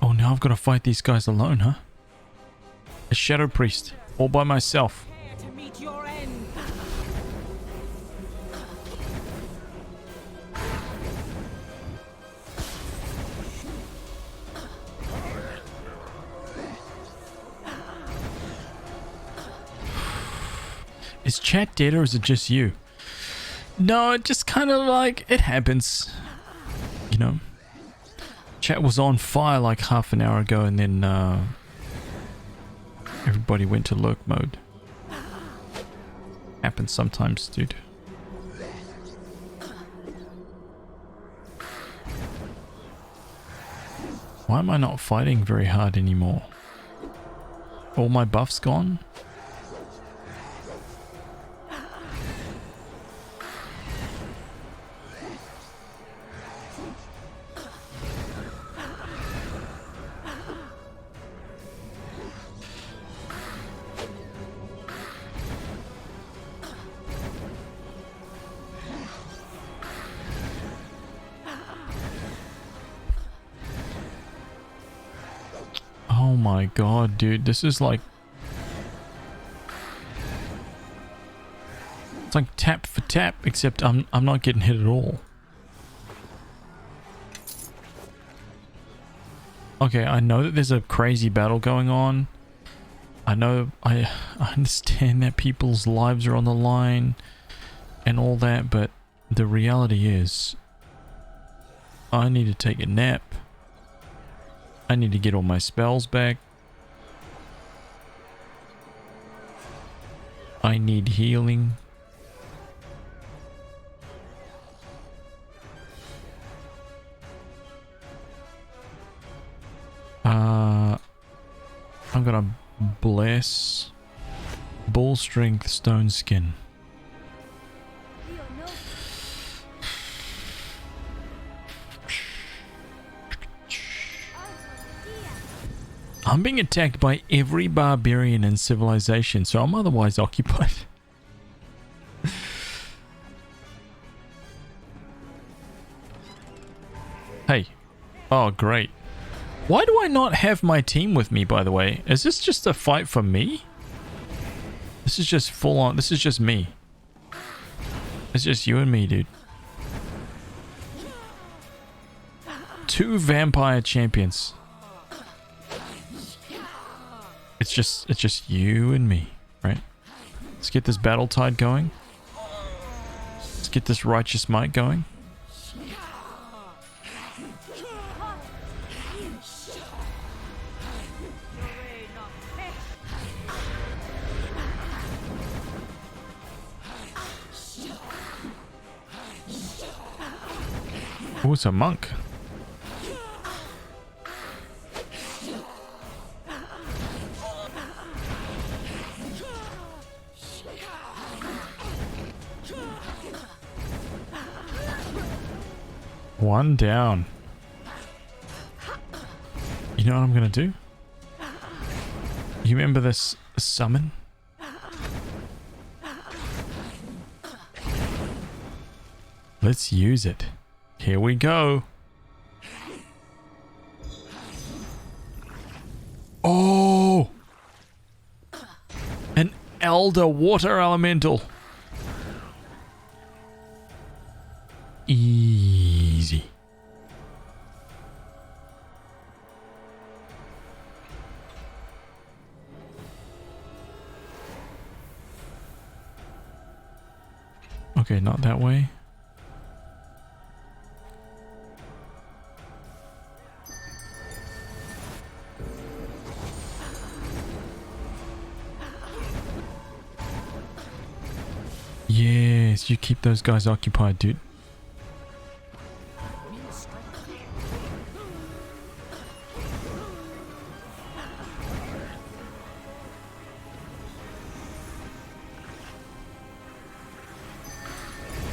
Oh, now I've got to fight these guys alone, huh? A shadow priest, all by myself. To meet your end. Is chat dead or is it just you? No, it just kind of like, it happens. You know? Chat was on fire like half an hour ago and then everybody went to lurk mode. Happens sometimes, dude. Why am I not fighting very hard anymore? All my buffs gone? Oh my god, dude. This is like... It's like tap for tap, except I'm not getting hit at all. Okay, I know that there's a crazy battle going on. I understand that people's lives are on the line and all that, but the reality is I need to take a nap. I need to get all my spells back. I need healing. I'm gonna bless bull strength stone skin. I'm being attacked by every barbarian in civilization, so I'm otherwise occupied. Hey. Oh, great. Why do I not have my team with me, by the way? Is this just a fight for me? This is just full on. This is just me. It's just you and me, dude. 2 vampire champions. It's just you and me, right? Let's get this battle tide going. Let's get this righteous might going. Oh, it's a monk. One down. You know what I'm gonna do? You remember this summon? Let's use it. Here we go. Oh! An elder water elemental. Easy. Okay, not that way. Yes, you keep those guys occupied, dude.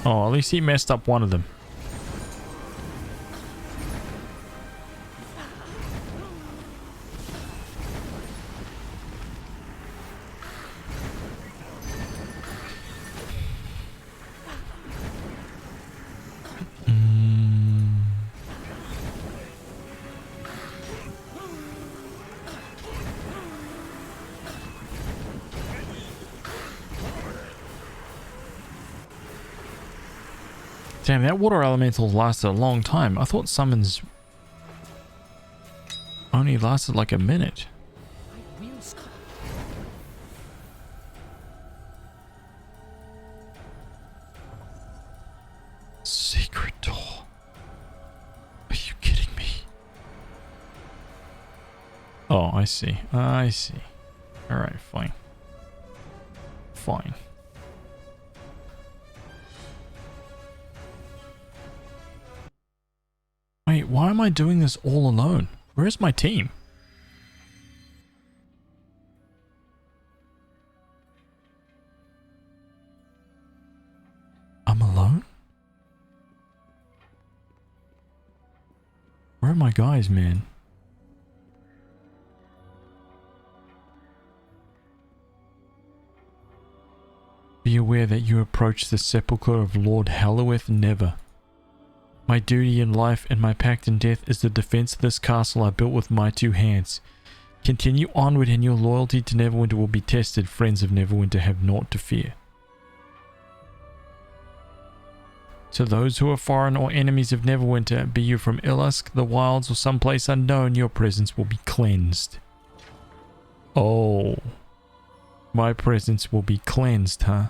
Oh, at least he messed up one of them. Damn, that water elemental lasted a long time. I thought summons only lasted like a minute. Secret door. Are you kidding me? Oh, I see. I see. Alright, fine. Fine. Wait, why am I doing this all alone? Where's my team? I'm alone? Where are my guys, man? Be aware that you approach the sepulchre of Lord Halloweth never. My duty in life and my pact in death is the defense of this castle I built with my 2 hands. Continue onward and your loyalty to Neverwinter will be tested. Friends of Neverwinter have naught to fear. To those who are foreign or enemies of Neverwinter, be you from Illusk, the wilds, or someplace unknown, your presence will be cleansed. Oh. My presence will be cleansed, huh?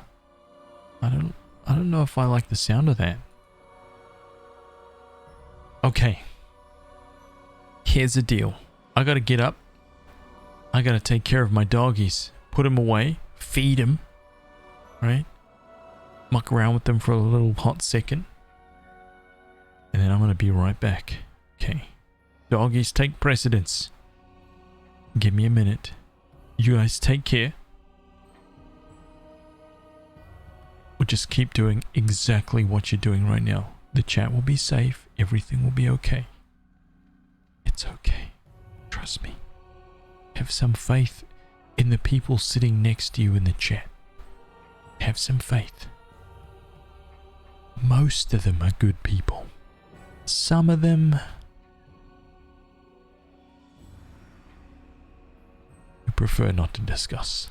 I don't know if I like the sound of that. Okay. Here's the deal. I gotta get up. I gotta take care of my doggies. Put them away. Feed them. Right? Muck around with them for a little hot second. And then I'm gonna be right back. Okay. Doggies take precedence. Give me a minute. You guys take care. We'll just keep doing exactly what you're doing right now. The chat will be safe. Everything will be okay. It's okay. Trust me. Have some faith in the people sitting next to you in the chat. Have some faith. Most of them are good people. Some of them we prefer not to discuss.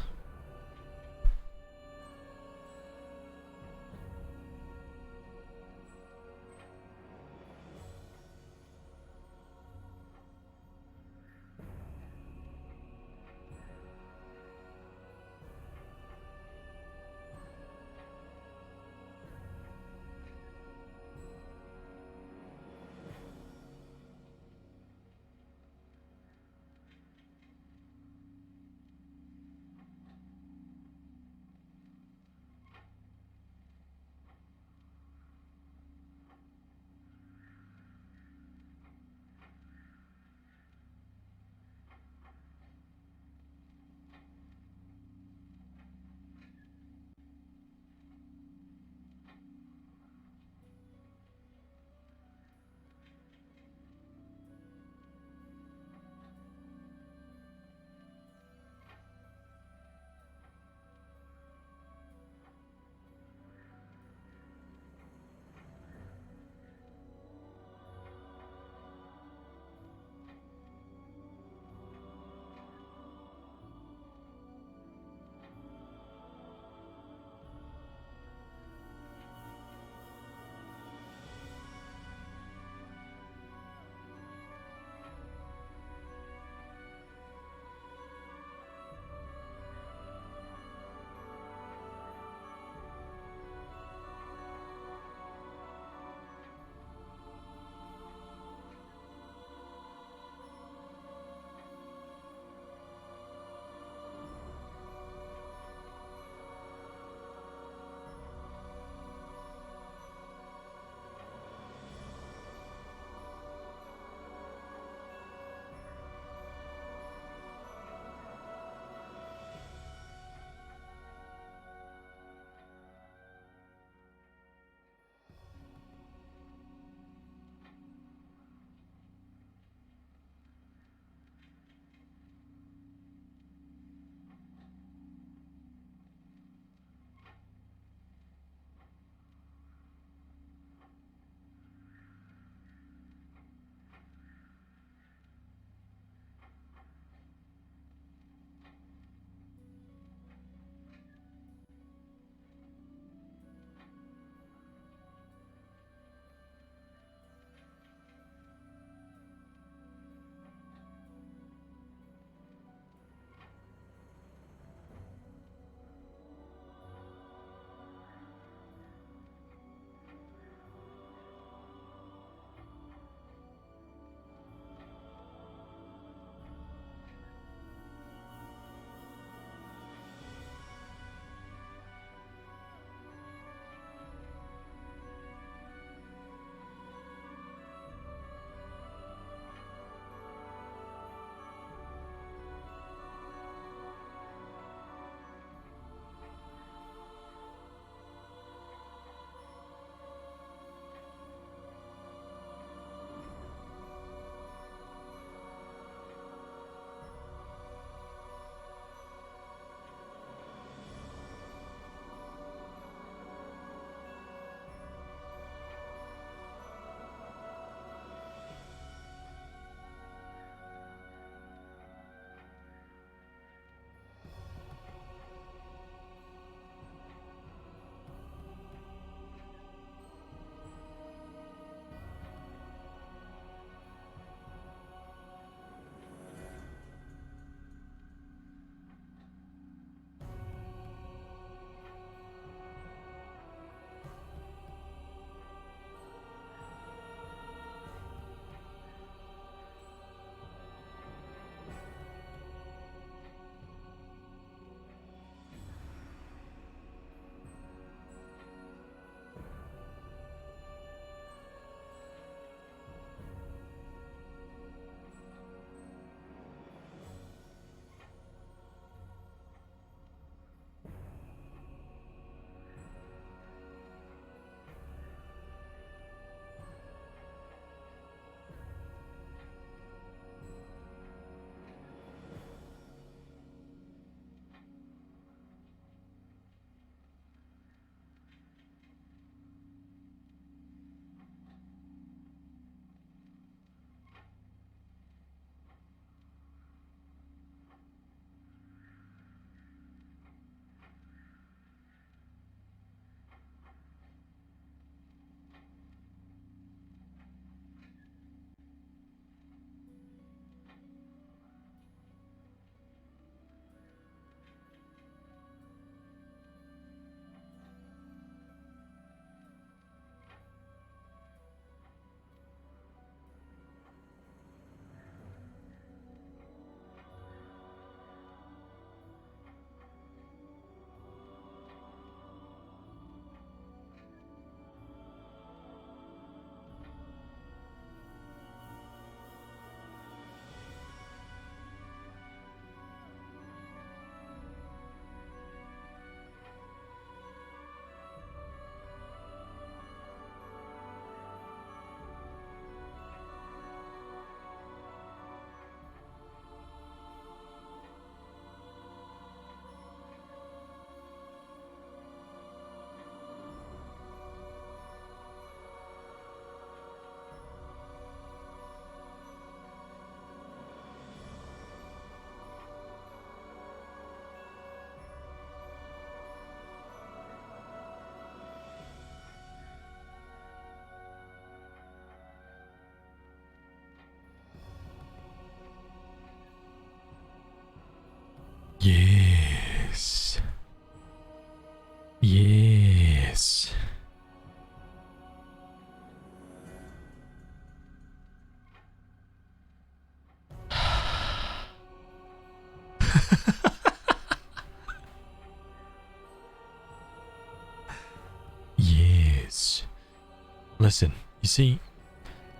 Listen, you see,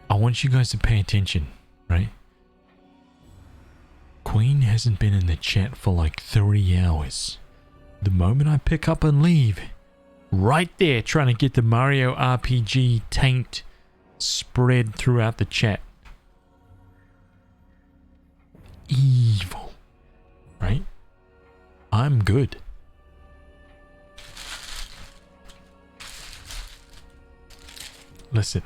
I want you guys to pay attention, right? Queen hasn't been in the chat for like 3 hours. The moment I pick up and leave, right there trying to get the Mario RPG taint spread throughout the chat. Evil, right? I'm good. Listen.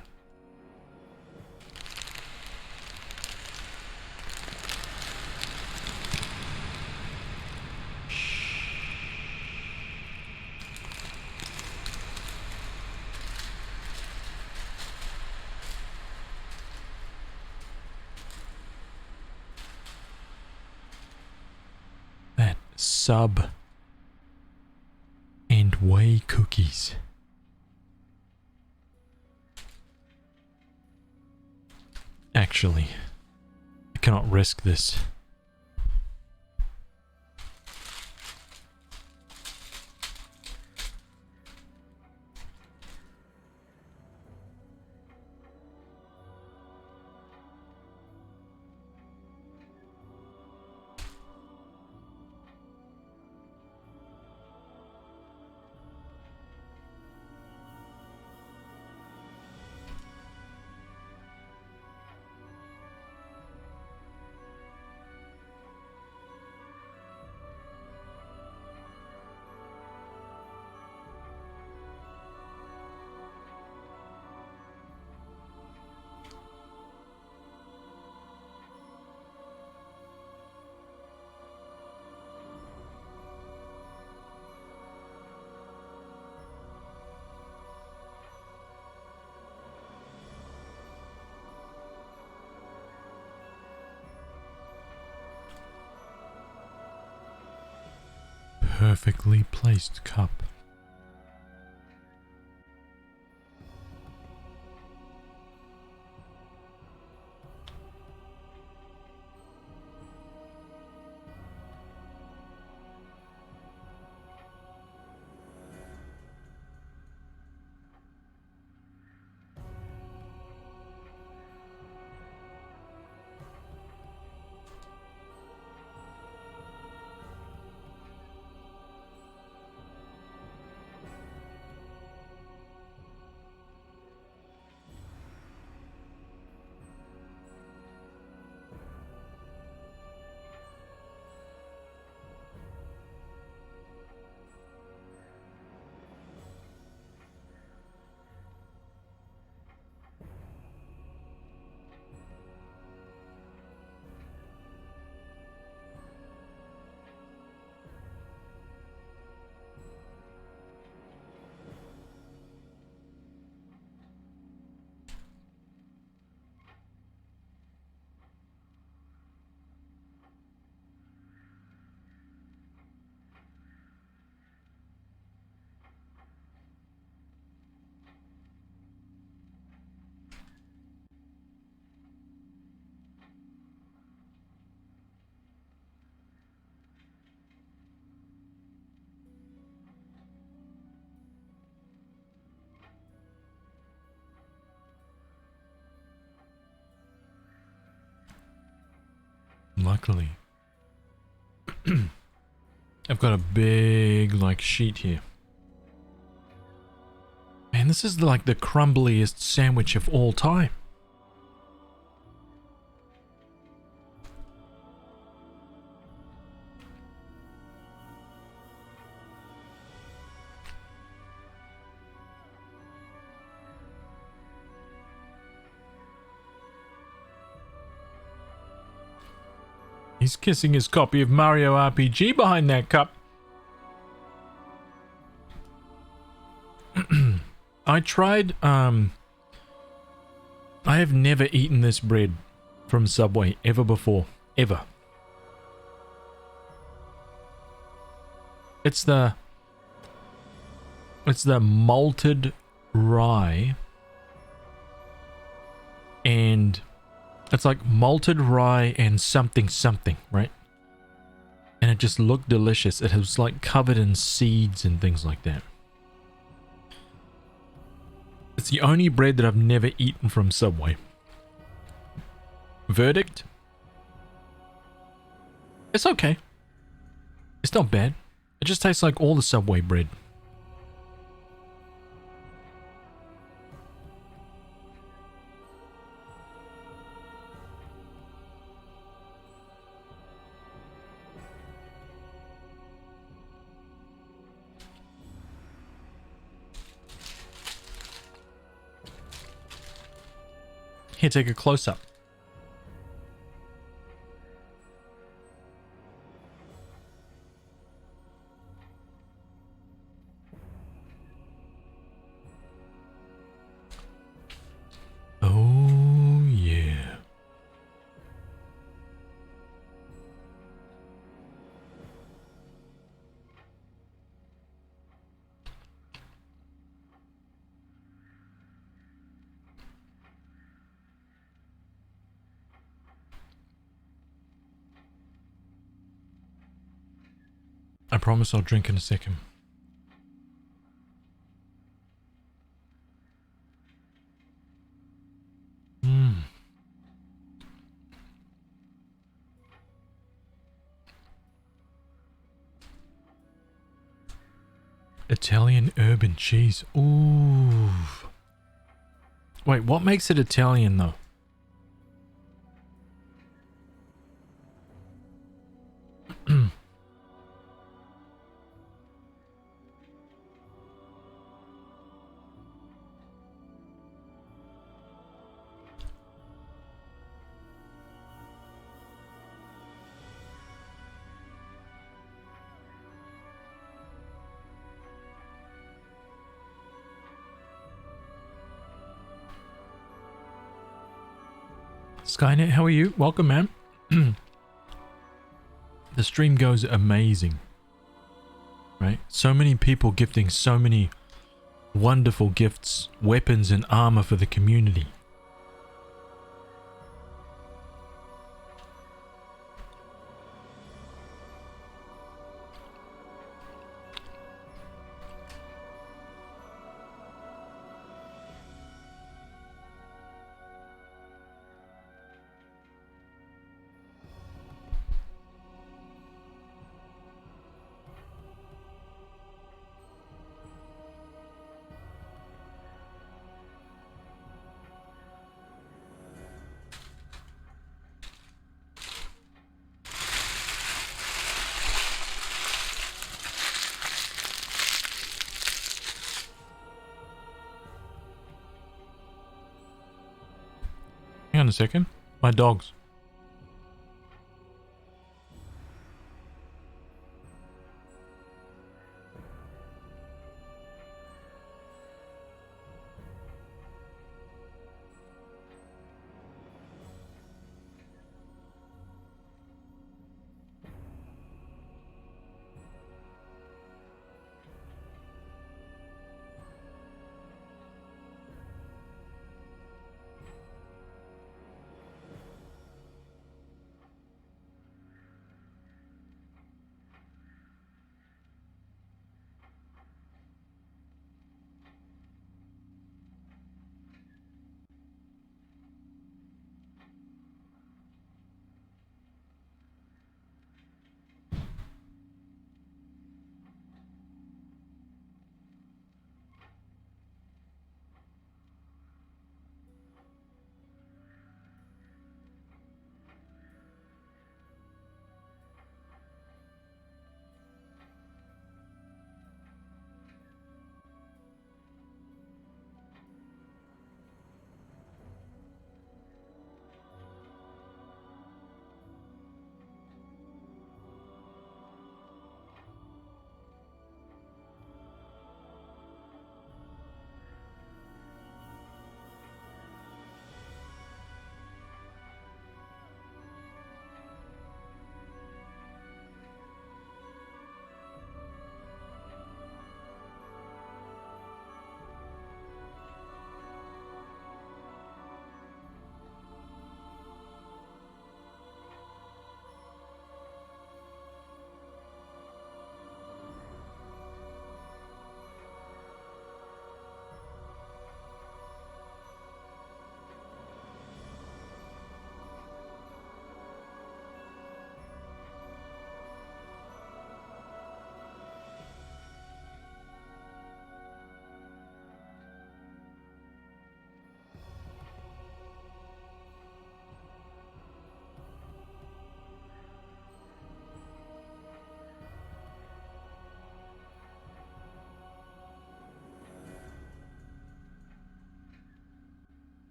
That sub and whey cookies. Actually, I cannot risk this. Perfectly placed cup. Luckily, I've got a big, like, sheet here. Man, this is like the crumbliest sandwich of all time. He's kissing his copy of Mario RPG behind that cup. I tried, I have never eaten this bread from Subway ever before. Ever. It's the malted rye. And it's like malted rye and something, right? And it just looked delicious. It was like covered in seeds and things like that. It's the only bread that I've never eaten from Subway. Verdict? It's okay. It's not bad. It just tastes like all the Subway bread. Here, take a close-up. Oh, yeah. I promise I'll drink in a second. Italian urban cheese. Ooh. Wait, what makes it Italian though? Skynet, how are you? Welcome, man. The stream goes amazing. Right? So many people gifting so many wonderful gifts, weapons and armor for the community. Hang on a second. My dogs.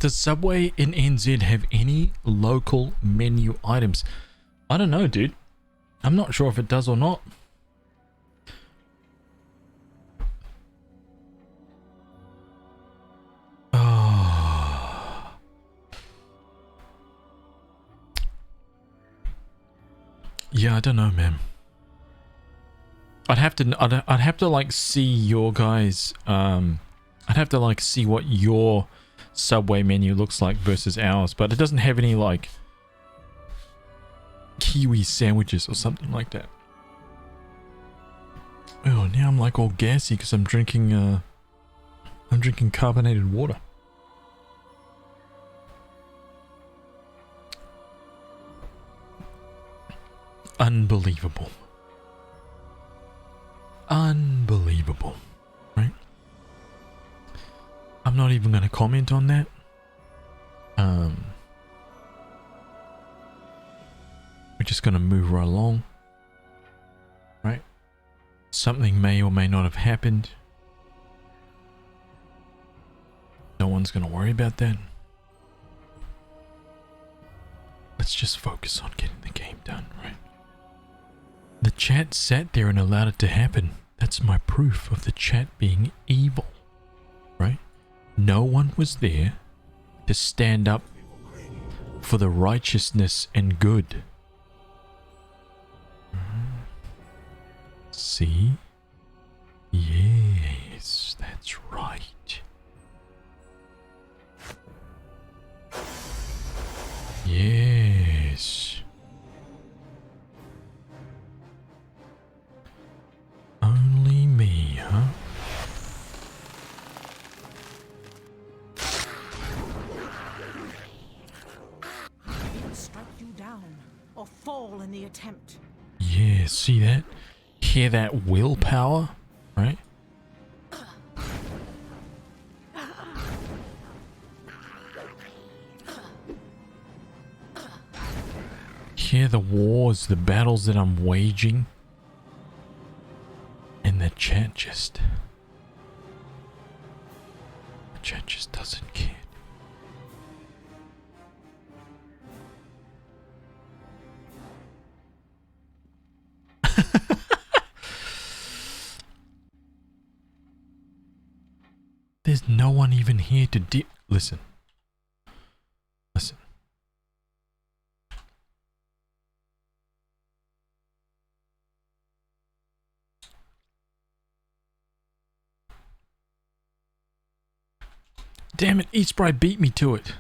Does Subway in NZ have any local menu items? I don't know, dude. I'm not sure if it does or not. Oh. Yeah, I don't know, man. I'd have to like see your guys. I'd have to like see what your Subway menu looks like versus ours, but it doesn't have any like kiwi sandwiches or something like that. Oh, now I'm like all gassy because I'm drinking carbonated water. Unbelievable. Unbelievable. Right? I'm not even going to comment on that. We're just going to move right along. Right? Something may or may not have happened. No one's going to worry about that. Let's just focus on getting the game done, right? The chat sat there and allowed it to happen. That's my proof of the chat being evil, right? No one was there to stand up for the righteousness and good. See? Yes, that's right. Yes. Only me, huh? He'll strike you down or fall in the attempt. Yeah, see that? Hear that willpower, right? Hear the wars, the battles that I'm waging. And the chat just doesn't care. There's no one even here to listen. Listen. Damn it, Eastbright beat me to it.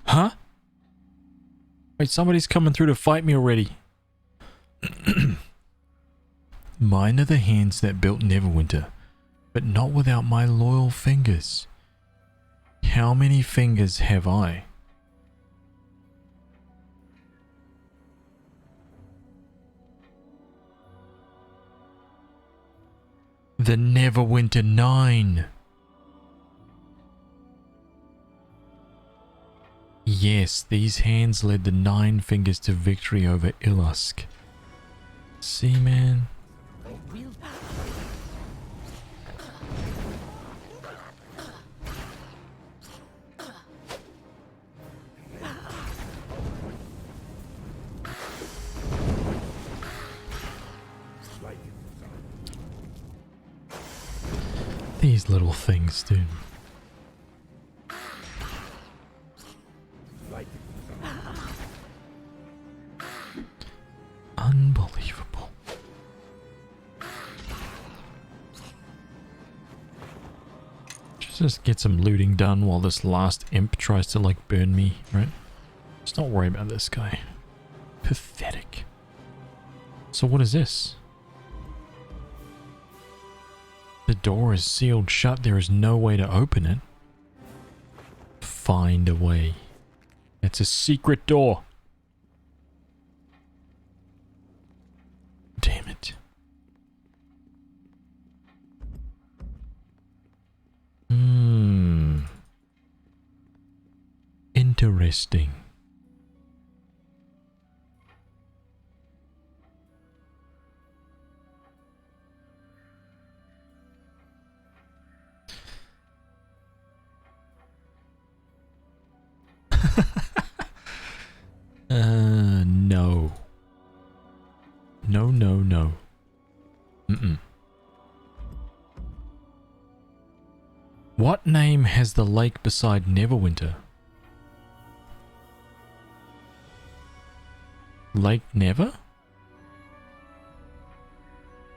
Huh? Wait, somebody's coming through to fight me already. Mine are the hands that built Neverwinter, but not without my loyal fingers. How many fingers have I? The Neverwinter 9. Yes, these hands led the 9 fingers to victory over Ilusk. See, man? These little things, dude. Unbelievable. Just get some looting done while this last imp tries to like burn me, right? Let's not worry about this guy. Pathetic. So what is this? The door is sealed shut. There is no way to open it. Find a way. It's a secret door. Damn it. Interesting. No. No, no, no. Mm-mm. What name has the lake beside Neverwinter? Lake Never?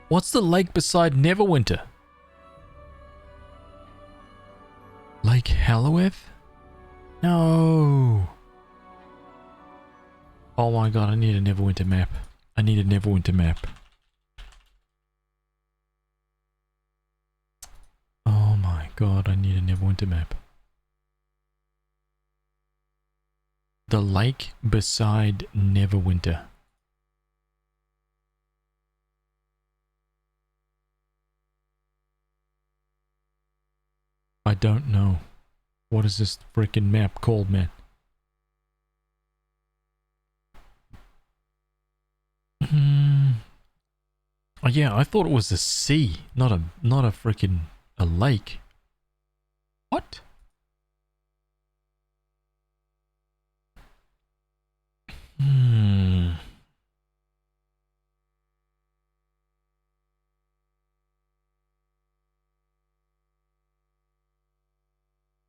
What's the lake beside Neverwinter? Lake Halloweth? No. Oh my god, I need a Neverwinter map. I need a Neverwinter map. Oh my god, I need a Neverwinter map. The lake beside Neverwinter. I don't know. What is this freaking map called, man? Oh yeah, I thought it was a sea, not a freaking a lake. What?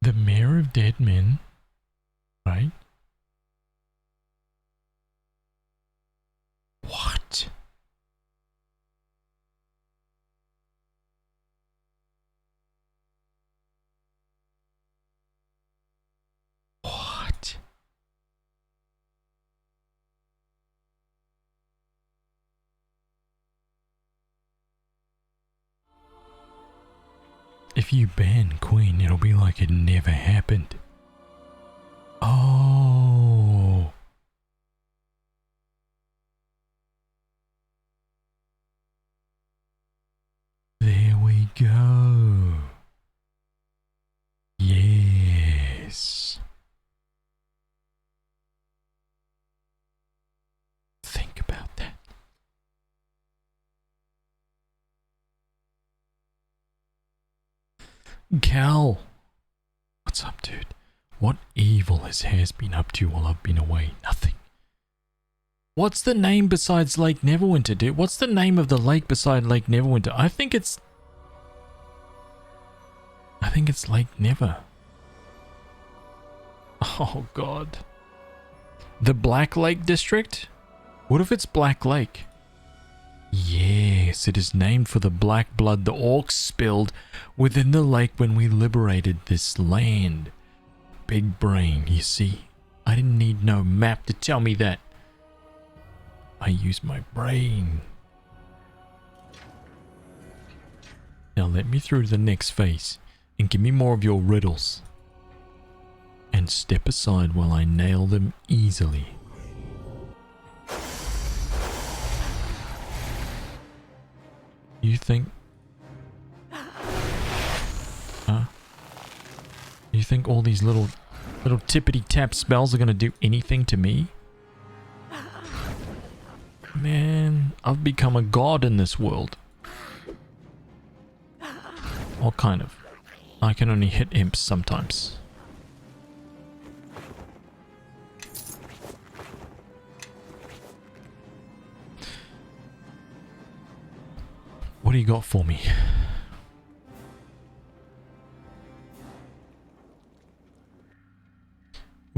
The Mayor of Dead Men, right? What? What? If you ban Queen, it'll be like it never happened. Oh. There we go. Yes. Think about that. Cal. What's up, dude? What evil has Haz been up to while I've been away? Nothing. What's the name besides Lake Neverwinter, dude? What's the name of the lake beside Lake Neverwinter? I think it's Lake Never. Oh, God. The Black Lake District? What if it's Black Lake? Yes, it is named for the black blood the orcs spilled within the lake when we liberated this land. Big brain, you see. I didn't need no map to tell me that. I used my brain. Now let me through to the next phase and give me more of your riddles. And step aside while I nail them easily. You think... Huh? You think all these little tippity-tap spells are gonna do anything to me? Man, I've become a god in this world. Or kind of. I can only hit imps sometimes. What do you got for me?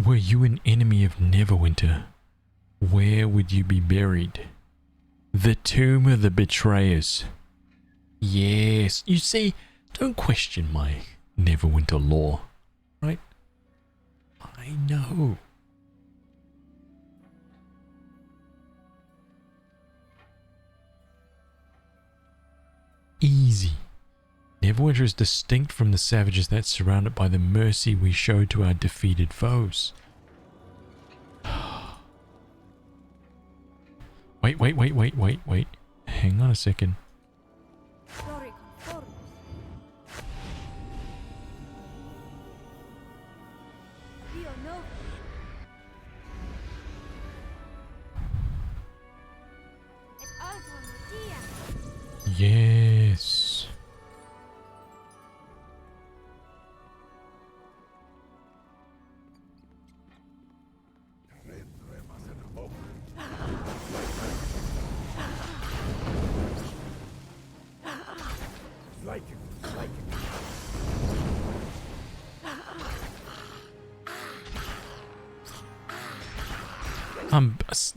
Were you an enemy of Neverwinter? Where would you be buried? The tomb of the betrayers. Yes, you see, don't question my Neverwinter lore, right? I know. Easy. Neverwinter is distinct from the savages that surround it by the mercy we show to our defeated foes. Wait. Hang on a second. Yes.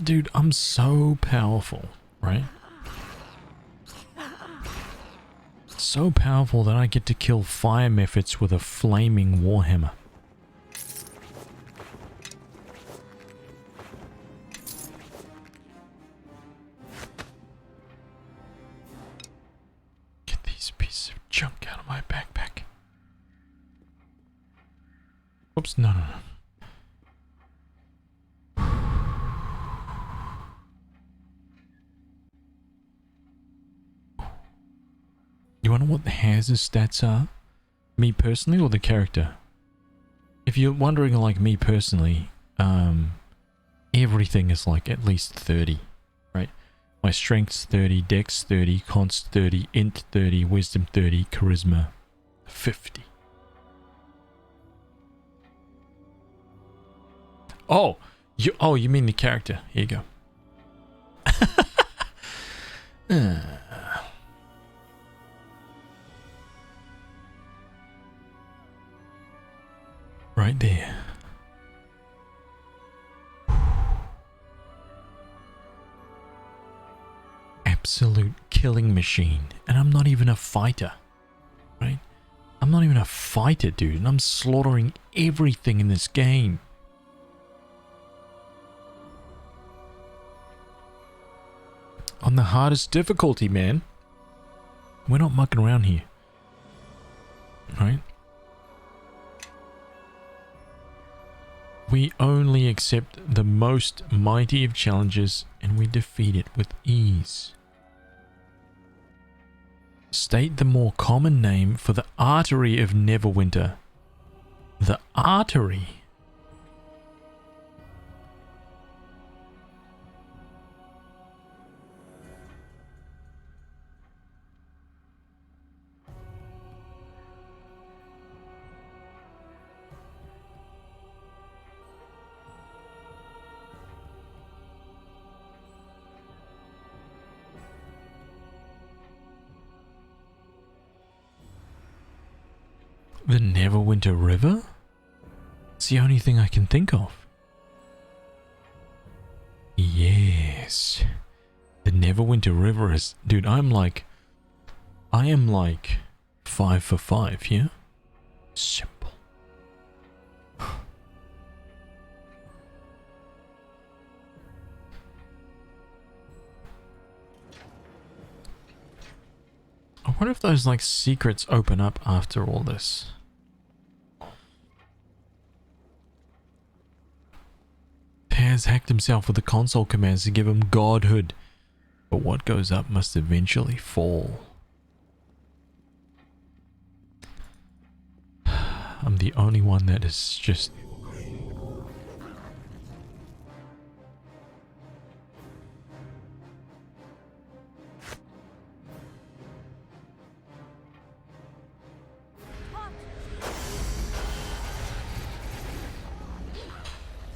Dude, I'm so powerful, right? So powerful that I get to kill fire mephits with a flaming warhammer. Get these pieces of junk out of my backpack. Oops, no. You wonder what the Haz's stats are? Me personally or the character? If you're wondering like me personally, everything is like at least 30, right? My strength's 30, dex 30, const 30, int 30, wisdom 30, charisma 50. Oh, you mean the character. Here you go. Right there. Absolute killing machine. And I'm not even a fighter. Right? I'm not even a fighter, dude. And I'm slaughtering everything in this game. On the hardest difficulty, man. We're not mucking around here. Right? We only accept the most mighty of challenges and we defeat it with ease. State the more common name for the artery of Neverwinter. The artery? The Neverwinter River? It's the only thing I can think of. Yes. The Neverwinter River is... Dude, I am like 5 for 5, yeah? Simple. I wonder if those like secrets open up after all this. Has hacked himself with the console commands to give him godhood, but what goes up must eventually fall. I'm the only one that is just...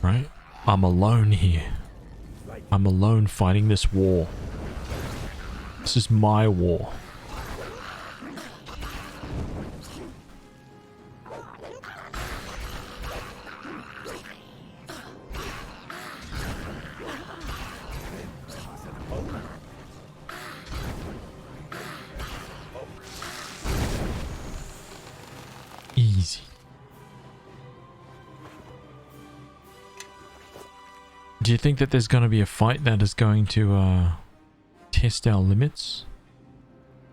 Right? I'm alone here. I'm alone fighting this war. This is my war. Easy. Do you think that there's going to be a fight that is going to test our limits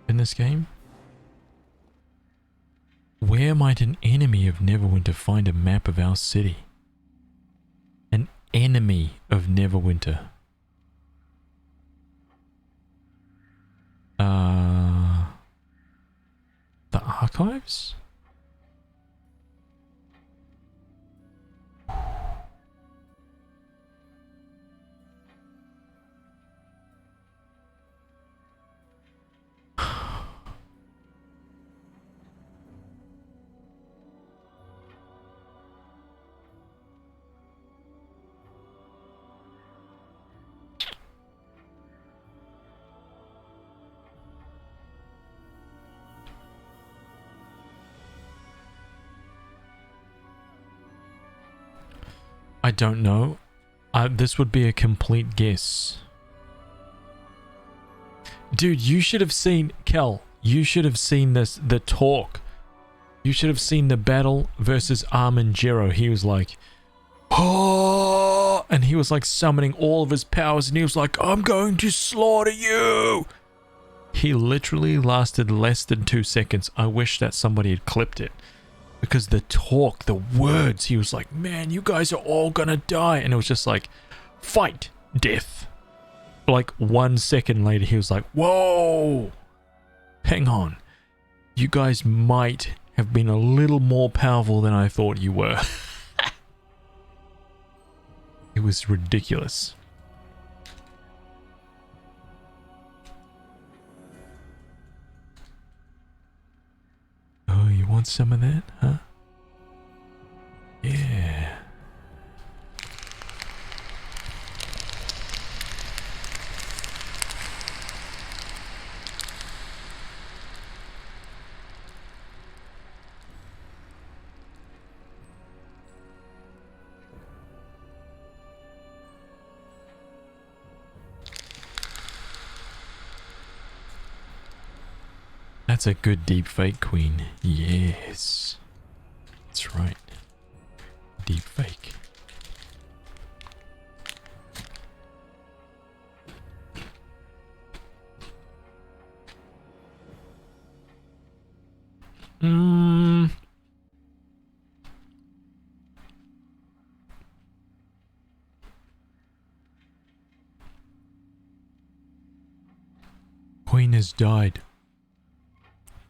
in this game? Where might an enemy of Neverwinter find a map of our city? An enemy of Neverwinter. The archives? I don't know. This would be a complete guess. Dude, you should have seen... Kel, you should have seen this, the talk. You should have seen the battle versus Armin Jero. He was like... Oh! And he was like summoning all of his powers and he was like, I'm going to slaughter you! He literally lasted less than 2 seconds. I wish that somebody had clipped it. Because the talk, the words, he was like, man, you guys are all gonna die. And it was just like, fight, death. Like 1 second later, he was like, whoa, hang on. You guys might have been a little more powerful than I thought you were. It was ridiculous. Oh, you want some of that, huh? Yeah. That's a good deep fake, Queen. Yes. That's right. Deep fake. Queen has died.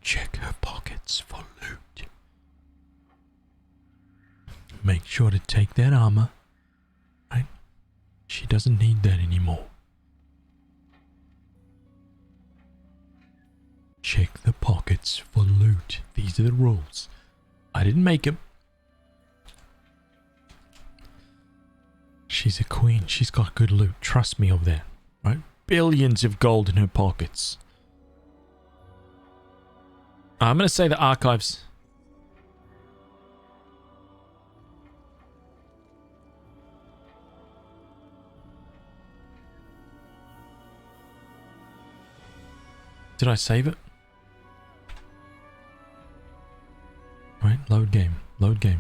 Check her pockets for loot. Make sure to take that armor. Right? She doesn't need that anymore. Check the pockets for loot. These are the rules. I didn't make them. She's a queen. She's got good loot. Trust me of that. Right? Billions of gold in her pockets. I'm going to say the archives. Did I save it? Right, load game. Load game.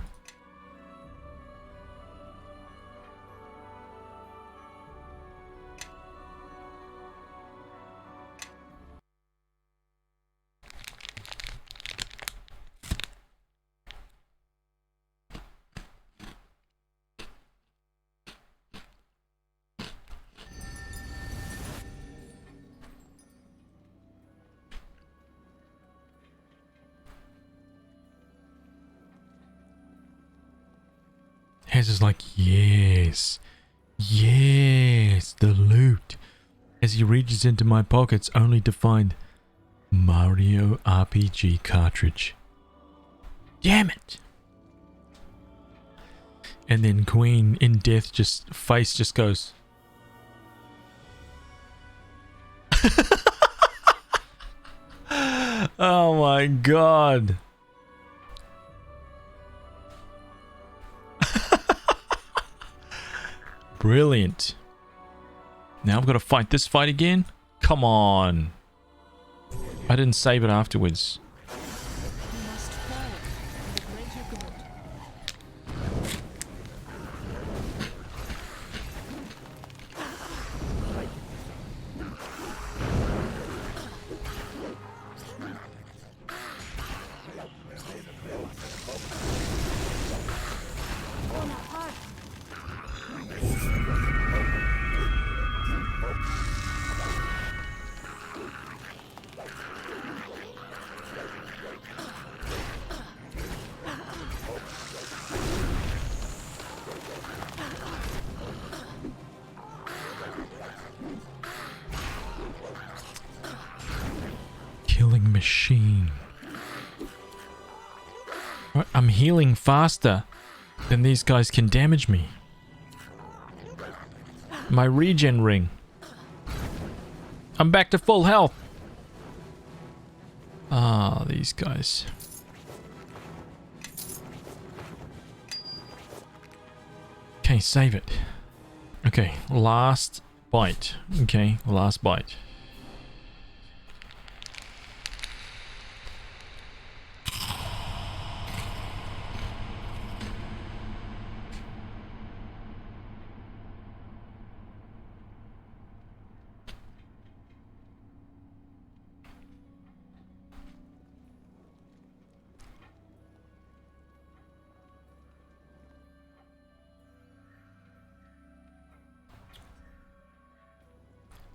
Hez is like, yes, yes, the loot. As he reaches into my pockets only to find Mario RPG cartridge. Damn it! And then Queen in death face just goes. Oh my god. Brilliant. Now I've got to fight this fight again? Come on. I didn't save it afterwards. Killing machine. I'm healing faster than these guys can damage me. My regen ring. I'm back to full health. Ah, these guys. Okay, save it. Okay, last bite. Okay, last bite.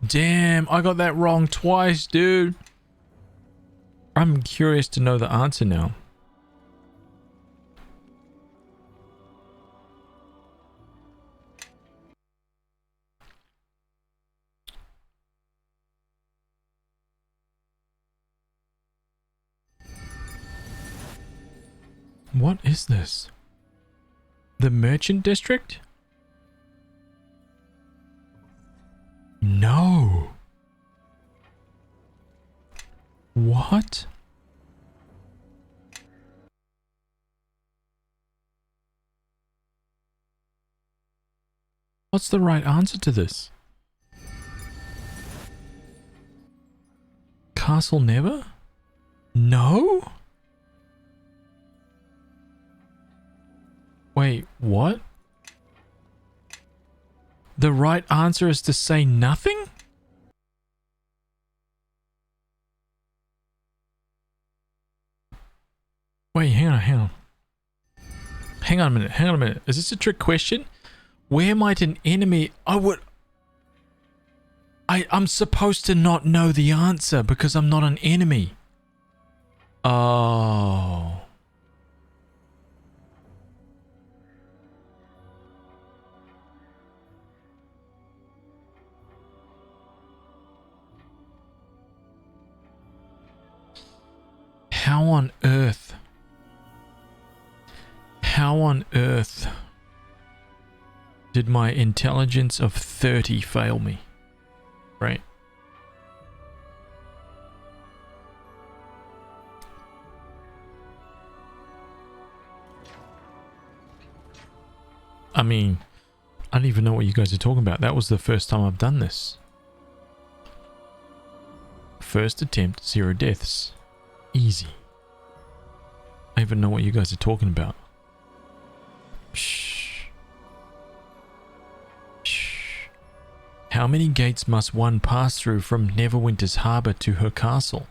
Damn, I got that wrong twice, dude. I'm curious to know the answer now. What is this? The Merchant District? No. What? What's the right answer to this? Castle Never? No? Wait, what? The right answer is to say nothing? Wait, hang on. Hang on a minute. Is this a trick question? Where might an enemy... I'm supposed to not know the answer because I'm not an enemy. Oh... How on earth did my intelligence of 30 fail me? Right? I mean, I don't even know what you guys are talking about. That was the first time I've done this. First attempt, 0 deaths. Easy. I don't even know what you guys are talking about. Shh. Shh. How many gates must one pass through from Neverwinter's harbor to her castle?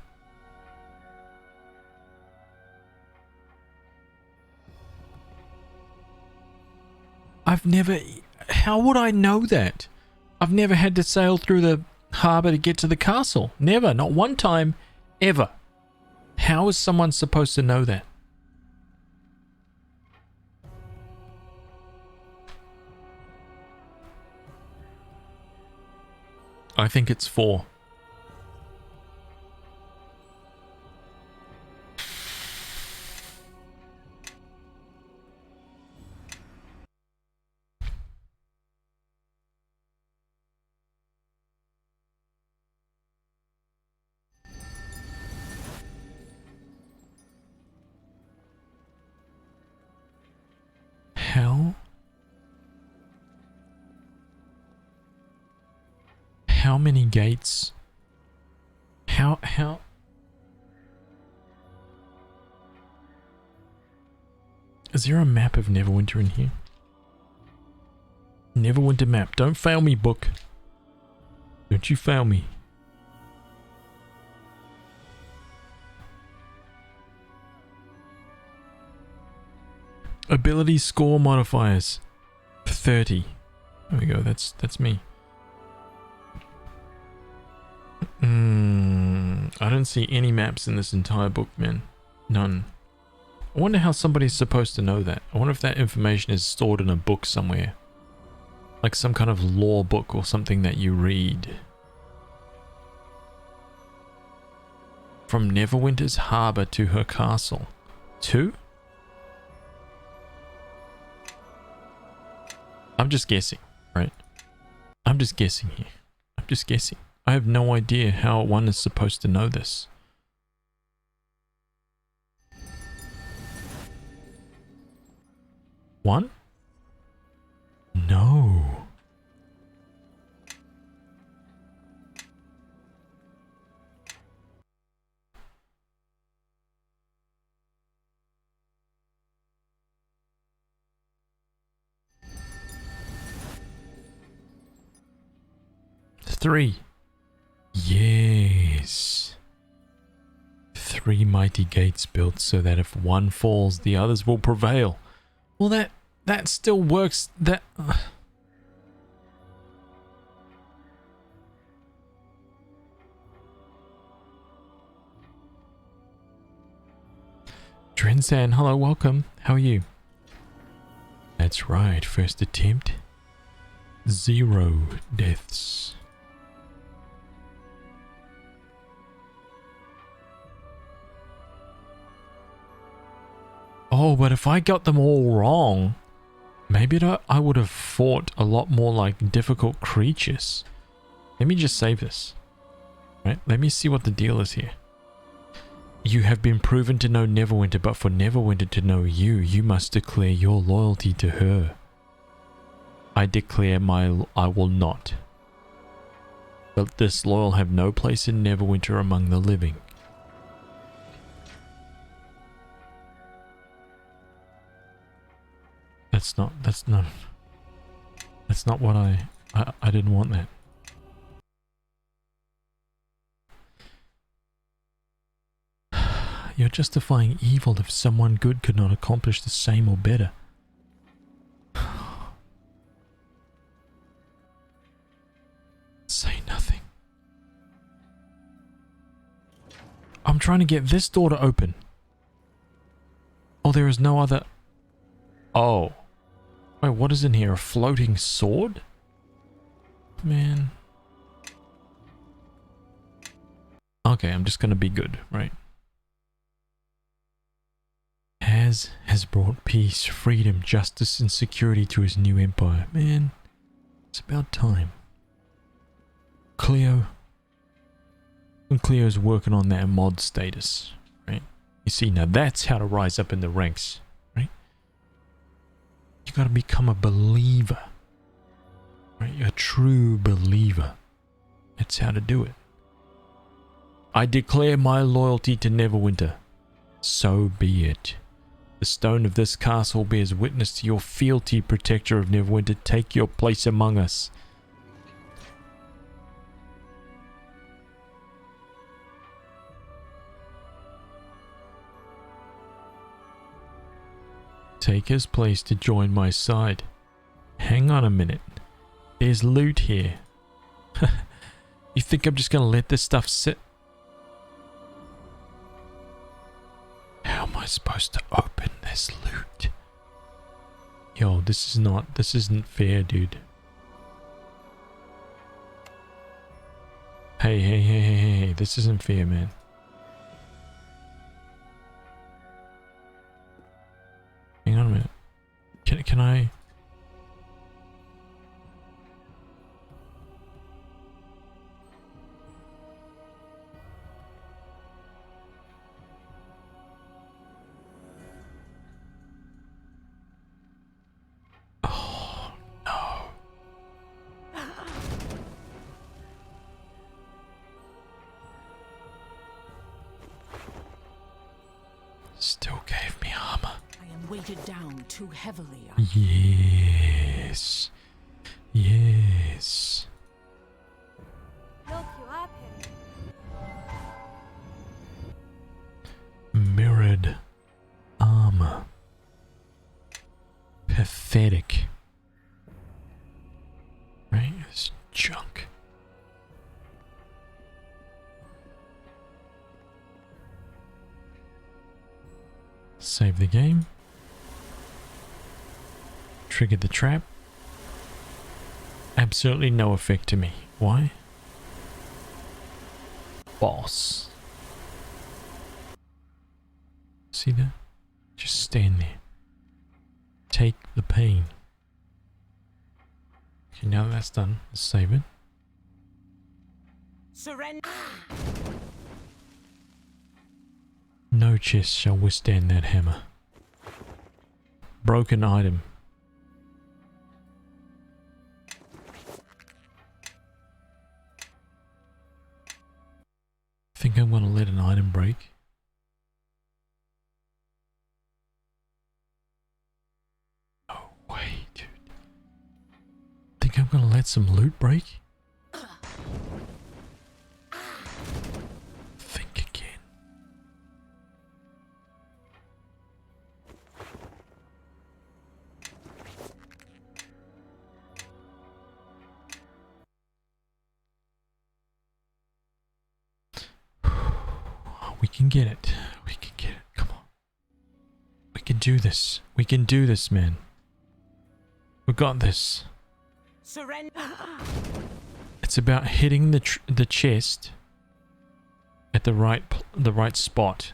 I've never... How would I know that? I've never had to sail through the harbor to get to the castle. Never. Not one time. Ever. How is someone supposed to know that? I think it's 4. How many gates? How? Is there a map of Neverwinter in here? Neverwinter map. Don't fail me, book. Don't you fail me. Ability score modifiers. 30. There we go. That's me. I don't see any maps in this entire book, man. None. I wonder how somebody's supposed to know that. I wonder if that information is stored in a book somewhere. Like some kind of lore book or something that you read. From Neverwinter's harbor to her castle. 2? I'm just guessing, right? I'm just guessing here. I'm just guessing. I have no idea how one is supposed to know this. One? no. Three. Yes. 3 mighty gates built so that if one falls, the others will prevail. Well, that still works. That Drensan, hello, welcome. How are you? That's right, first attempt. 0 deaths. Oh, but if I got them all wrong, maybe I would have fought a lot more like difficult creatures. Let me just save this. Right, let me see what the deal is here. You have been proven to know Neverwinter, but for Neverwinter to know you, you must declare your loyalty to her. I declare I will not. But disloyal have no place in Neverwinter among the living. That's not what I didn't want that. You're justifying evil if someone good could not accomplish the same or better. Say nothing. I'm trying to get this door to open. Oh, there is no other... Oh. Wait, what is in here? A floating sword? Man. Okay, I'm just gonna be good, right? has brought peace, freedom, justice, and security to his new empire. Man, it's about time. Cleo. And Cleo's working on that mod status, right? You see, now that's how to rise up in the ranks, right? You gotta become a believer, right? A true believer. That's how to do it. I declare my loyalty to Neverwinter. So be it. The stone of this castle bears witness to your fealty, protector of Neverwinter. Take your place among us. Take his place to join my side. Hang on a minute. There's loot here. You think I'm just gonna let this stuff sit? How am I supposed to open this loot? Yo, this isn't fair, dude. Hey, this isn't fair, man. Hang on a minute. Can I... Oh, no. Still gave me armor. I am weighted down too heavily. Yes. Yes. Look you up Mirrored armor. Pathetic. Right? It's junk. Save the game. Triggered the trap. Absolutely no effect to me. Why? Boss. See that? Just stand there. Take the pain. Okay, now that that's done, let's save it. Surrender. No chest shall withstand that hammer. Broken item. gonna let some loot break? Think again. We can get it. We can get it. Come on. We can do this. We can do this, man. We got this. Surrender. It's about hitting the chest at the right spot.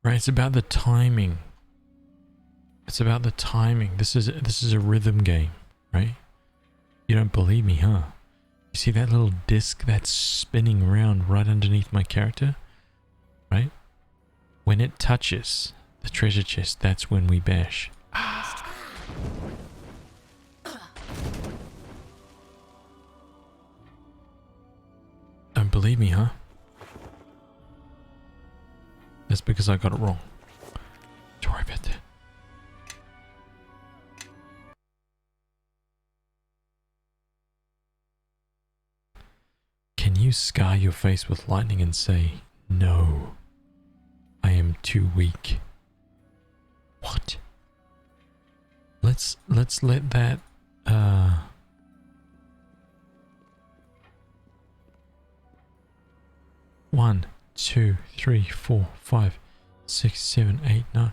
Right, it's about the timing. It's about the timing. This is a rhythm game, right? You don't believe me, huh? You see that little disc that's spinning around right underneath my character? Right? When it touches the treasure chest, that's when we bash. Don't believe me, huh? That's because I got it wrong. Don't worry about that. Can you scar your face with lightning and say, no, I am too weak? What? Let's let that, 1, 2, 3, 4, 5, 6, 7, 8, 9.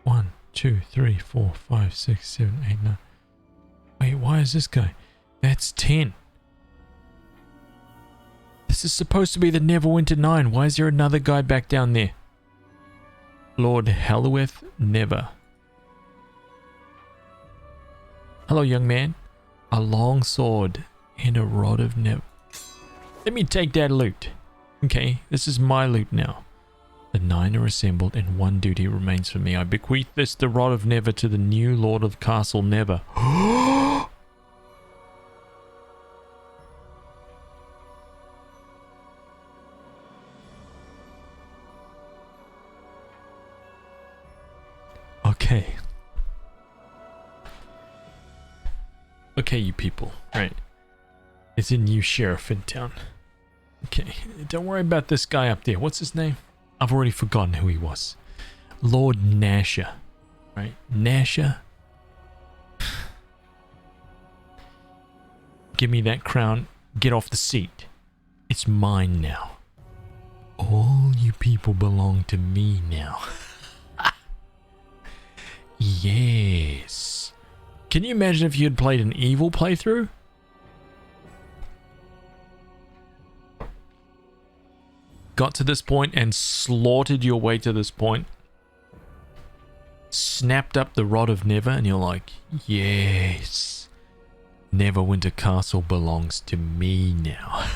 1, 2, 3, 4, 5, 6, 7, 8, 9. Wait, why is this guy? That's 10. This is supposed to be the Neverwinter 9. Why is there another guy back down there? Lord Halloweth Never. Hello, young man. A long sword and a rod of Never. Let me take that loot. Okay, this is my loot now. The 9 are assembled and 1 duty remains for me. I bequeath this, the rod of Never, to the new Lord of Castle Never. Okay. Okay, you people. Right. It's a new sheriff in town. Okay. Don't worry about this guy up there. What's his name? I've already forgotten who he was. Lord Nasher. Right? Nasher. Give me that crown. Get off the seat. It's mine now. All you people belong to me now. Yes. Can you imagine if you had played an evil playthrough? Got to this point and slaughtered your way to this point. Snapped up the Rod of Never and you're like, yes. Neverwinter Castle belongs to me now.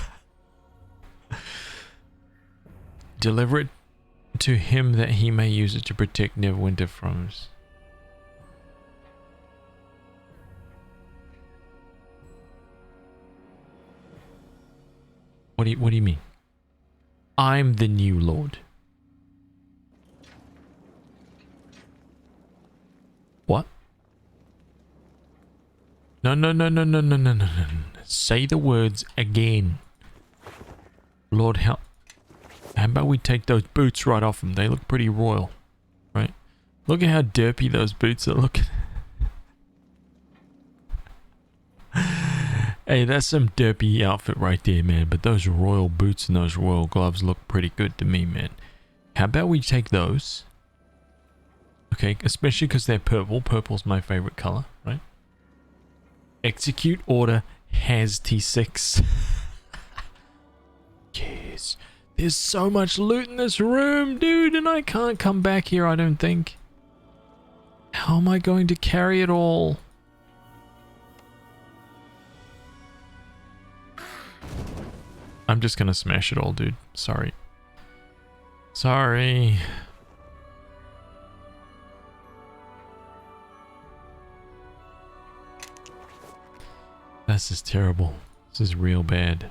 Deliver it to him that he may use it to protect Neverwinter from us. What do you mean? I'm the new lord. What? No. Say the words again. Lord, how about we take those boots right off him? They look pretty royal, right? Look at how derpy those boots are looking. Hey, that's some derpy outfit right there, man. But those royal boots and those royal gloves look pretty good to me, man. How about we take those? Okay, especially because they're purple. Purple's my favorite color, right? Execute order HazT6. Yes. There's so much loot in this room, dude, and I can't come back here, I don't think. How am I going to carry it all? I'm just gonna smash it all, dude. Sorry. Sorry. This is terrible. This is real bad.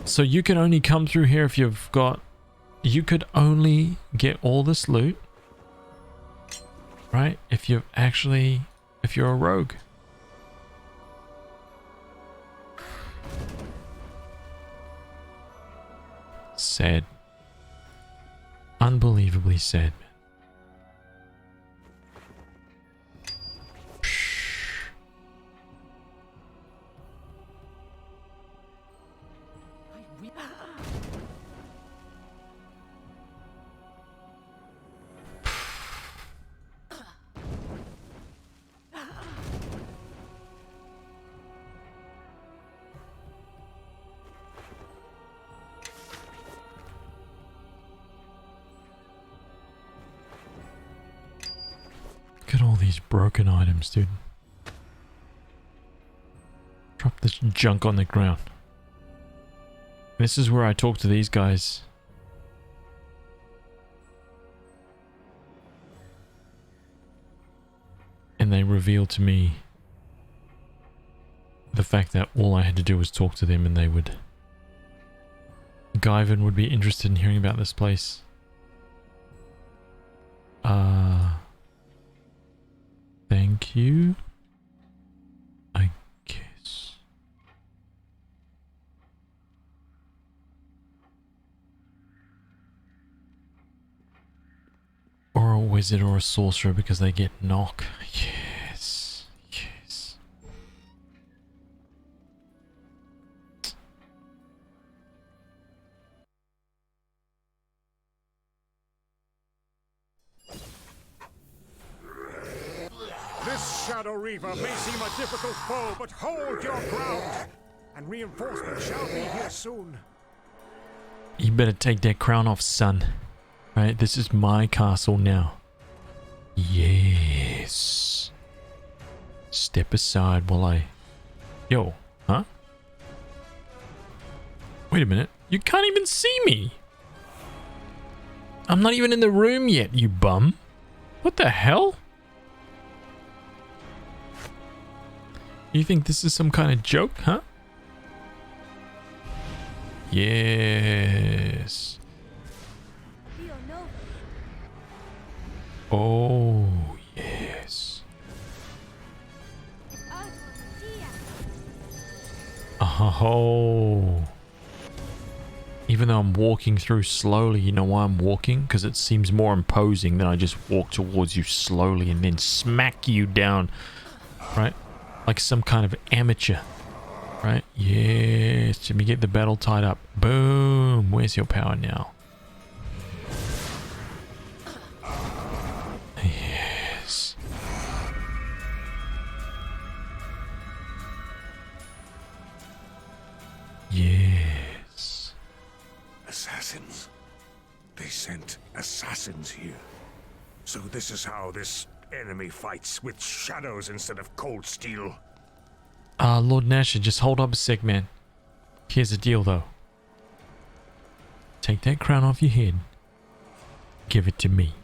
So you can only come through here if you've got... You could only get all this loot, right? If you're a rogue. Sad. Unbelievably sad, man. Look at all these broken items, dude. Drop this junk on the ground. This is where I talk to these guys. And they reveal to me the fact that all I had to do was talk to them and they would... Guyven would be interested in hearing about this place. Thank you. I guess. Or a wizard or a sorcerer because they get knock. Yes. Yes. This Shadow Reaver may seem a difficult foe, but hold your ground, and reinforcements shall be here soon. You better take that crown off, son. Right, this is my castle now. Yes. Step aside while I... Yo, huh? Wait a minute. You can't even see me. I'm not even in the room yet, you bum. What the hell? You think this is some kind of joke, huh? Yes. Oh, yes. Oh. Even though I'm walking through slowly, you know why I'm walking? Because it seems more imposing than I just walk towards you slowly and then smack you down, right? Like some kind of amateur, right? Yes. Let me get the battle tied up. Boom. Where's your power now? Yes. Yes. Assassins. They sent assassins here. So this is how this enemy fights, with shadows instead of cold steel. Lord Nasher, just hold up a sec, man. Here's the deal, though. Take that crown off your head. Give it to me.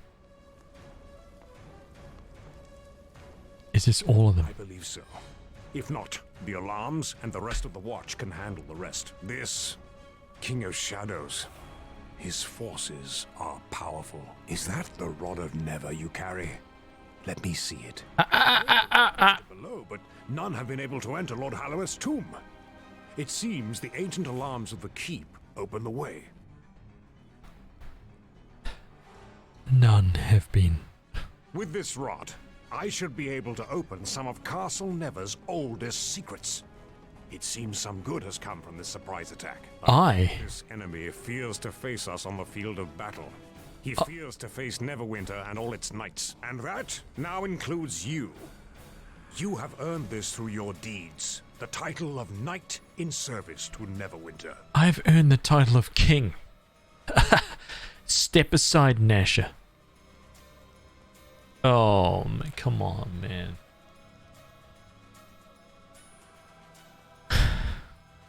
Is this all of them? I believe so. If not, the alarms and the rest of the watch can handle the rest. This King of Shadows, his forces are powerful. Is that the Rod of Never you carry? Let me see it. Below, but none have been able to enter Lord Halloweth's tomb. It seems the ancient alarms of the keep open the way. None have been. With this rod, I should be able to open some of Castle Never's oldest secrets. It seems some good has come from this surprise attack. This enemy fears to face us on the field of battle. He fears to face Neverwinter and all its knights. And that now includes you. You have earned this through your deeds. The title of Knight in Service to Neverwinter. I've earned the title of King. Step aside, Nasher. Oh, man, come on, man.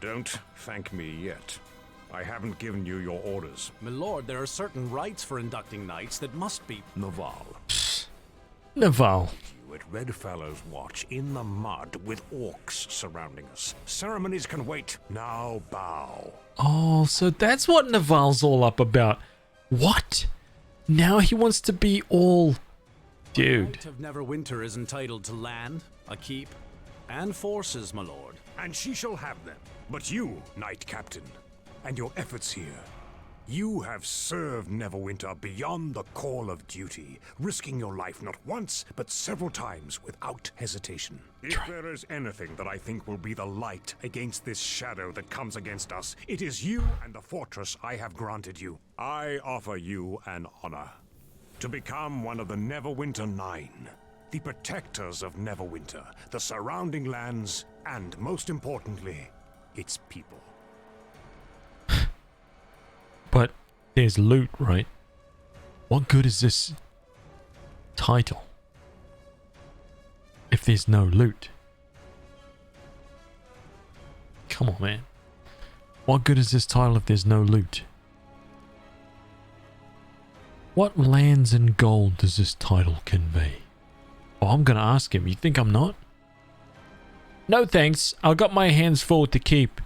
Don't thank me yet. I haven't given you your orders. My lord, there are certain rites for inducting knights that must be... Naval. Naval. You at Bedfellows watch in the mud with orcs surrounding us. Ceremonies can wait. Now bow. Oh, so that's what Naval's all up about. What? Now he wants to be all... Dude. The Knight of Neverwinter is entitled to land, a keep, and forces, my lord. And she shall have them. But you, Knight Captain, and your efforts here, you have served Neverwinter beyond the call of duty, risking your life not once, but several times without hesitation. If there is anything that I think will be the light against this shadow that comes against us, it is you and the fortress I have granted you. I offer you an honor. To become one of the Neverwinter Nine, the protectors of Neverwinter, the surrounding lands, and most importantly, its people. But there's loot, right? What good is this title if there's no loot? Come on, man. What good is this title if there's no loot? What lands and gold does this title convey? Oh, I'm gonna ask him. You think I'm not? No thanks. I got my hands full to keep.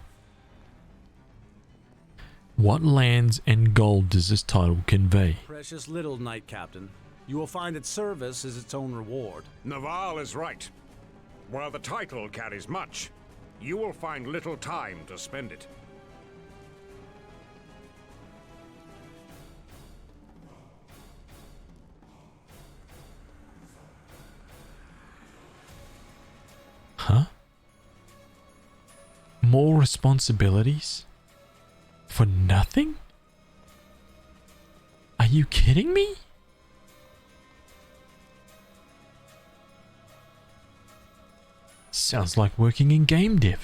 What lands and gold does this title convey? Precious little, Knight Captain. You will find that service is its own reward. Naval is right. While the title carries much, you will find little time to spend it. Huh? More responsibilities? For nothing? Are you kidding me? Sounds like working in game dev.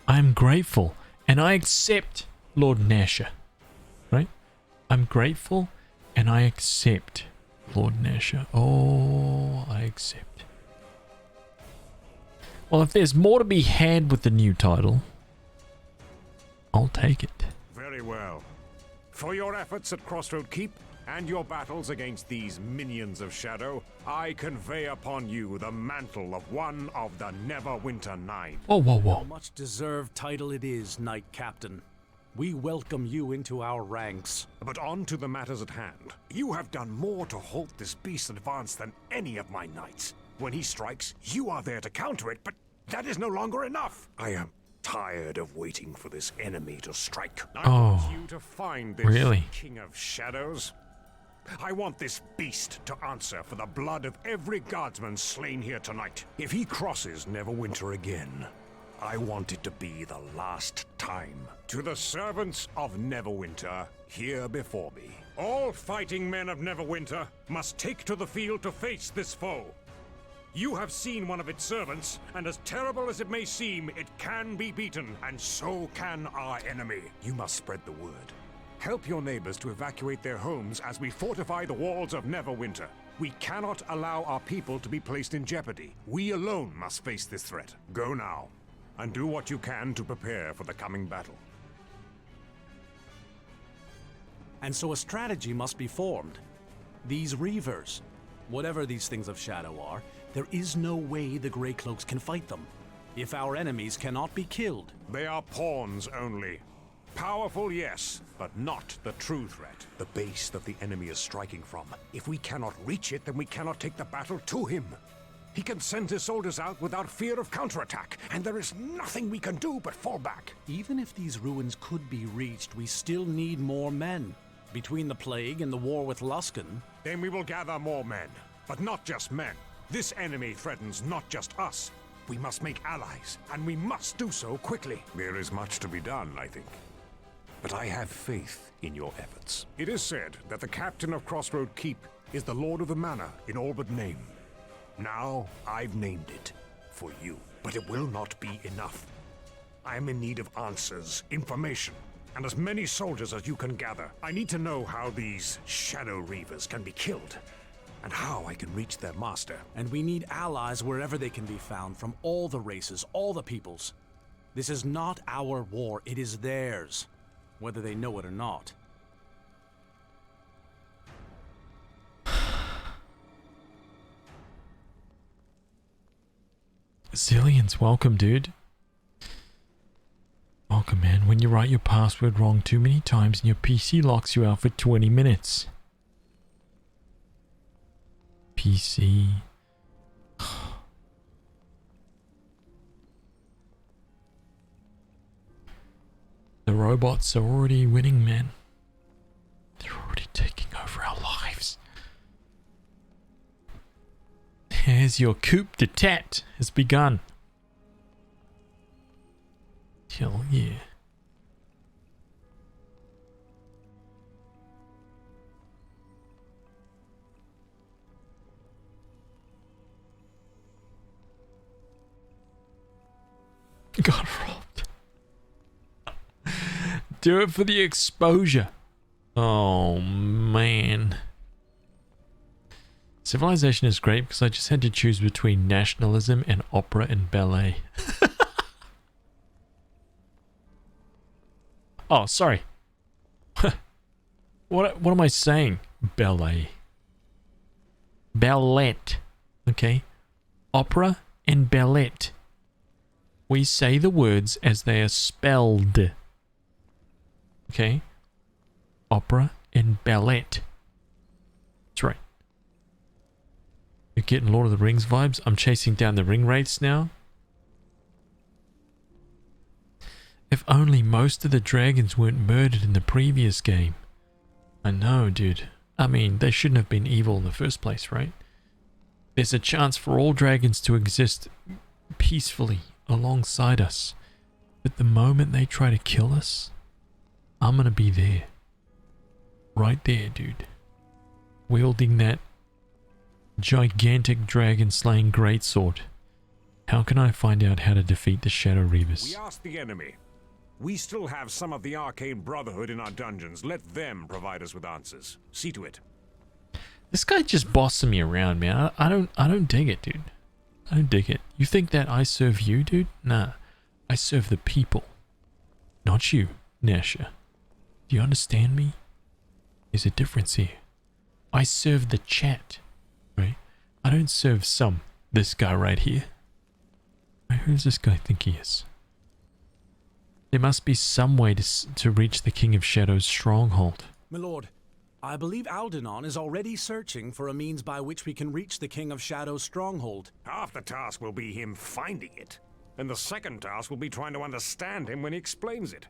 I am grateful and I accept, Lord Nasher. Right? I'm grateful and I accept, Lord Nasher. Oh, I accept. Well, if there's more to be had with the new title, I'll take it. Very well. For your efforts at Crossroad Keep and your battles against these minions of Shadow, I convey upon you the mantle of one of the Neverwinter Nine. Whoa, whoa, whoa. A much-deserved title it is, Knight Captain. We welcome you into our ranks. But on to the matters at hand. You have done more to halt this beast's advance than any of my knights. When he strikes, you are there to counter it, but that is no longer enough. I am tired of waiting for this enemy to strike. I want you to find this King of Shadows. I want this beast to answer for the blood of every guardsman slain here tonight. If he crosses Neverwinter again, I want it to be the last time. To the servants of Neverwinter here before me, all fighting men of Neverwinter must take to the field to face this foe. You have seen one of its servants, and as terrible as it may seem, it can be beaten, and so can our enemy. You must spread the word. Help your neighbors to evacuate their homes as we fortify the walls of Neverwinter. We cannot allow our people to be placed in jeopardy. We alone must face this threat. Go now, and do what you can to prepare for the coming battle. And so a strategy must be formed. These Reavers, whatever these things of Shadow are, there is no way the Grey Cloaks can fight them. If our enemies cannot be killed. They are pawns only. Powerful, yes, but not the true threat. The base that the enemy is striking from. If we cannot reach it, then we cannot take the battle to him. He can send his soldiers out without fear of counterattack, and there is nothing we can do but fall back. Even if these ruins could be reached, we still need more men. Between the plague and the war with Luskan... Then we will gather more men, but not just men. This enemy threatens not just us. We must make allies, and we must do so quickly. There is much to be done, I think. But I have faith in your efforts. It is said that the captain of Crossroad Keep is the lord of the manor in all but name. Now I've named it for you. But it will not be enough. I am in need of answers, information, and as many soldiers as you can gather. I need to know how these Shadow Reavers can be killed, and how I can reach their master. And we need allies wherever they can be found, from all the races, all the peoples. This is not our war, it is theirs, whether they know it or not. Zillions, welcome, dude. Welcome, man. When you write your password wrong too many times and your PC locks you out for 20 minutes. PC. The robots are already winning, man. They're already taking over our lives. Here's your coup d'etat has begun. Hell yeah. Got robbed. Do it for the exposure. Oh man. Civilization is great because I just had to choose between nationalism and opera and ballet. Oh, sorry. What am I saying? Ballet. Ballet. Okay? Opera and ballet. We say the words as they are spelled. Okay? Opera and ballet. That's right. You're getting Lord of the Rings vibes? I'm chasing down the ring wraiths now. If only most of the dragons weren't murdered in the previous game. I know, dude. I mean, they shouldn't have been evil in the first place, right? There's a chance for all dragons to exist peacefully alongside us. But the moment they try to kill us, I'm gonna be there. Right there, dude. Wielding that gigantic dragon-slaying greatsword. How can I find out how to defeat the Shadow Reavers? We asked the enemy. We still have some of the Arcane Brotherhood in our dungeons. Let them provide us with answers. See to it. This guy just bossing me around, man. I don't dig it, dude. I don't dig it. You think that I serve you, dude? Nah. I serve the people. Not you, Nasha. Do you understand me? There's a difference here. I serve the chat, right? I don't serve this guy right here. Who does this guy think he is? There must be some way to reach the King of Shadows' stronghold. My lord, I believe Aldenon is already searching for a means by which we can reach the King of Shadows' stronghold. Half the task will be him finding it, and the second task will be trying to understand him when he explains it.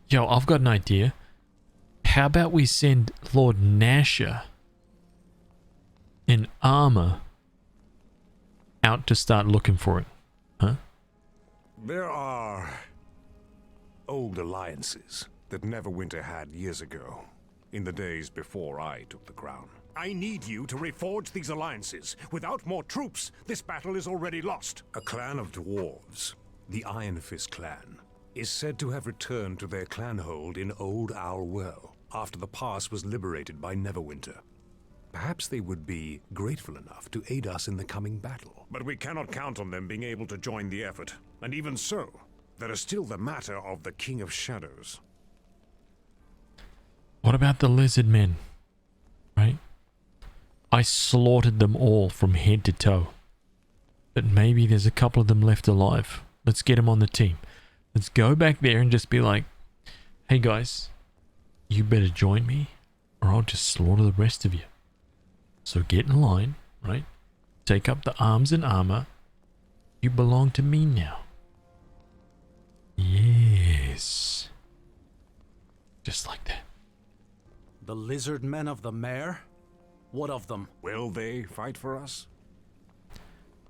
Yo, I've got an idea. How about we send Lord Nasha in armor out to start looking for it? Huh? There are old alliances that Neverwinter had years ago, in the days before I took the crown. I need you to reforge these alliances. Without more troops, this battle is already lost. A clan of dwarves, the Iron Fist clan, is said to have returned to their clanhold in Old Owl Well after the pass was liberated by Neverwinter. Perhaps they would be grateful enough to aid us in the coming battle. But we cannot count on them being able to join the effort. And even so, there is still the matter of the King of Shadows. What about the lizard men? Right? I slaughtered them all from head to toe. But maybe there's a couple of them left alive. Let's get them on the team. Let's go back there and just be like, hey guys, you better join me or I'll just slaughter the rest of you. So get in line, right? Take up the arms and armor. You belong to me now. Yes. Just like that. The lizard men of the mare? What of them? Will they fight for us?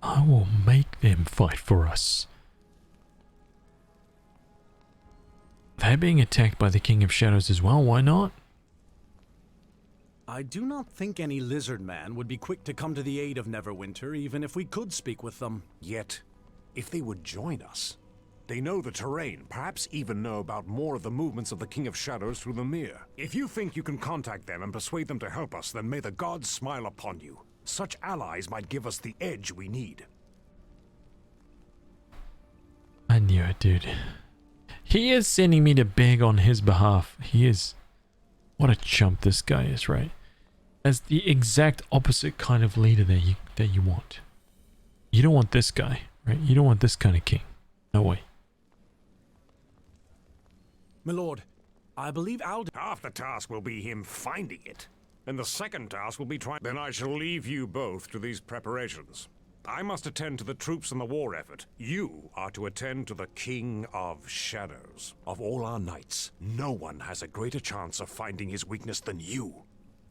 I will make them fight for us. They're being attacked by the King of Shadows as well, why not? I do not think any lizard man would be quick to come to the aid of Neverwinter, even if we could speak with them. Yet, if they would join us, they know the terrain, perhaps even know about more of the movements of the King of Shadows through the mirror. If you think you can contact them and persuade them to help us, then may the gods smile upon you. Such allies might give us the edge we need. I knew it, dude. He is sending me to beg on his behalf. He is. What a chump this guy is, right? That's the exact opposite kind of leader that you want. You don't want this guy, right? You don't want this kind of king. No way. My lord, I believe Alden... Half the task will be him finding it, and the second task will be trying... Then I shall leave you both to these preparations. I must attend to the troops and the war effort. You are to attend to the King of Shadows. Of all our knights, no one has a greater chance of finding his weakness than you.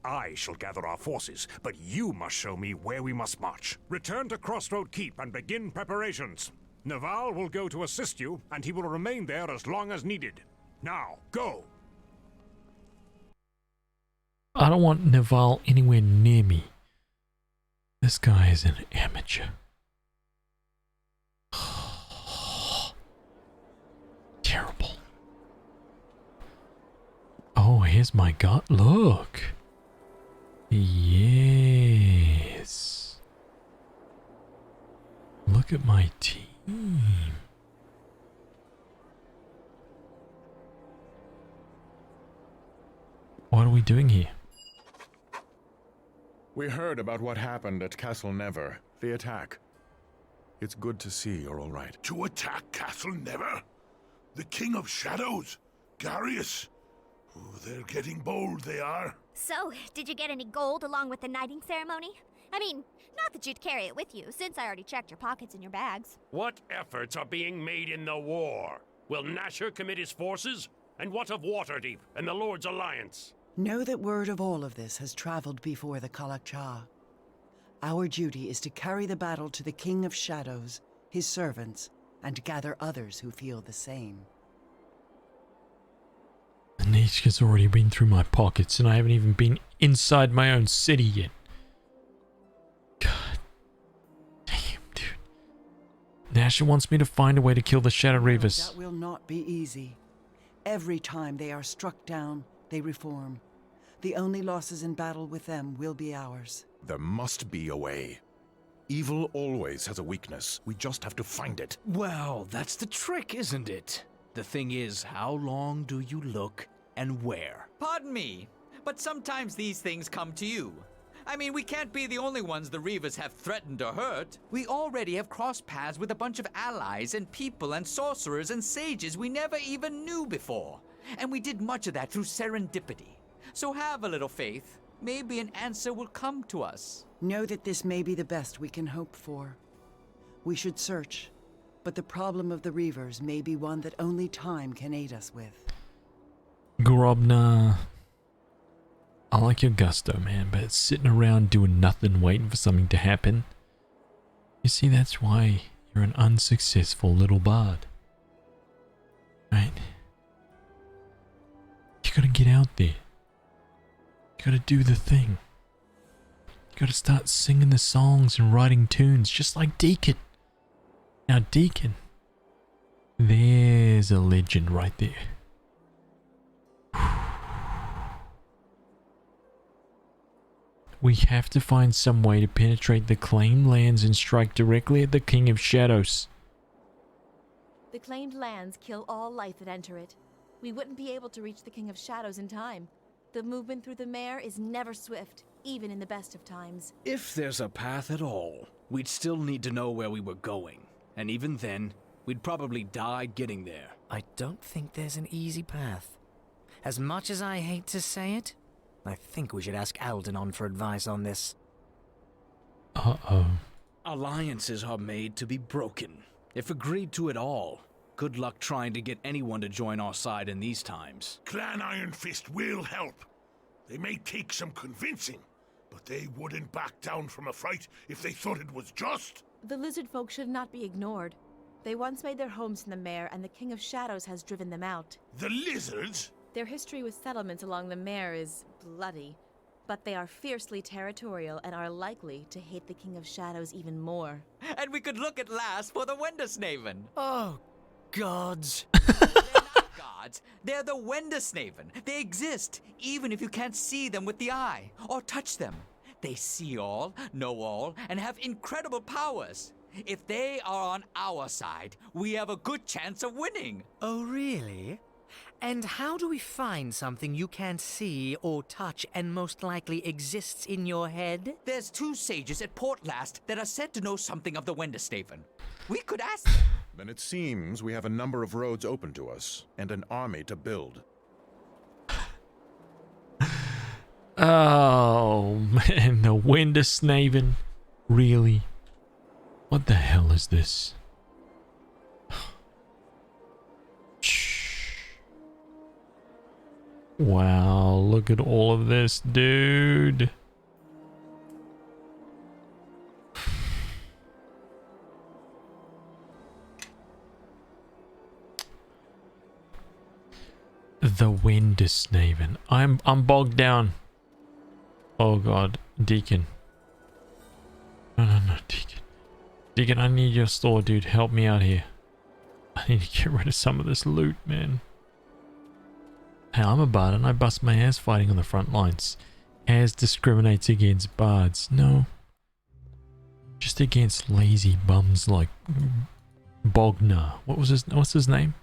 I shall gather our forces, but you must show me where we must march. Return to Crossroad Keep and begin preparations. Naval will go to assist you, and he will remain there as long as needed. Now, go! I don't want Naval anywhere near me. This guy is an amateur. Terrible. Oh, here's my god. Look. Yes. Look at my team. What are we doing here? We heard about what happened at Castle Never, the attack. It's good to see you're all right. To attack Castle Never? The King of Shadows? Garius? Oh, they're getting bold, they are. So, did you get any gold along with the knighting ceremony? I mean, not that you'd carry it with you, since I already checked your pockets and your bags. What efforts are being made in the war? Will Nashor commit his forces? And what of Waterdeep and the Lord's Alliance? Know that word of all of this has traveled before the Kalakcha. Our duty is to carry the battle to the King of Shadows, his servants, and gather others who feel the same. Anishka's already been through my pockets and I haven't even been inside my own city yet. God damn, dude. Nashor wants me to find a way to kill the Shadow Reavers. That will not be easy. Every time they are struck down, they reform. The only losses in battle with them will be ours. There must be a way. Evil always has a weakness. We just have to find it. Well, that's the trick, isn't it? The thing is, how long do you look and where? Pardon me, but sometimes these things come to you. I mean, we can't be the only ones the Reavers have threatened or hurt. We already have crossed paths with a bunch of allies and people and sorcerers and sages we never even knew before. And we did much of that through serendipity. So have a little faith. Maybe an answer will come to us. Know that this may be the best we can hope for. We should search, but the problem of the Reavers may be one that only time can aid us with. Grobnar. I like your gusto, man, but sitting around doing nothing waiting for something to happen. You see, that's why you're an unsuccessful little bard. Right? You gotta get out there. You gotta do the thing. You gotta start singing the songs and writing tunes, just like Deacon. Now, Deacon, there's a legend right there. We have to find some way to penetrate the claimed lands and strike directly at the King of Shadows. The claimed lands kill all life that enter it. We wouldn't be able to reach the King of Shadows in time. The movement through the mare is never swift, even in the best of times. If there's a path at all, we'd still need to know where we were going. And even then, we'd probably die getting there. I don't think there's an easy path. As much as I hate to say it, I think we should ask Aldenon for advice on this. Uh-oh. Alliances are made to be broken. If agreed to at all, good luck trying to get anyone to join our side in these times. Clan Iron Fist will help. They may take some convincing, but they wouldn't back down from a fight if they thought it was just. The lizard folk should not be ignored. They once made their homes in the mare, and the King of Shadows has driven them out. The lizards? Their history with settlements along the mare is bloody, but they are fiercely territorial and are likely to hate the King of Shadows even more. And we could look at last for the Wendersnaven. Oh, gods. They're not gods. They're the Wendersnaven. They exist, even if you can't see them with the eye or touch them. They see all, know all, and have incredible powers. If they are on our side, we have a good chance of winning. Oh, really? And how do we find something you can't see or touch and most likely exists in your head? There's 2 sages at Portlast that are said to know something of the Wenderstaven. We could ask them. Then it seems we have a number of roads open to us, and an army to build. Oh, man, the Wendersnaven. Really? What the hell is this? Wow, look at all of this, dude. The Wendersnaven. I'm bogged down. Oh god, Deacon. No, Deacon. Deacon, I need your store, dude. Help me out here. I need to get rid of some of this loot, man. Hey, I'm a bard and I bust my ass fighting on the front lines. As discriminates against bards. No. Just against lazy bums like Bognar. What's his name?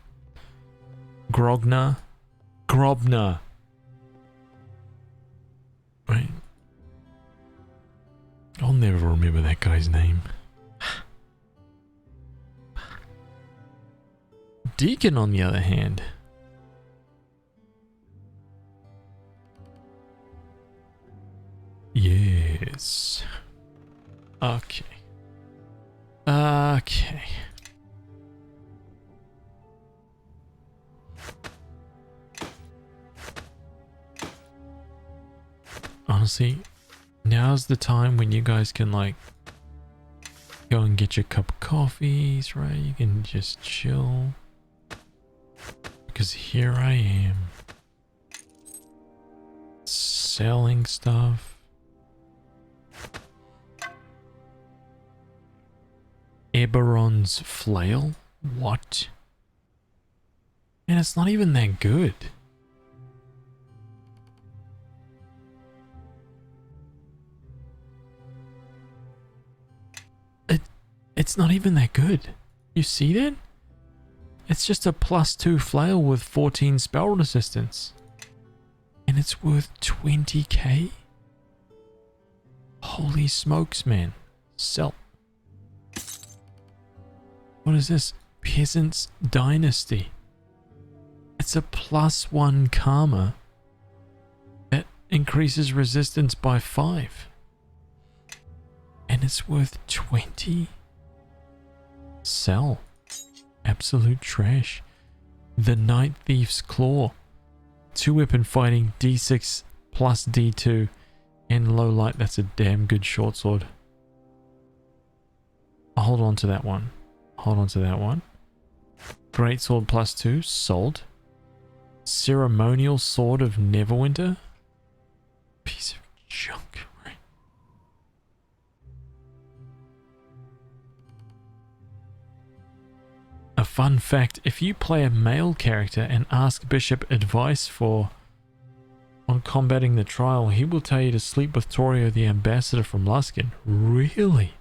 Grobnar? Right. I'll never remember that guy's name. Deacon, on the other hand. Yes. Okay. Okay. Honestly, now's the time when you guys can like go and get your cup of coffees, right? You can just chill. Because here I am. Selling stuff. Eberron's flail? What? And it's not even that good. It's not even that good. You see that? It's just a +2 flail with 14 spell resistance. And it's worth 20k? Holy smokes, man. Sell. What is this? Peasant's Dynasty. It's a +1 karma that increases resistance by 5. And it's worth 20. Sell. Absolute trash. The Night Thief's Claw. 2-weapon fighting, D6 plus D2. And low light, that's a damn good short sword. I'll hold on to that one. Hold on to that one. Great sword +2, sold. Ceremonial Sword of Neverwinter. Piece of junk, right? A fun fact, if you play a male character and ask Bishop advice on combating the trial, he will tell you to sleep with Torio, the ambassador from Luskin. Really?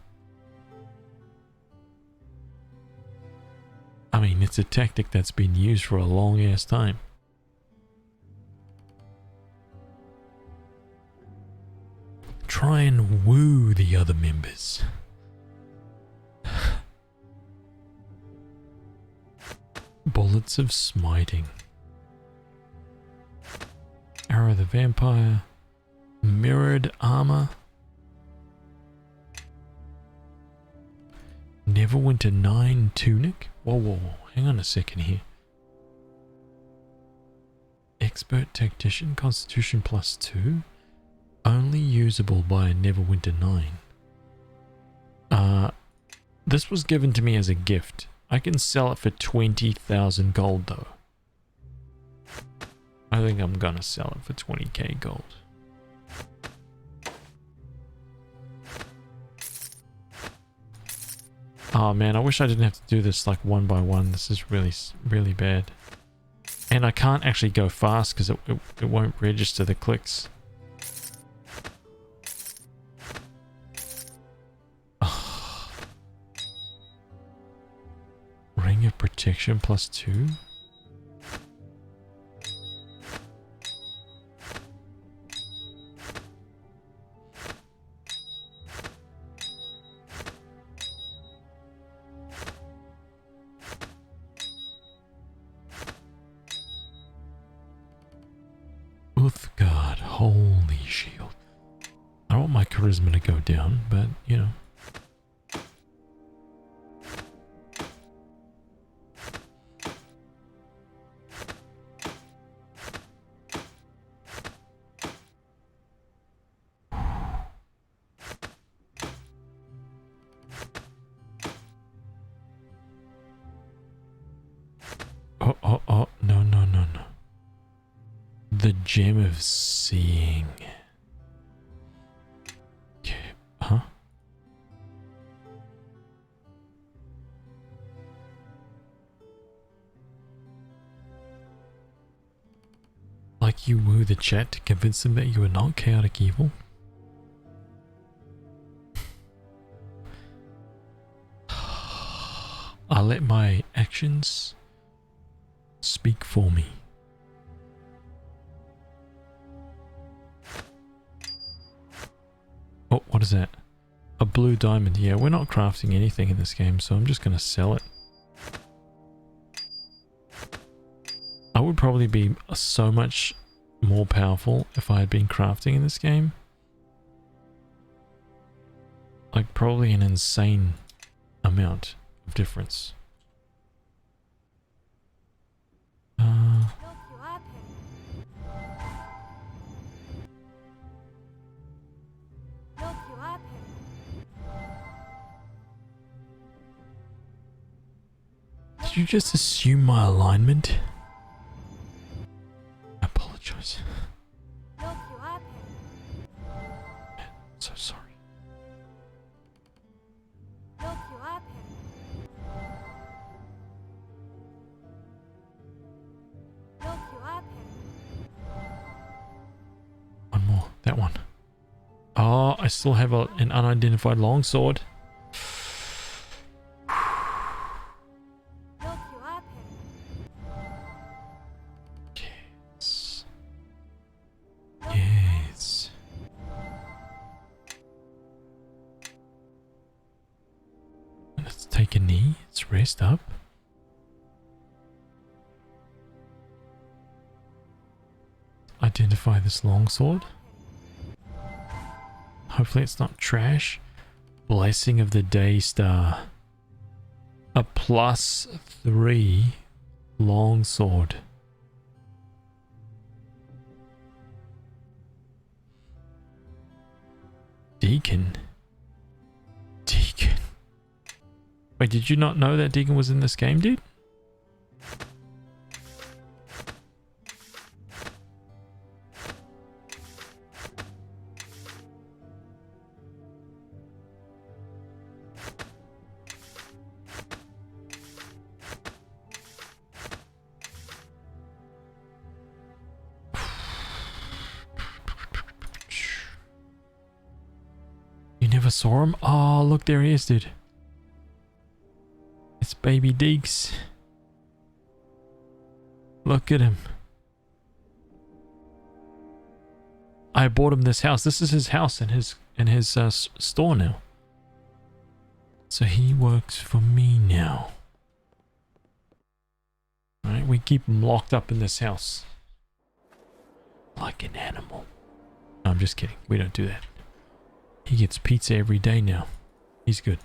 I mean, it's a tactic that's been used for a long ass time. Try and woo the other members. Bullets of Smiting. Arrow the Vampire. Mirrored Armor. Neverwinter 9 Tunic. Whoa. Hang on a second here. Expert Tactician. Constitution +2. Only usable by a Neverwinter 9. This was given to me as a gift. I can sell it for 20,000 gold though. I think I'm gonna sell it for 20k gold. Oh man, I wish I didn't have to do this like one by one. This is really bad. And I can't actually go fast because it won't register the clicks. Ring of Protection +2. Holy shield. I don't want my charisma to go down, but, you know. Oh, no. The gem of seeing. Okay, huh? Like you woo the chat to convince them that you are not chaotic evil? I let my actions speak for me. Oh, what is that? A blue diamond. Yeah, we're not crafting anything in this game, so I'm just going to sell it. I would probably be so much more powerful if I had been crafting in this game. Like, probably an insane amount of difference. Did you just assume my alignment? I apologize. So sorry. One more. That one. Oh, I still have an unidentified longsword. Yes. Let's take a knee. Let's rest up. Identify this longsword. Hopefully it's not trash. Blessing of the Day Star. A +3 longsword. Deacon. Wait, did you not know that Deacon was in this game, dude? You never saw him? Oh, look, there he is, dude. It's baby Deeks. Look at him. I bought him this house. This is his house and his store now. So he works for me now. Alright, we keep him locked up in this house. Like an animal. No, I'm just kidding. We don't do that. He gets pizza every day now. He's good.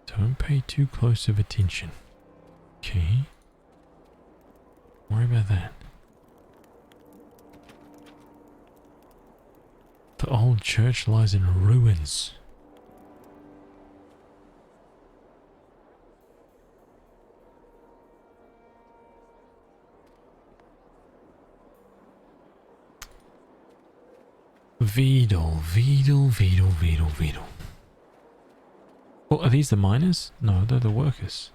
Don't pay too close of attention. Okay. Don't worry about that. The old church lies in ruins. Vedal. Oh, are these the miners? No, they're the workers.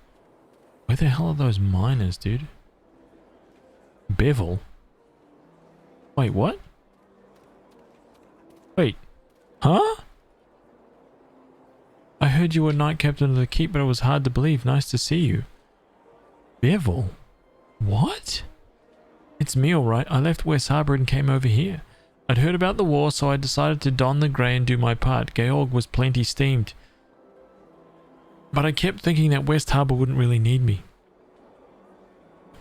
Where the hell are those miners, dude? Bevel? Wait, what? Wait. Huh? I heard you were Knight Captain of the Keep, but it was hard to believe. Nice to see you. Bevel? What? It's me, alright. I left West Harbour and came over here. I'd heard about the war, so I decided to don the grey and do my part. Georg was plenty steamed. But I kept thinking that West Harbor wouldn't really need me.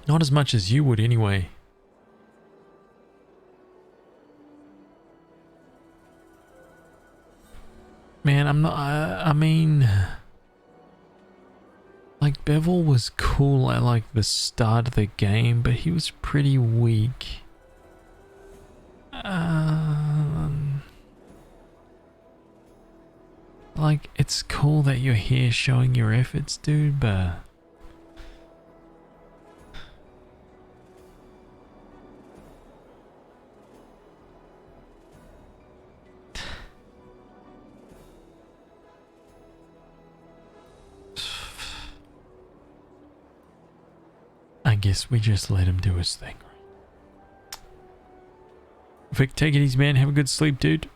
Not as much as you would anyway. Man, I'm not, I mean, like Bevel was cool at like the start of the game, but he was pretty weak. Like, it's cool that you're here showing your efforts, dude, but I guess we just let him do his thing. Vic, take it easy, man. Have a good sleep, dude.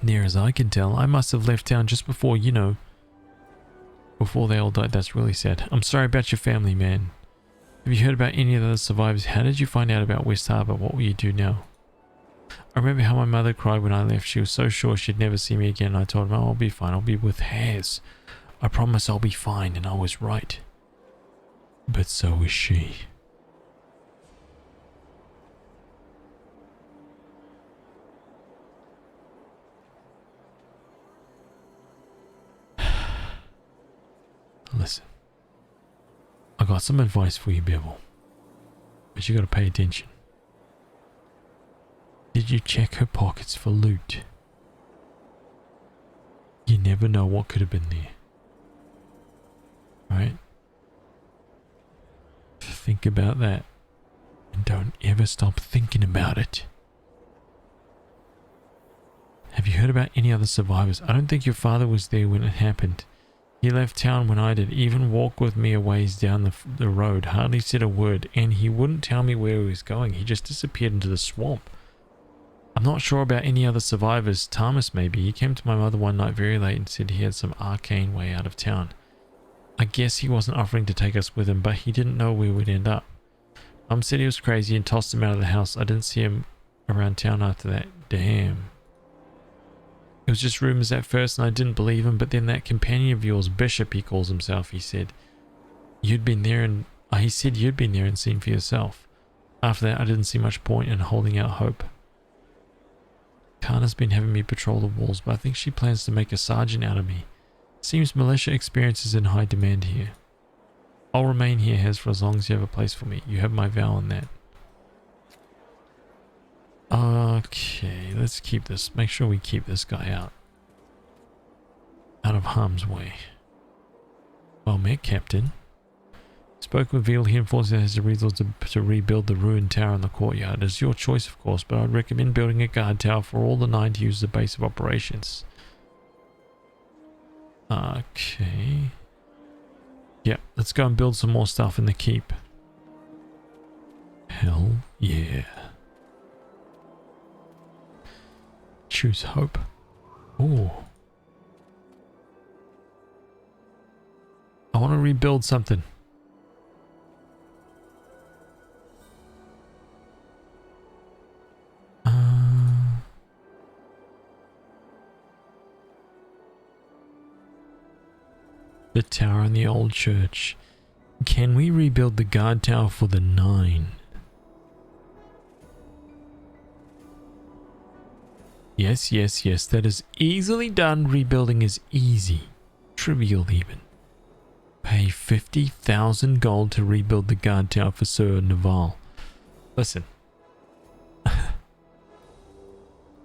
Near as I can tell, I must have left town just before, you know, before they all died. That's really sad. I'm sorry about your family, man. Have you heard about any of the other survivors? How did you find out about West Harbor? What will you do now? I remember how my mother cried when I left. She was so sure she'd never see me again. I told her, oh, I'll be fine. I'll be with Haz. I promise I'll be fine, and I was right. But so was she. Listen, I got some advice for you, Bevel, but you gotta pay attention. Did you check her pockets for loot? You never know what could have been there. Right? Think about that, and don't ever stop thinking about it. Have you heard about any other survivors? I don't think your father was there when it happened. He left town when I did, even walked with me a ways down the road, hardly said a word, and he wouldn't tell me where he was going. He just disappeared into the swamp. I'm not sure about any other survivors. Thomas maybe. He came to my mother one night very late and said he had some arcane way out of town. I guess he wasn't offering to take us with him, but he didn't know where we'd end up. Mum said he was crazy and tossed him out of the house. I didn't see him around town after that. Damn. It was just rumors at first and I didn't believe him, but then that companion of yours, Bishop he calls himself, he said you'd been there and seen for yourself. After that I didn't see much point in holding out hope. Kana's been having me patrol the walls, but I think she plans to make a sergeant out of me. Seems militia experience is in high demand here. I'll remain here, Hez, for as long as you have a place for me. You have my vow on that. Okay, let's keep this. Make sure we keep this guy out of harm's way. Well met, Captain. Spoke with Veal. He informs that has the resources to rebuild the ruined tower in the courtyard. It's your choice, of course, but I'd recommend building a guard tower for all the 9 to use as a base of operations. Okay. Yeah, let's go and build some more stuff in the keep. Hell yeah. Choose hope. Ooh. I want to rebuild something. The tower in the old church. Can we rebuild the guard tower for the 9? Yes, yes, yes. That is easily done. Rebuilding is easy. Trivial even. Pay 50,000 gold to rebuild the guard tower for Sir Naval. Listen.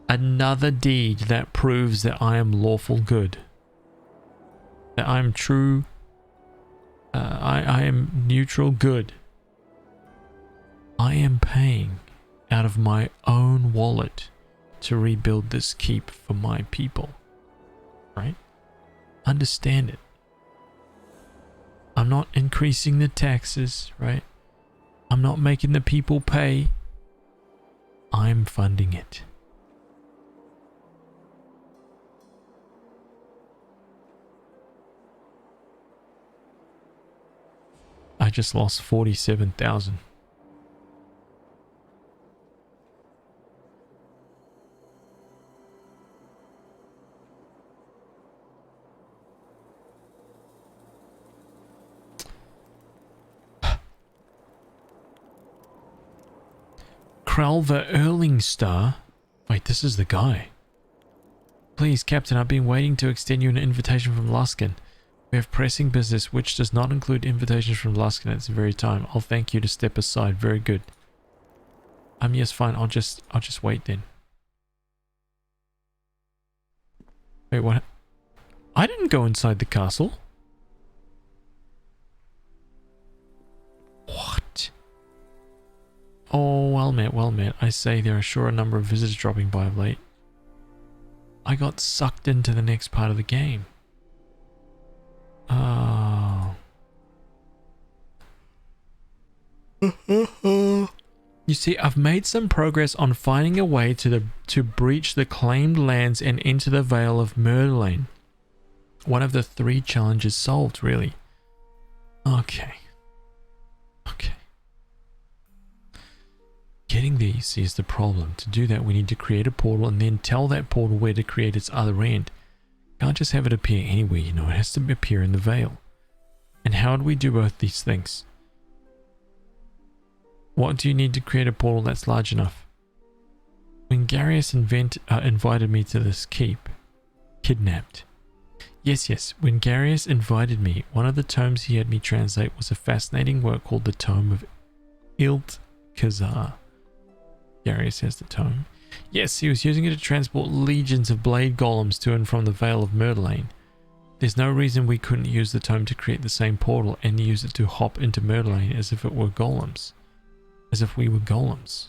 Another deed that proves that I am lawful good. That I am true. I am neutral good. I am paying out of my own wallet to rebuild this keep for my people. Right? Understand it. I'm not increasing the taxes, right? I'm not making the people pay. I'm funding it. I just lost 47,000. Kralva Erlingstar. Wait, this is the guy. Please, Captain, I've been waiting to extend you an invitation from Luskan. We have pressing business which does not include invitations from Luskan at this very time. I'll thank you to step aside. Very good. Yes, fine. I'll just wait then. Wait, what? I didn't go inside the castle. What? Oh, well met. I say there are sure a number of visitors dropping by of late. I got sucked into the next part of the game. Oh. You see, I've made some progress on finding a way to breach the claimed lands and enter the Vale of Myrlane. One of the 3 challenges solved, really. Okay. Getting there, you see, is the problem. To do that, we need to create a portal and then tell that portal where to create its other end. Can't just have it appear anywhere, you know. It has to appear in the Vale. And how do we do both these things? What do you need to create a portal that's large enough? When Garius invited me to this keep, kidnapped. Yes. When Garius invited me, one of the tomes he had me translate was a fascinating work called the Tome of Iltkazar. Garius has the tome. Yes, he was using it to transport legions of blade golems to and from the Vale of Myrlane. There's no reason we couldn't use the tome to create the same portal and use it to hop into Myrlane as if it were golems. As if we were golems.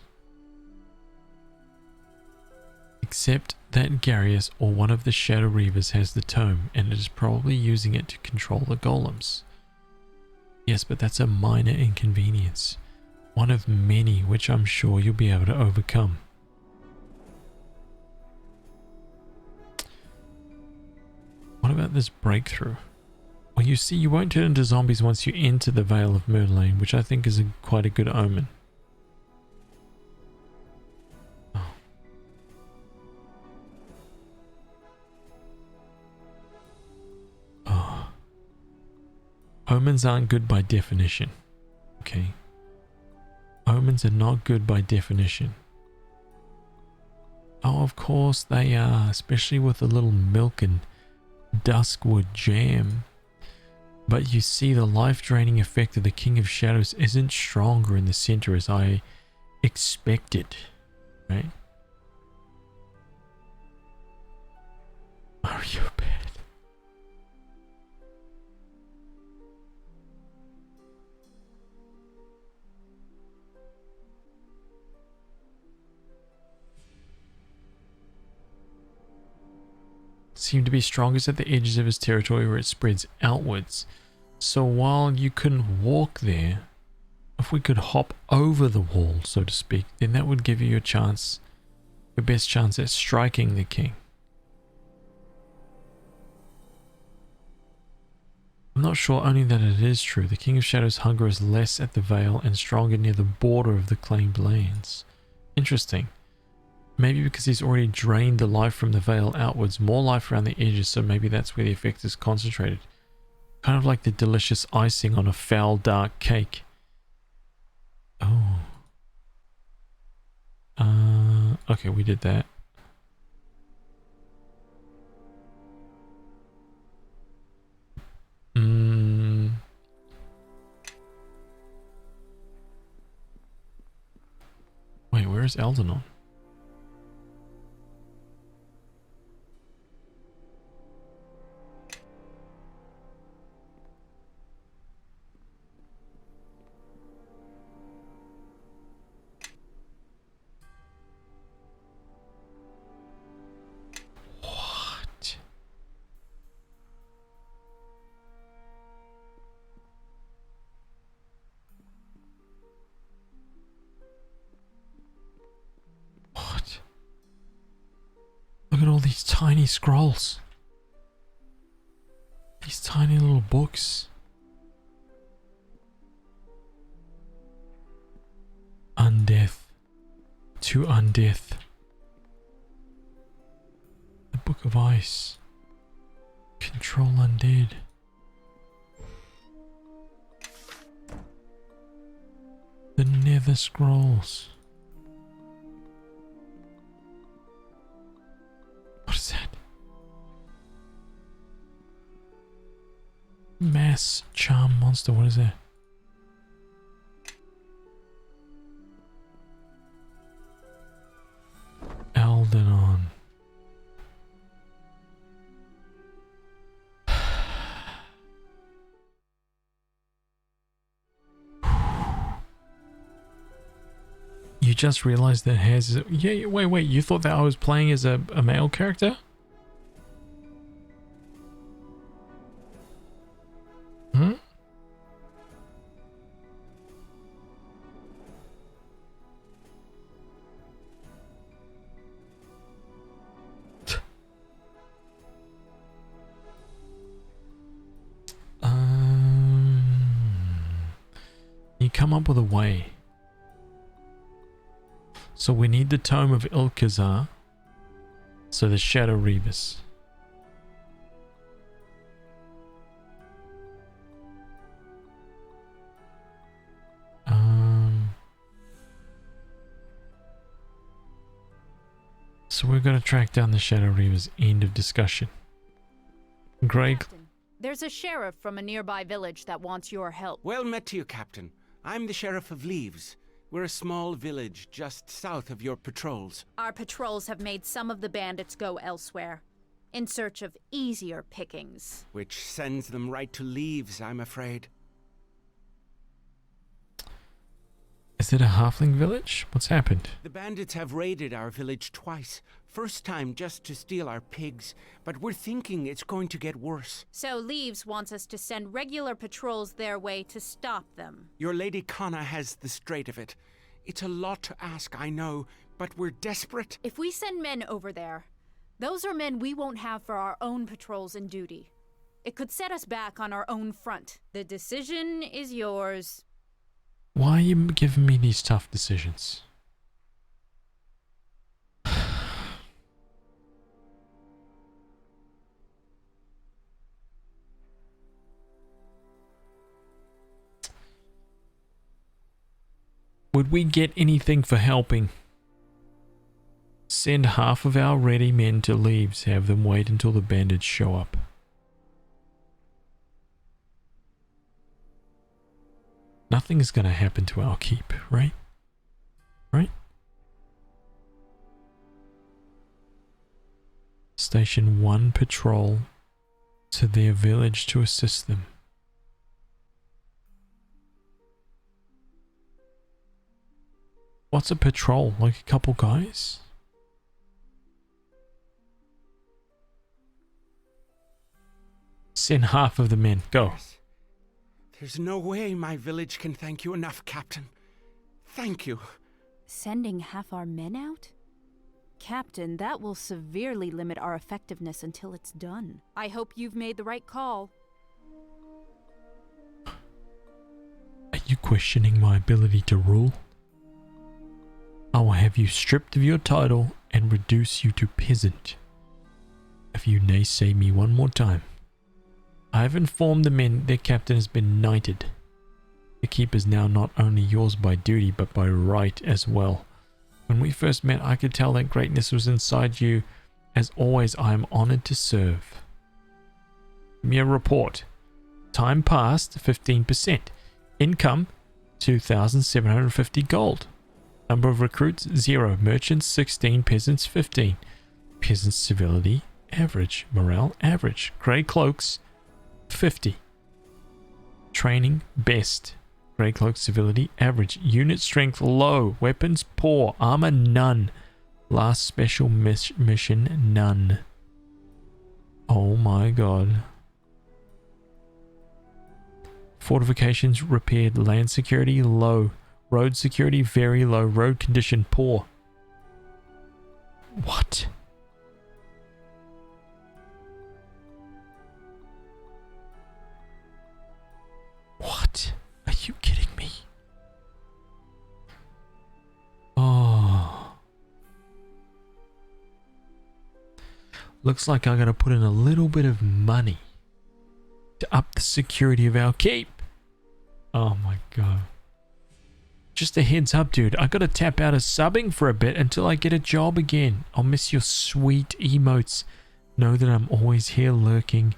Except that Garius or one of the Shadow Reavers has the tome and it is probably using it to control the golems. Yes, but that's a minor inconvenience. One of many which I'm sure you'll be able to overcome. What about this breakthrough? Well, you see, you won't turn into zombies once you enter the Vale of Myrlane, which I think is quite a good omen. Oh. Omens aren't good by definition. Okay. Omens are not good by definition. Oh, of course they are, especially with a little milk and duskwood jam. But you see, the life-draining effect of the King of Shadows isn't stronger in the center as I expected, right? Are you bad? Seem to be strongest at the edges of his territory where it spreads outwards. So while you couldn't walk there, if we could hop over the wall, so to speak, then that would give you a chance, your best chance at striking the king. I'm not sure only that it is true. The King of Shadows' hunger is less at the Vale and stronger near the border of the claimed lands. Interesting. Maybe because he's already drained the life from the Vale outwards, more life around the edges, so maybe that's where the effect is concentrated. Kind of like the delicious icing on a foul dark cake. Oh. Okay, we did that. Wait, where is Eldenon? Look at all these tiny scrolls. These tiny little books. Undeath. To undeath. The Book of Ice. Control undead. The Nether Scrolls. Mass charm monster. What is that? Aldenon. You just realized that Haz is... Yeah, wait, you thought that I was playing as a male character? Hmm? You come up with a way. So we need the Tome of Ilkazar. So the Shadow Rebus. So we're going to track down the Shadow Rebus. End of discussion. Greg. Captain, there's a sheriff from a nearby village that wants your help. Well met to you, Captain. I'm the Sheriff of Leaves. We're a small village just south of your patrols. Our patrols have made some of the bandits go elsewhere, in search of easier pickings. Which sends them right to Leaves, I'm afraid. Is it a halfling village? What's happened? The bandits have raided our village twice. First time just to steal our pigs, but we're thinking it's going to get worse. So Leaves wants us to send regular patrols their way to stop them. Your Lady Conna has the straight of it. It's a lot to ask, I know, but we're desperate. If we send men over there, those are men we won't have for our own patrols and duty. It could set us back on our own front. The decision is yours. Why are you giving me these tough decisions? Would we get anything for helping? Send half of our ready men to Leaves, have them wait until the bandits show up. Nothing's gonna happen to our keep, right? Right? Station 1 patrol to their village to assist them. What's a patrol? Like a couple guys? Send half of the men. Go. There's no way my village can thank you enough, Captain. Thank you. Sending half our men out? Captain, that will severely limit our effectiveness until it's done. I hope you've made the right call. Are you questioning my ability to rule? I will have you stripped of your title and reduce you to peasant. If you naysay me one more time. I have informed the men their captain has been knighted. The keep is now not only yours by duty, but by right as well. When we first met, I could tell that greatness was inside you. As always, I am honored to serve. Give me a report. Time passed, 15%. Income, 2,750 gold. Number of recruits, 0. Merchants, 16. Peasants, 15. Peasants' civility, average. Morale, average. Grey cloaks, 50. Training, best. Grey cloak civility, average. Unit strength, low. Weapons, poor. Armor, none. Last special mission, none. Oh my god. Fortifications, repaired. Land security, low. Road security, very low. Road condition, poor. What? What? Are you kidding me? Oh. Looks like I gotta put in a little bit of money to up the security of our keep. Oh my god. Just a heads up, dude. I gotta tap out of subbing for a bit until I get a job again. I'll miss your sweet emotes. Know that I'm always here lurking.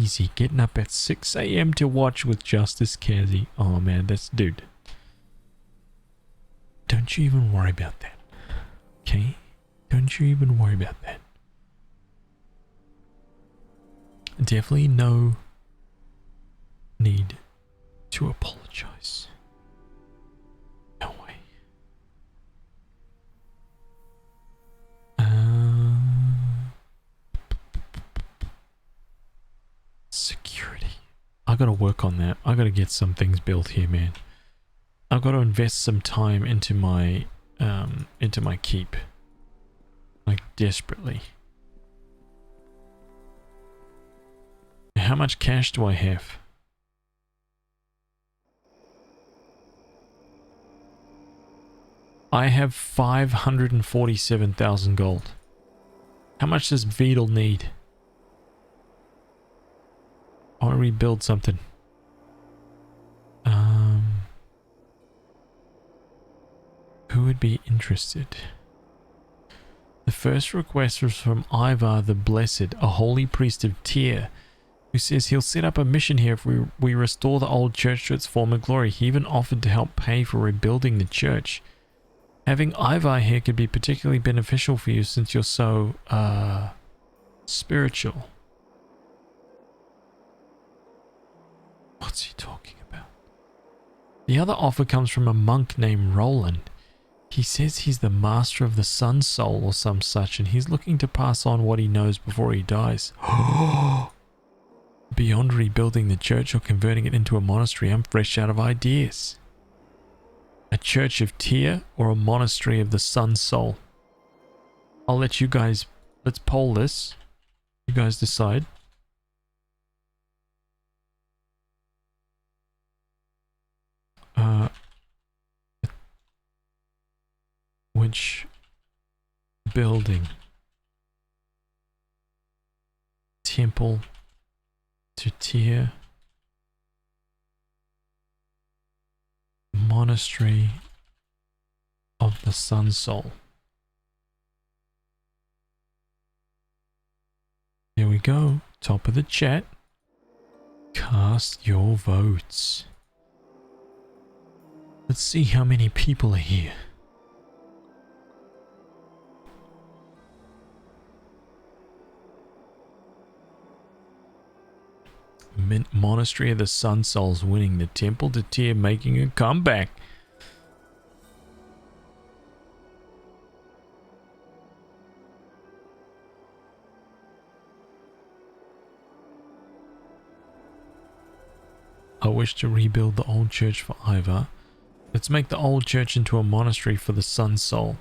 easy. Getting up at 6 a.m. to watch with Justice Kazzy. Oh man, that's dude. Don't you even worry about that. Okay? Don't you even worry about that. Definitely no need to apologize. No way. Security. I gotta work on that. I gotta get some things built here, man. I've got to invest some time into my keep. Like, desperately. How much cash do I have? I have 547,000 gold. How much does Vedal need? I want to rebuild something. Who would be interested? The first request was from Ivar the Blessed, a holy priest of Tyr, who says he'll set up a mission here if we restore the old church to its former glory. He even offered to help pay for rebuilding the church. Having Ivar here could be particularly beneficial for you since you're so, spiritual. What's he talking about? The other offer comes from a monk named Roland. He says he's the master of the Sun Soul or some such, and he's looking to pass on what he knows before he dies. Beyond rebuilding the church or converting it into a monastery, I'm fresh out of ideas. A church of Tyr or a monastery of the Sun Soul? I'll let you guys, let's poll this. You guys decide. Which building? Temple to Tyr, Monastery of the Sun Soul. Here we go, top of the chat. Cast your votes. Let's see how many people are here. Monastery of the Sun Souls winning. The Temple to Tyr making a comeback. I wish to rebuild the old church for Ivar. Let's make the old church into a monastery for the Sun Soul.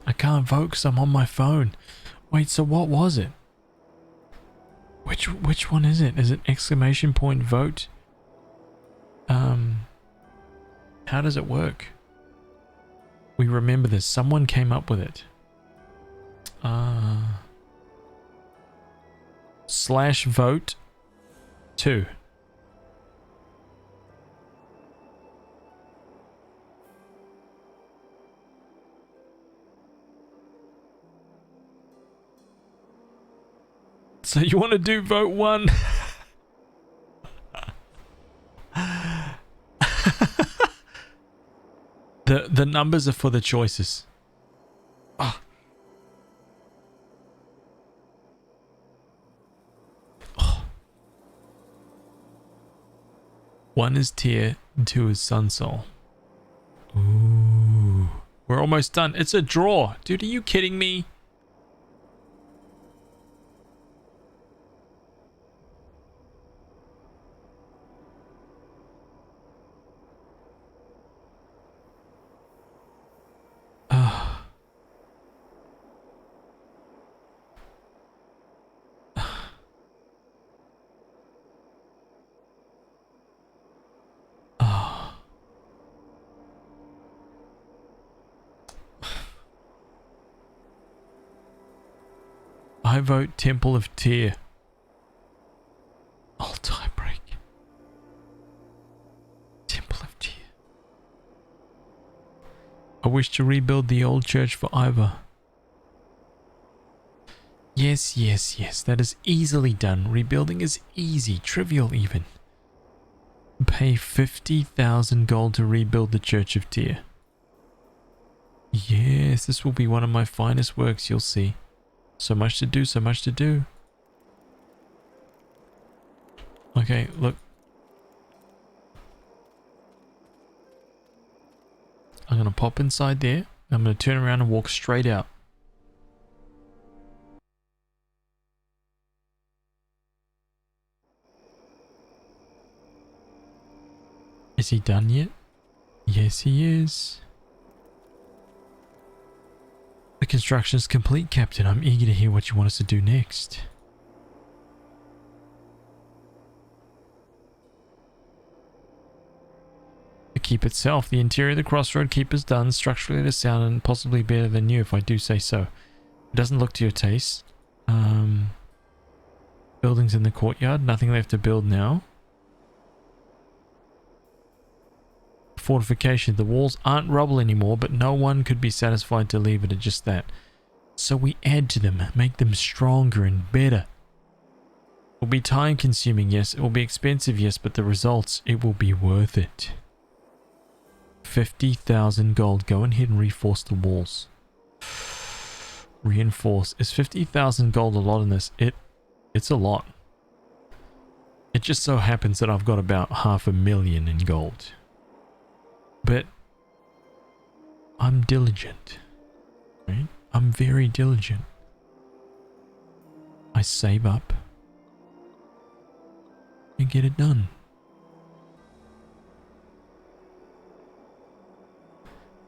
I can't vote because I'm on my phone. Wait, so what was it? Which one is it? Is it exclamation point vote? How does it work? We remember this. Someone came up with it. Slash vote 2. So you want to do vote 1? The numbers are for the choices. Oh. Oh. 1 is Tyr, 2 is Sun Soul. Ooh. We're almost done. It's a draw. Dude, are you kidding me? I vote Temple of Tyr. wish to rebuild the old church for Ivor. Yes, yes, yes. That is easily done. Rebuilding is easy, trivial even. Pay 50,000 gold to rebuild the Church of Tyr. Yes, this will be one of my finest works, you'll see. So much to do, so much to do. Okay, look. I'm going to pop inside there. I'm going to turn around and walk straight out. Is he done yet? Yes, he is. The construction is complete, Captain. I'm eager to hear what you want us to do next. The keep itself. The interior of the Crossroad Keep is done. Structurally it is sound and possibly better than new, if I do say so. It doesn't look to your taste. Buildings in the courtyard. Nothing left to build now. Fortification. The walls aren't rubble anymore, but no one could be satisfied to leave it at just that. So we add to them, make them stronger and better. It will be time consuming, yes. It will be expensive, yes, but the results, it will be worth it. 50,000 gold. Go ahead and reinforce the walls. Reinforce. Is 50,000 gold a lot in this? It's a lot. It just so happens that I've got about 500,000 in gold. But I'm diligent, right? I'm very diligent. I save up and get it done.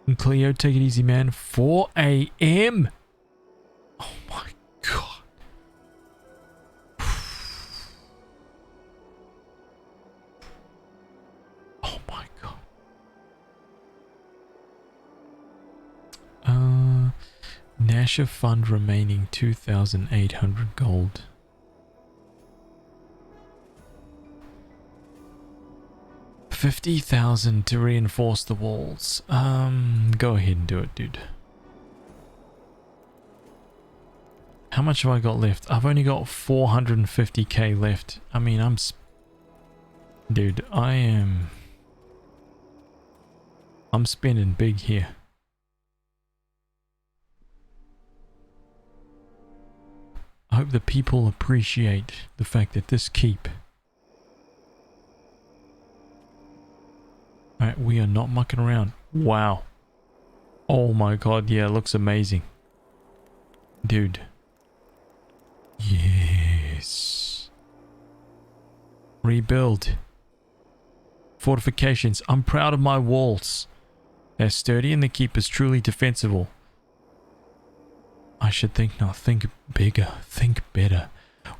And Cleo, take it easy, man. 4 a.m. Oh my god. Oh my god. Nasha fund remaining 2,800 gold. $50,000 to reinforce the walls. Go ahead and do it, dude. How much have I got left? I've only got 450k left. I mean, dude, I'm spending big here. I hope the people appreciate the fact that this keep. Alright, we are not mucking around. Wow. Oh my god, yeah, it looks amazing. Dude. Yes. Rebuild. Fortifications. I'm proud of my walls. They're sturdy and the keep is truly defensible. I should think not. Think bigger. Think better.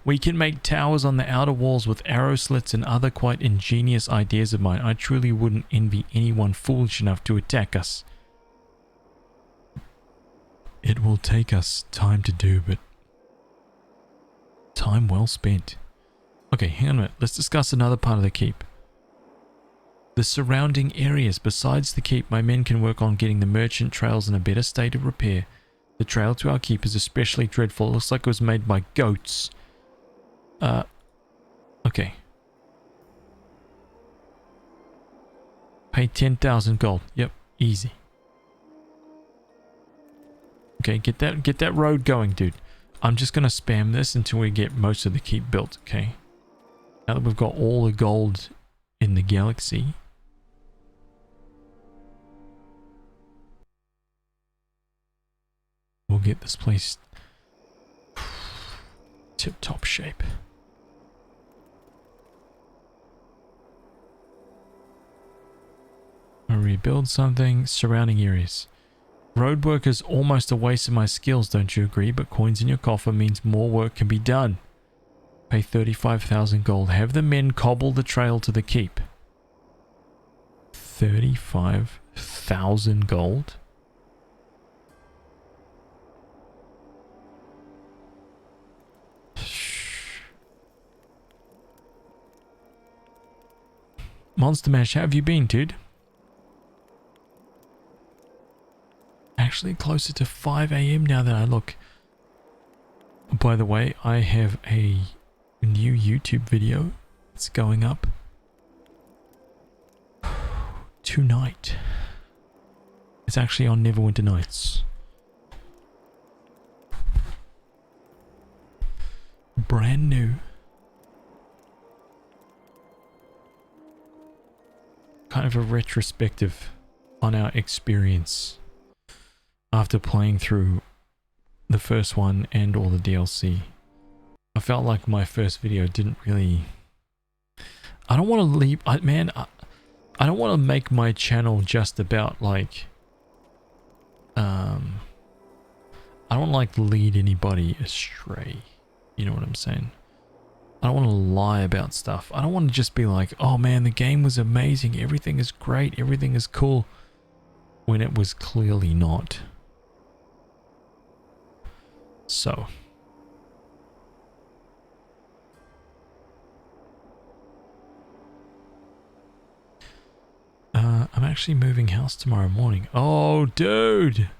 We can make towers on the outer walls with arrow slits and other quite ingenious ideas of mine. I truly wouldn't envy anyone foolish enough to attack us. It will take us time to do, but time well spent. Okay, hang on a minute. Let's discuss another part of the keep. The surrounding areas. Besides the keep, my men can work on getting the merchant trails in a better state of repair. The trail to our keep is especially dreadful. It looks like it was made by goats. Okay. Pay 10,000 gold. Yep, easy. Okay, get that road going, dude. I'm just gonna spam this until we get most of the keep built, okay? Now that we've got all the gold in the galaxy. We'll get this place tip-top shape. I'll rebuild something. Surrounding areas. Roadwork is almost a waste of my skills, don't you agree? But coins in your coffer means more work can be done. Pay 35,000 gold. Have the men cobble the trail to the keep. 35,000 gold? Monster Mash, how have you been, dude? actually closer to 5 a.m. now that I look. By the way, I have a new YouTube video. It's going up tonight. It's actually on Neverwinter Nights. Brand new. Kind of a retrospective on our experience after playing through the first one and all the DLC. I felt like my first video didn't really... I don't want to leave... I don't want to make my channel just about like... I don't want to like lead anybody astray. You know what I'm saying? I don't want to lie about stuff. I don't want to just be like, oh man, the game was amazing. Everything is great. Everything is cool. When it was clearly not. So. I'm actually moving house tomorrow morning. Oh, dude.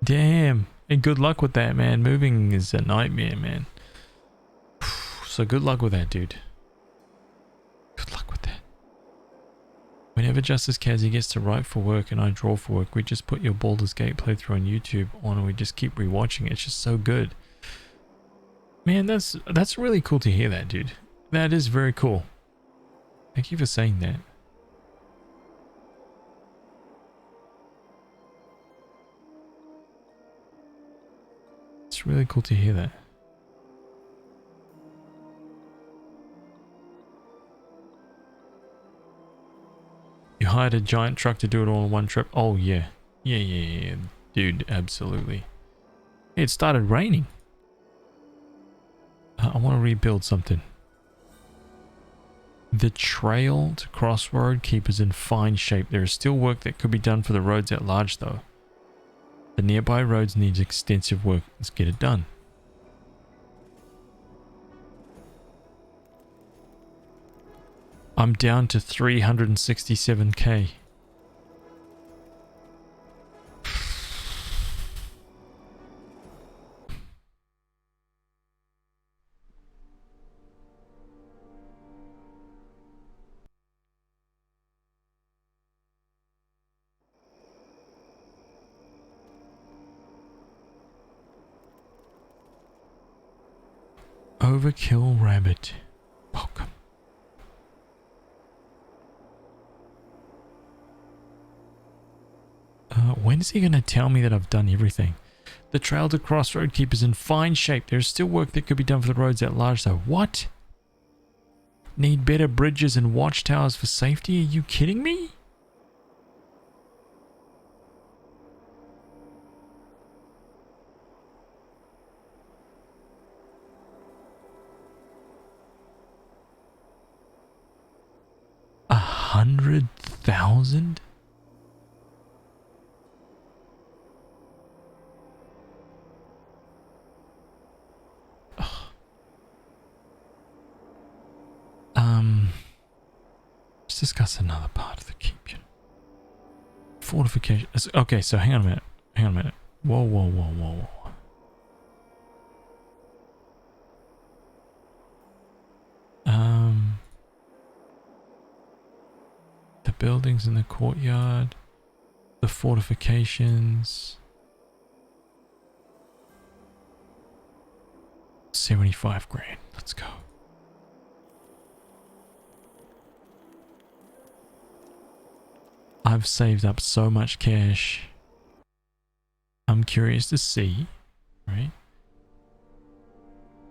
Damn. And good luck with that, man. Moving is a nightmare, man. So good luck with that, dude. Good luck with that. Whenever Justice Kazi gets to write for work and I draw for work, we just put your Baldur's Gate playthrough on YouTube on and we just keep rewatching it. It's just so good. Man, that's really cool to hear that, dude. That is very cool. Thank you for saying that. It's really cool to hear that. You hired a giant truck to do it all in one trip? Oh, yeah. Yeah. Dude, absolutely. It started raining. I want to rebuild something. The trail to Crossroad Keep is in fine shape. There is still work that could be done for the roads at large, though. The nearby roads needs extensive work. Let's get it done. I'm down to 367k. Overkill Rabbit. Welcome. When is he going to tell me that I've done everything? The trail to Crossroad Keep is in fine shape. There's still work that could be done for the roads at large, though. What? Need better bridges and watchtowers for safety? Are you kidding me? $100,000? Let's discuss another part of the keep. Fortification. Okay, so hang on a minute. Whoa. The buildings in the courtyard, the fortifications. 75 grand. Let's go. I've saved up so much cash. I'm curious to see, right?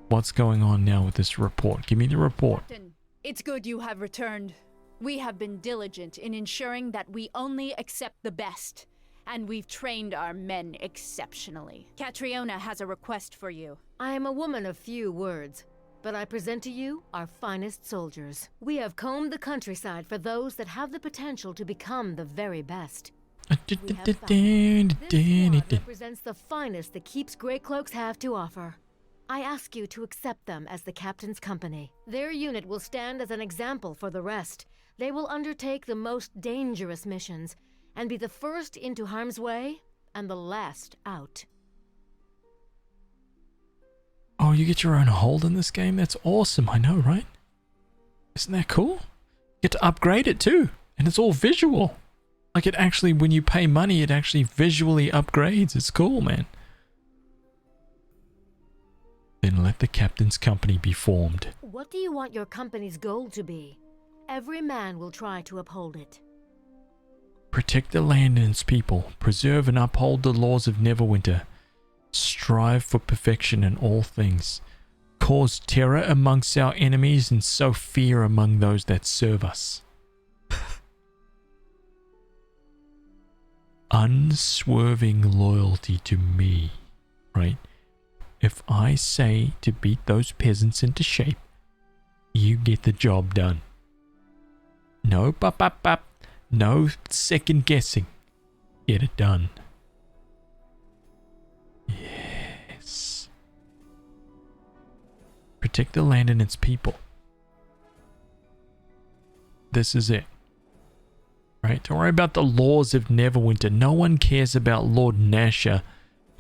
What's going on now with this report? Give me the report. Captain, it's good you have returned. We have been diligent in ensuring that we only accept the best, and we've trained our men exceptionally. Catriona has a request for you. I am a woman of few words, but I present to you our finest soldiers. We have combed the countryside for those that have the potential to become the very best. This squad represents the finest the Keep's Greycloaks have to offer. I ask you to accept them as the captain's company. Their unit will stand as an example for the rest. They will undertake the most dangerous missions and be the first into harm's way and the last out. Oh, you get your own hold in this game? That's awesome, I know, right? Isn't that cool? You get to upgrade it too, and it's all visual. Like it actually, when you pay money, it actually visually upgrades. It's cool, man. Then let the captain's company be formed. What do you want your company's goal to be? Every man will try to uphold it. Protect the land and its people. Preserve and uphold the laws of Neverwinter. Strive for perfection in all things. Cause terror amongst our enemies and sow fear among those that serve us. Unswerving loyalty to me, right? If I say to beat those peasants into shape, you get the job done. No no second guessing. Get it done. Yes. Protect the land and its people. This is it. Right? Don't worry about the laws of Neverwinter. No one cares about Lord Nasher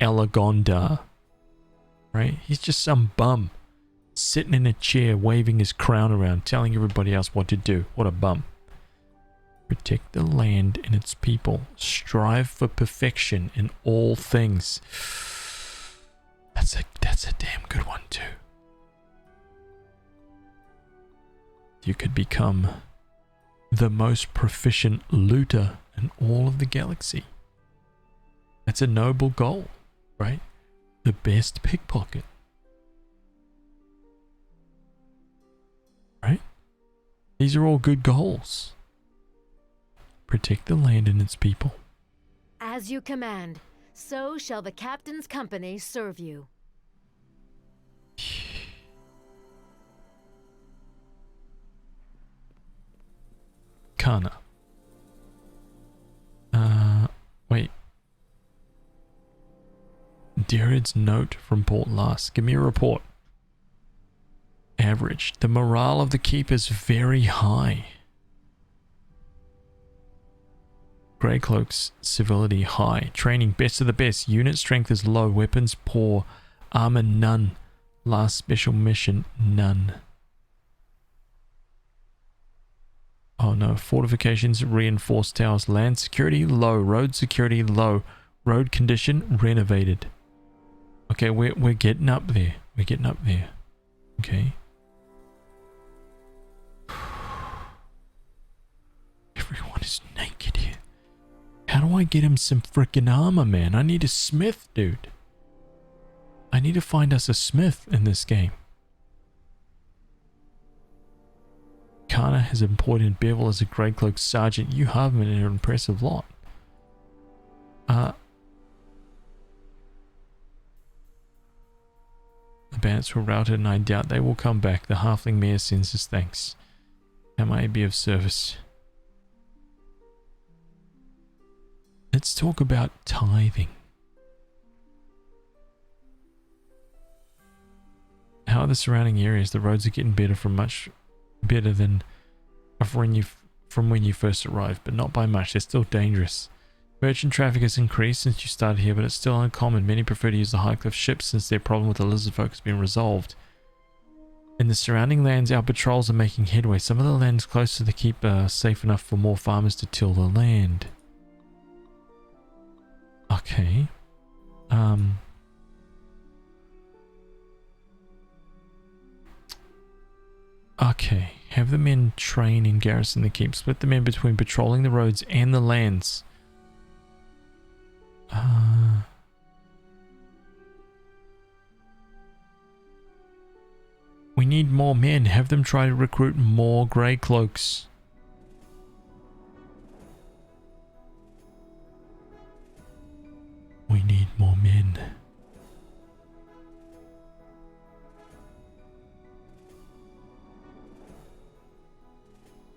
Elagondar. Right? He's just some bum sitting in a chair waving his crown around telling everybody else what to do. What a bum. Protect the land and its people. Strive for perfection in all things. That's a damn good one too. You could become the most proficient looter in all of the galaxy. That's a noble goal, right? The best pickpocket. Right? These are all good goals. Protect the land and its people. As you command, so shall the captain's company serve you. Kana. Wait. Derid's note from Port Last. Give me a report. Average. The morale of the keep is very high. Grey Cloak's civility high. Training best of the best. Unit strength is low. Weapons poor. Armor none. Last special mission none. Oh no. Fortifications reinforced towers. Land security low. Road security low. Road condition renovated. Okay, we're getting up there. We're getting up there. Okay. Everyone is naked here. How do I get him some frickin' armor, man? I need a smith, dude. I need to find us a smith in this game. Kana has appointed Bevel as a Grey Cloak Sergeant. You have him in an impressive lot. The bandits were routed and I doubt they will come back. The halfling mayor sends his thanks. How may I be of service? Let's talk about tithing. How are the surrounding areas? The roads are getting better much better than from when you first arrived, but not by much. They're still dangerous. Merchant traffic has increased since you started here, but it's still uncommon. Many prefer to use the Highcliff ships since their problem with the lizard folk has been resolved. In the surrounding lands, our patrols are making headway. Some of the lands close to the keep are safe enough for more farmers to till the land. Okay. Okay. Have the men train and garrison the keep. Split the men between patrolling the roads and the lands. We need more men. Have them try to recruit more Grey Cloaks. We need more men.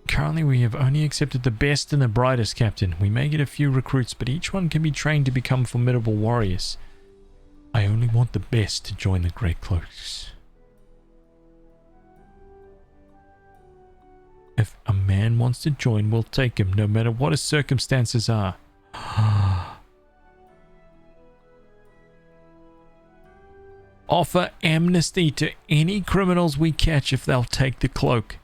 Currently we have only accepted the best and the brightest, Captain. We may get a few recruits, but each one can be trained to become formidable warriors. I only want the best to join the Grey Cloaks. If a man wants to join, we'll take him, no matter what his circumstances are. Offer amnesty to any criminals we catch if they'll take the cloak.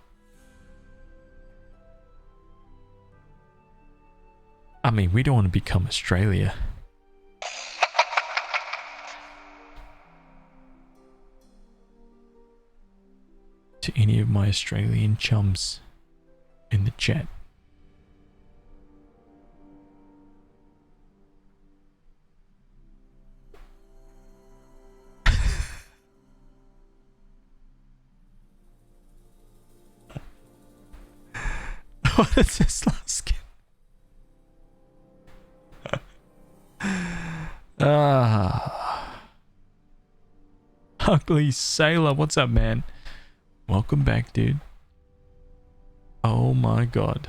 I mean, we don't want to become Australia. To any of my Australian chums in the chat. What is this last skin? Ugly Sailor, what's up, man? Welcome back, dude. Oh my god.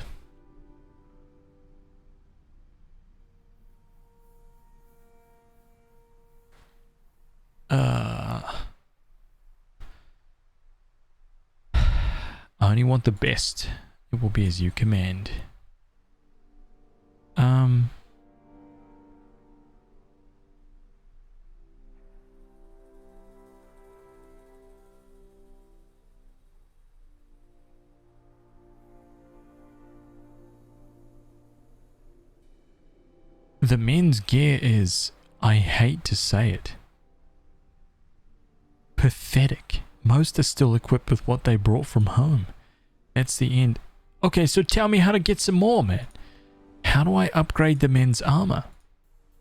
I only want the best. It will be as you command. The men's gear is, I hate to say it, pathetic. Most are still equipped with what they brought from home. That's the end. Okay, so tell me how to get some more, man. How do I upgrade the men's armor?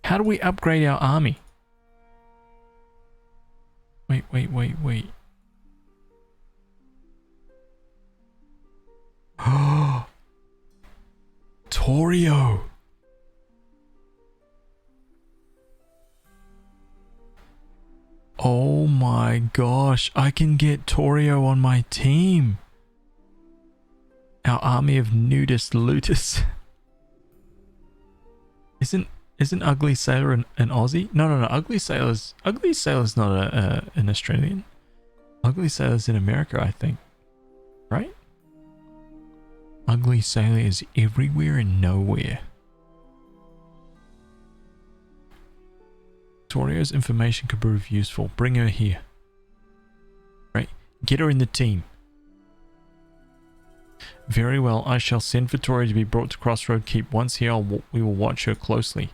How do we upgrade our army? Wait. Oh, Torio. Oh my gosh, I can get Torio on my team. Our army of nudist looters. Isn't Ugly Sailor an Aussie? No. Ugly Sailor's not an Australian. Ugly Sailor's in America, I think. Right? Ugly Sailor is everywhere and nowhere. Torio's information could prove useful. Bring her here. Right? Get her in the team. Very well, I shall send for Torio to be brought to Crossroad Keep. Once here, we will watch her closely.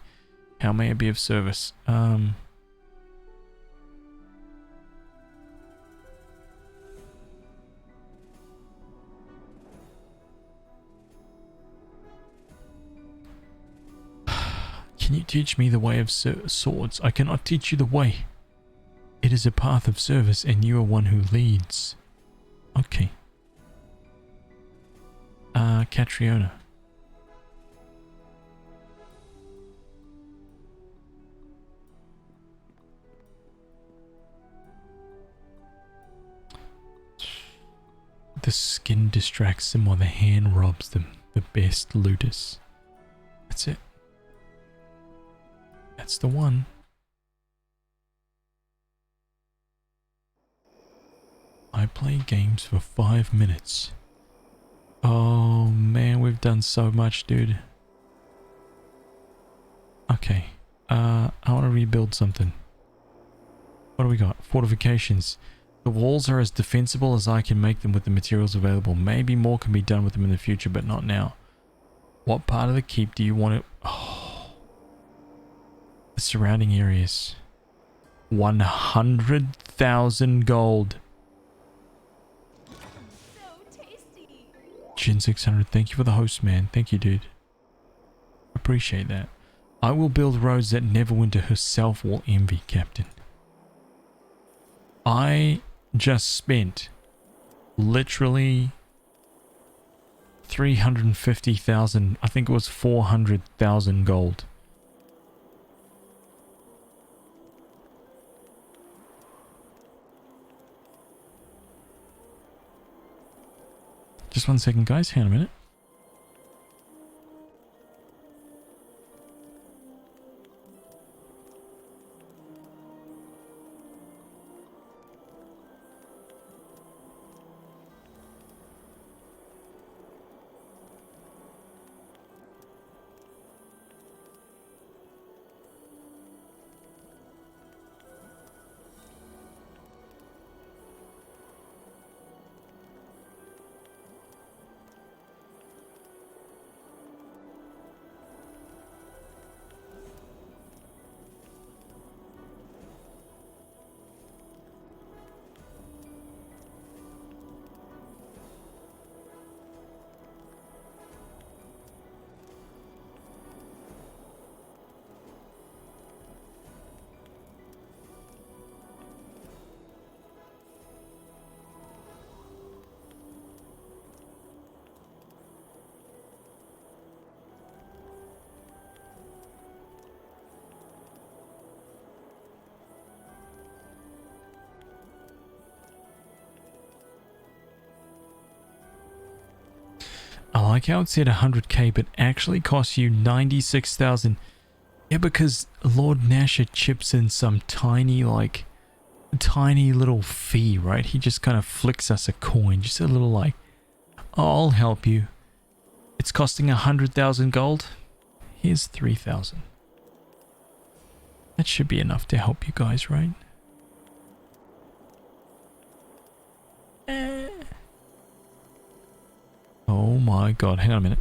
How may I be of service? Can you teach me the way of swords? I cannot teach you the way. It is a path of service, and you are one who leads. Okay. Catriona. The skin distracts them while the hand robs them. The best looters. That's it. That's the one. I play games for 5 minutes. Oh man, we've done so much, dude. Okay. I want to rebuild something. What do we got? Fortifications. The walls are as defensible as I can make them with the materials available. Maybe more can be done with them in the future, but not now. What part of the keep do you want to... Oh. The surrounding areas. 100,000 gold. Jin 600, thank you for the host, man. Thank you, dude. Appreciate that. I will build roads that Neverwinter herself will envy, Captain. I just spent literally 350,000, I think it was 400,000 gold. Just 1 second, guys. Hang on a minute. I like how it said 100k, but actually costs you 96,000. Yeah, because Lord Nasher chips in some tiny little fee, right? He just kind of flicks us a coin, just a little like, oh, I'll help you. It's costing 100,000 gold. Here's 3,000. That should be enough to help you guys, right? Oh my god, hang on a minute.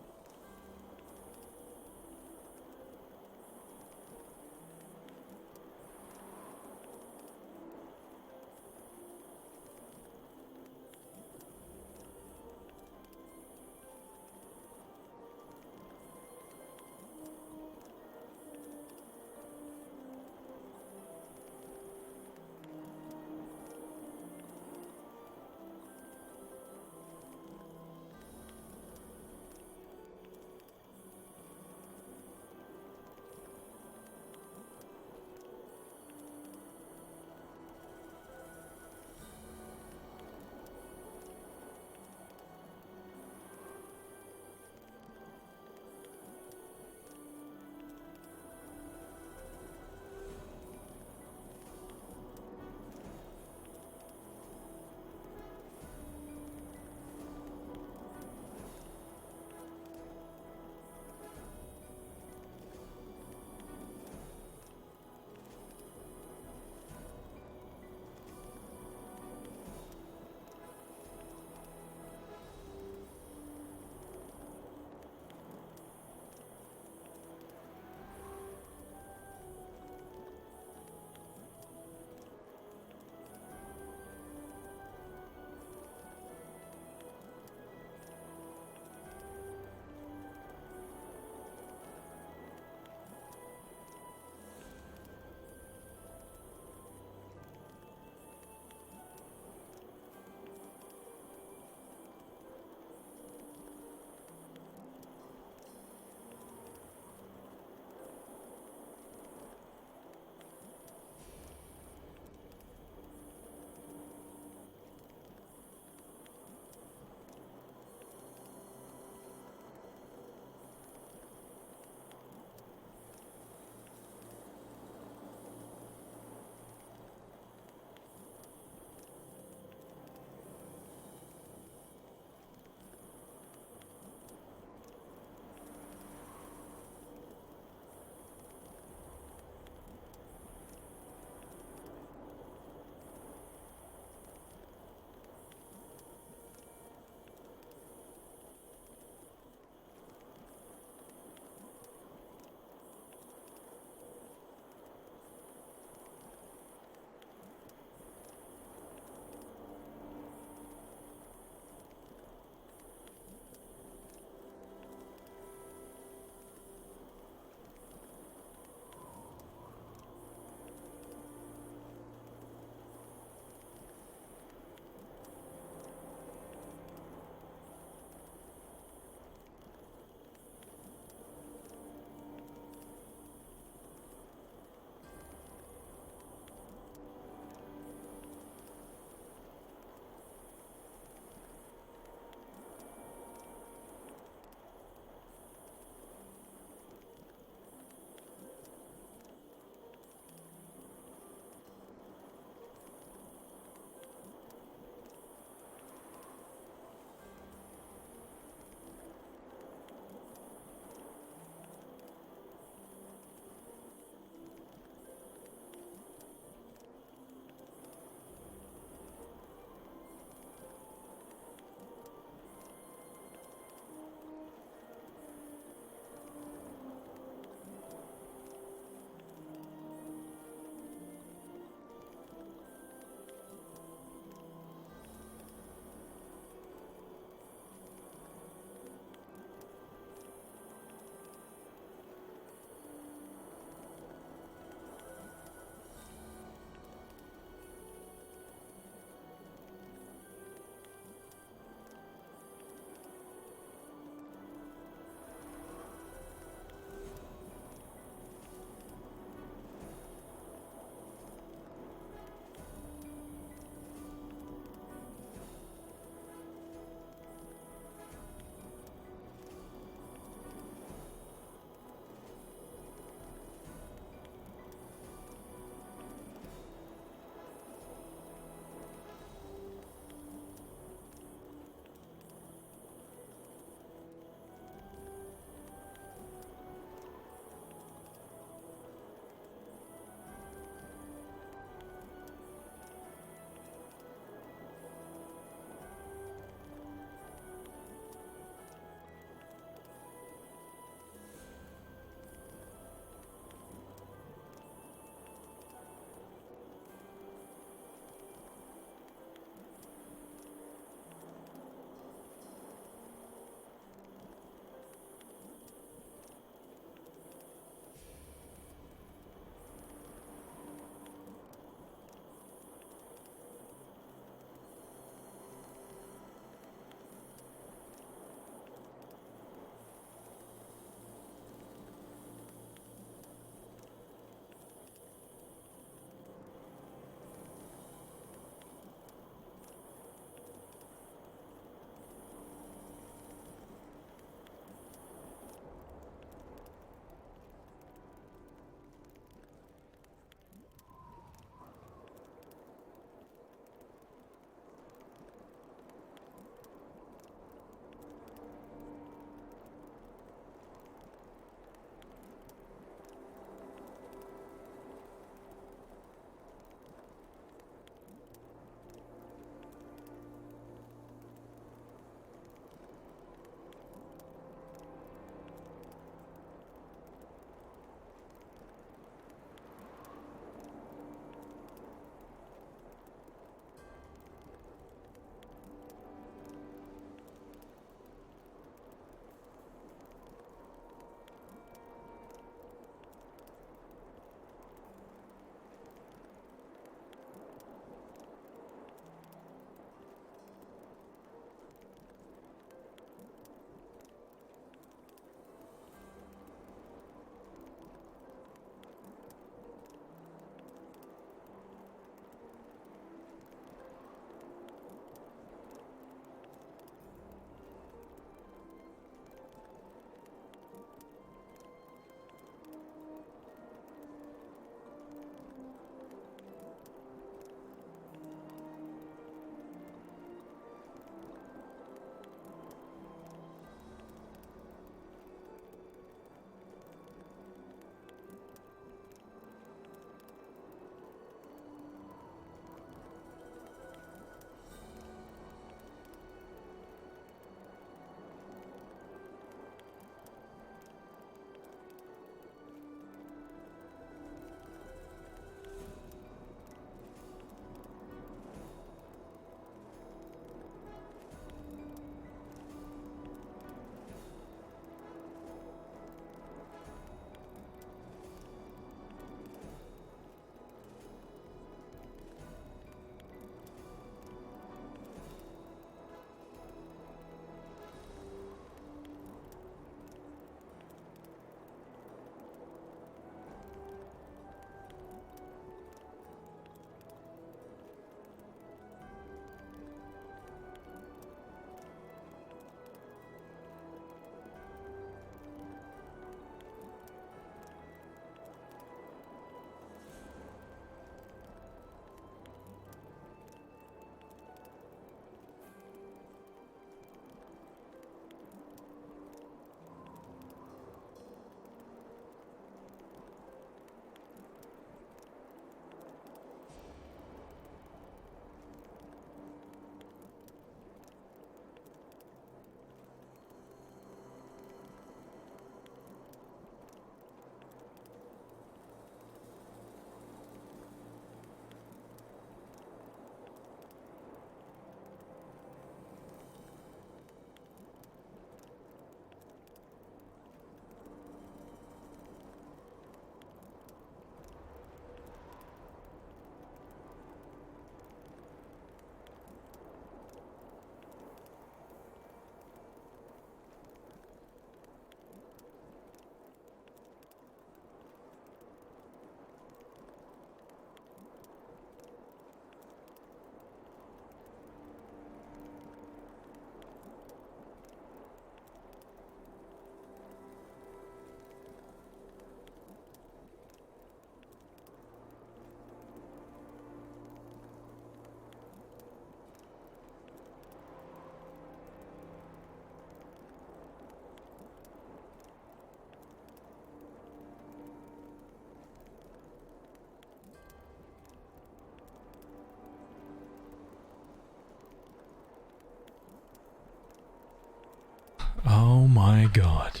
my god.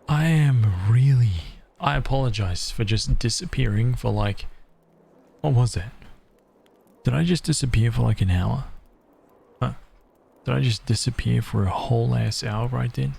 I apologize for just disappearing for like... What was that? Did I just disappear for like an hour? Huh? Did I just disappear for a whole ass hour right then?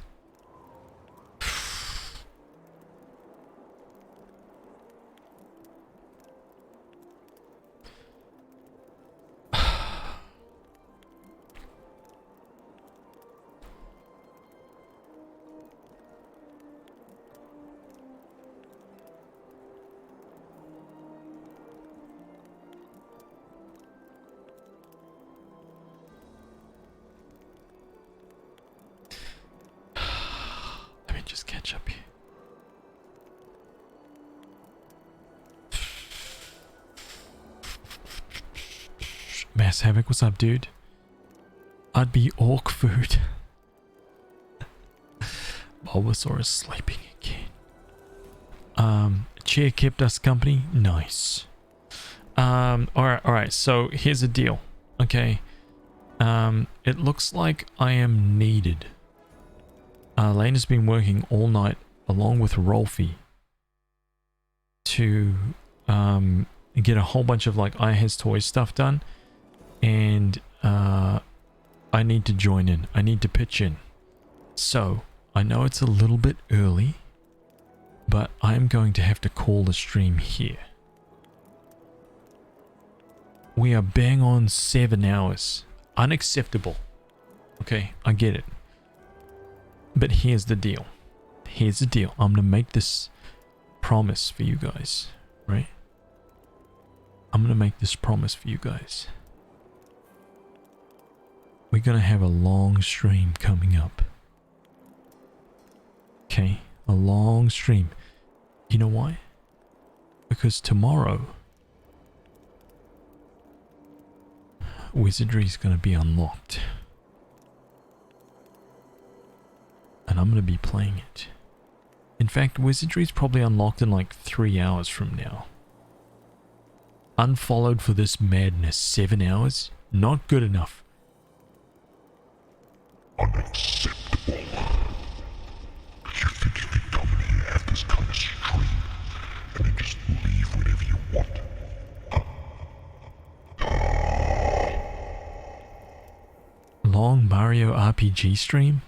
Up here. Mass Havoc, what's up, dude? I'd be orc food. Bulbasaur is sleeping again. Chair kept us company. Nice. Alright, so here's the deal. Okay. It looks like I am needed. Lane has been working all night along with Rolfie to get a whole bunch of like HazToys stuff done, and I need to join in. I need to pitch in. So I know it's a little bit early, but I'm going to have to call the stream here. We are bang on 7 hours. Unacceptable. Okay, I get it. But here's the deal. Here's the deal. I'm going to make this promise for you guys, right? I'm going to make this promise for you guys. We're going to have a long stream coming up. Okay? A long stream. You know why? Because tomorrow, Wizardry is going to be unlocked. And I'm going to be playing it. In fact, Wizardry is probably unlocked in like 3 hours from now. Unfollowed for this madness, 7 hours? Not good enough. Unacceptable. You think you can come here at this kind of stream and then just leave whenever you want? Long Mario RPG stream?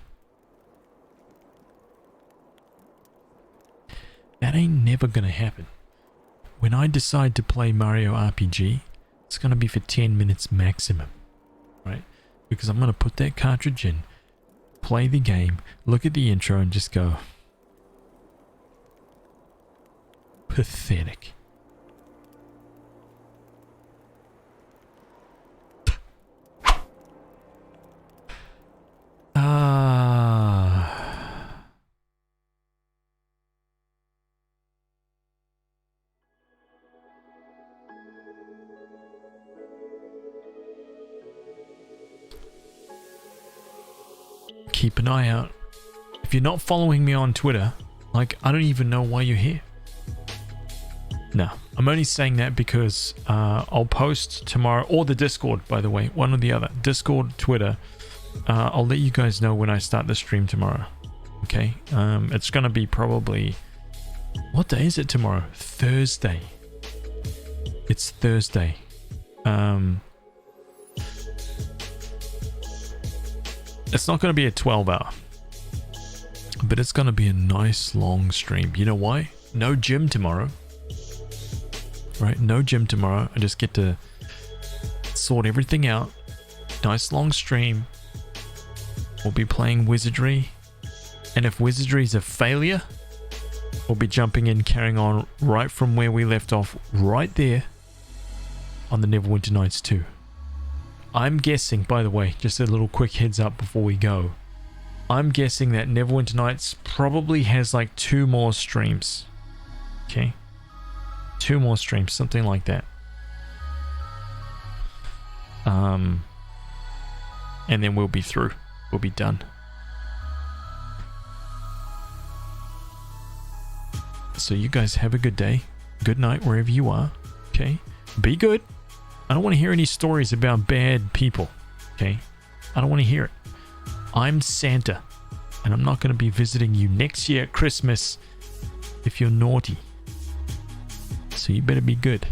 That ain't never gonna happen. When I decide to play Mario RPG, it's gonna be for 10 minutes maximum, right? Because I'm gonna put that cartridge in, play the game, look at the intro and just go, pathetic. Keep an eye out. If you're not following me on Twitter, like, I don't even know why you're here. No, I'm only saying that because I'll post tomorrow, or the Discord, by the way, one or the other. Discord, Twitter. I'll let you guys know when I start the stream tomorrow. Okay? It's gonna be probably... What day is it tomorrow? Thursday. It's Thursday. It's not going to be a 12-hour, but it's going to be a nice long stream. You know why? No gym tomorrow. Right? No gym tomorrow. I just get to sort everything out. Nice long stream. We'll be playing Wizardry. And if Wizardry is a failure, we'll be jumping in, carrying on right from where we left off, right there on the Neverwinter Nights 2. I'm guessing, by the way, just a little quick heads up before we go. I'm guessing that Neverwinter Nights probably has like 2 more streams. Okay? 2 more streams, something like that. And then we'll be through. We'll be done. So you guys have a good day. Good night wherever you are. Okay? Be good. I don't want to hear any stories about bad people. Okay? I don't want to hear it. I'm Santa. And I'm not going to be visiting you next year at Christmas if you're naughty. So you better be good.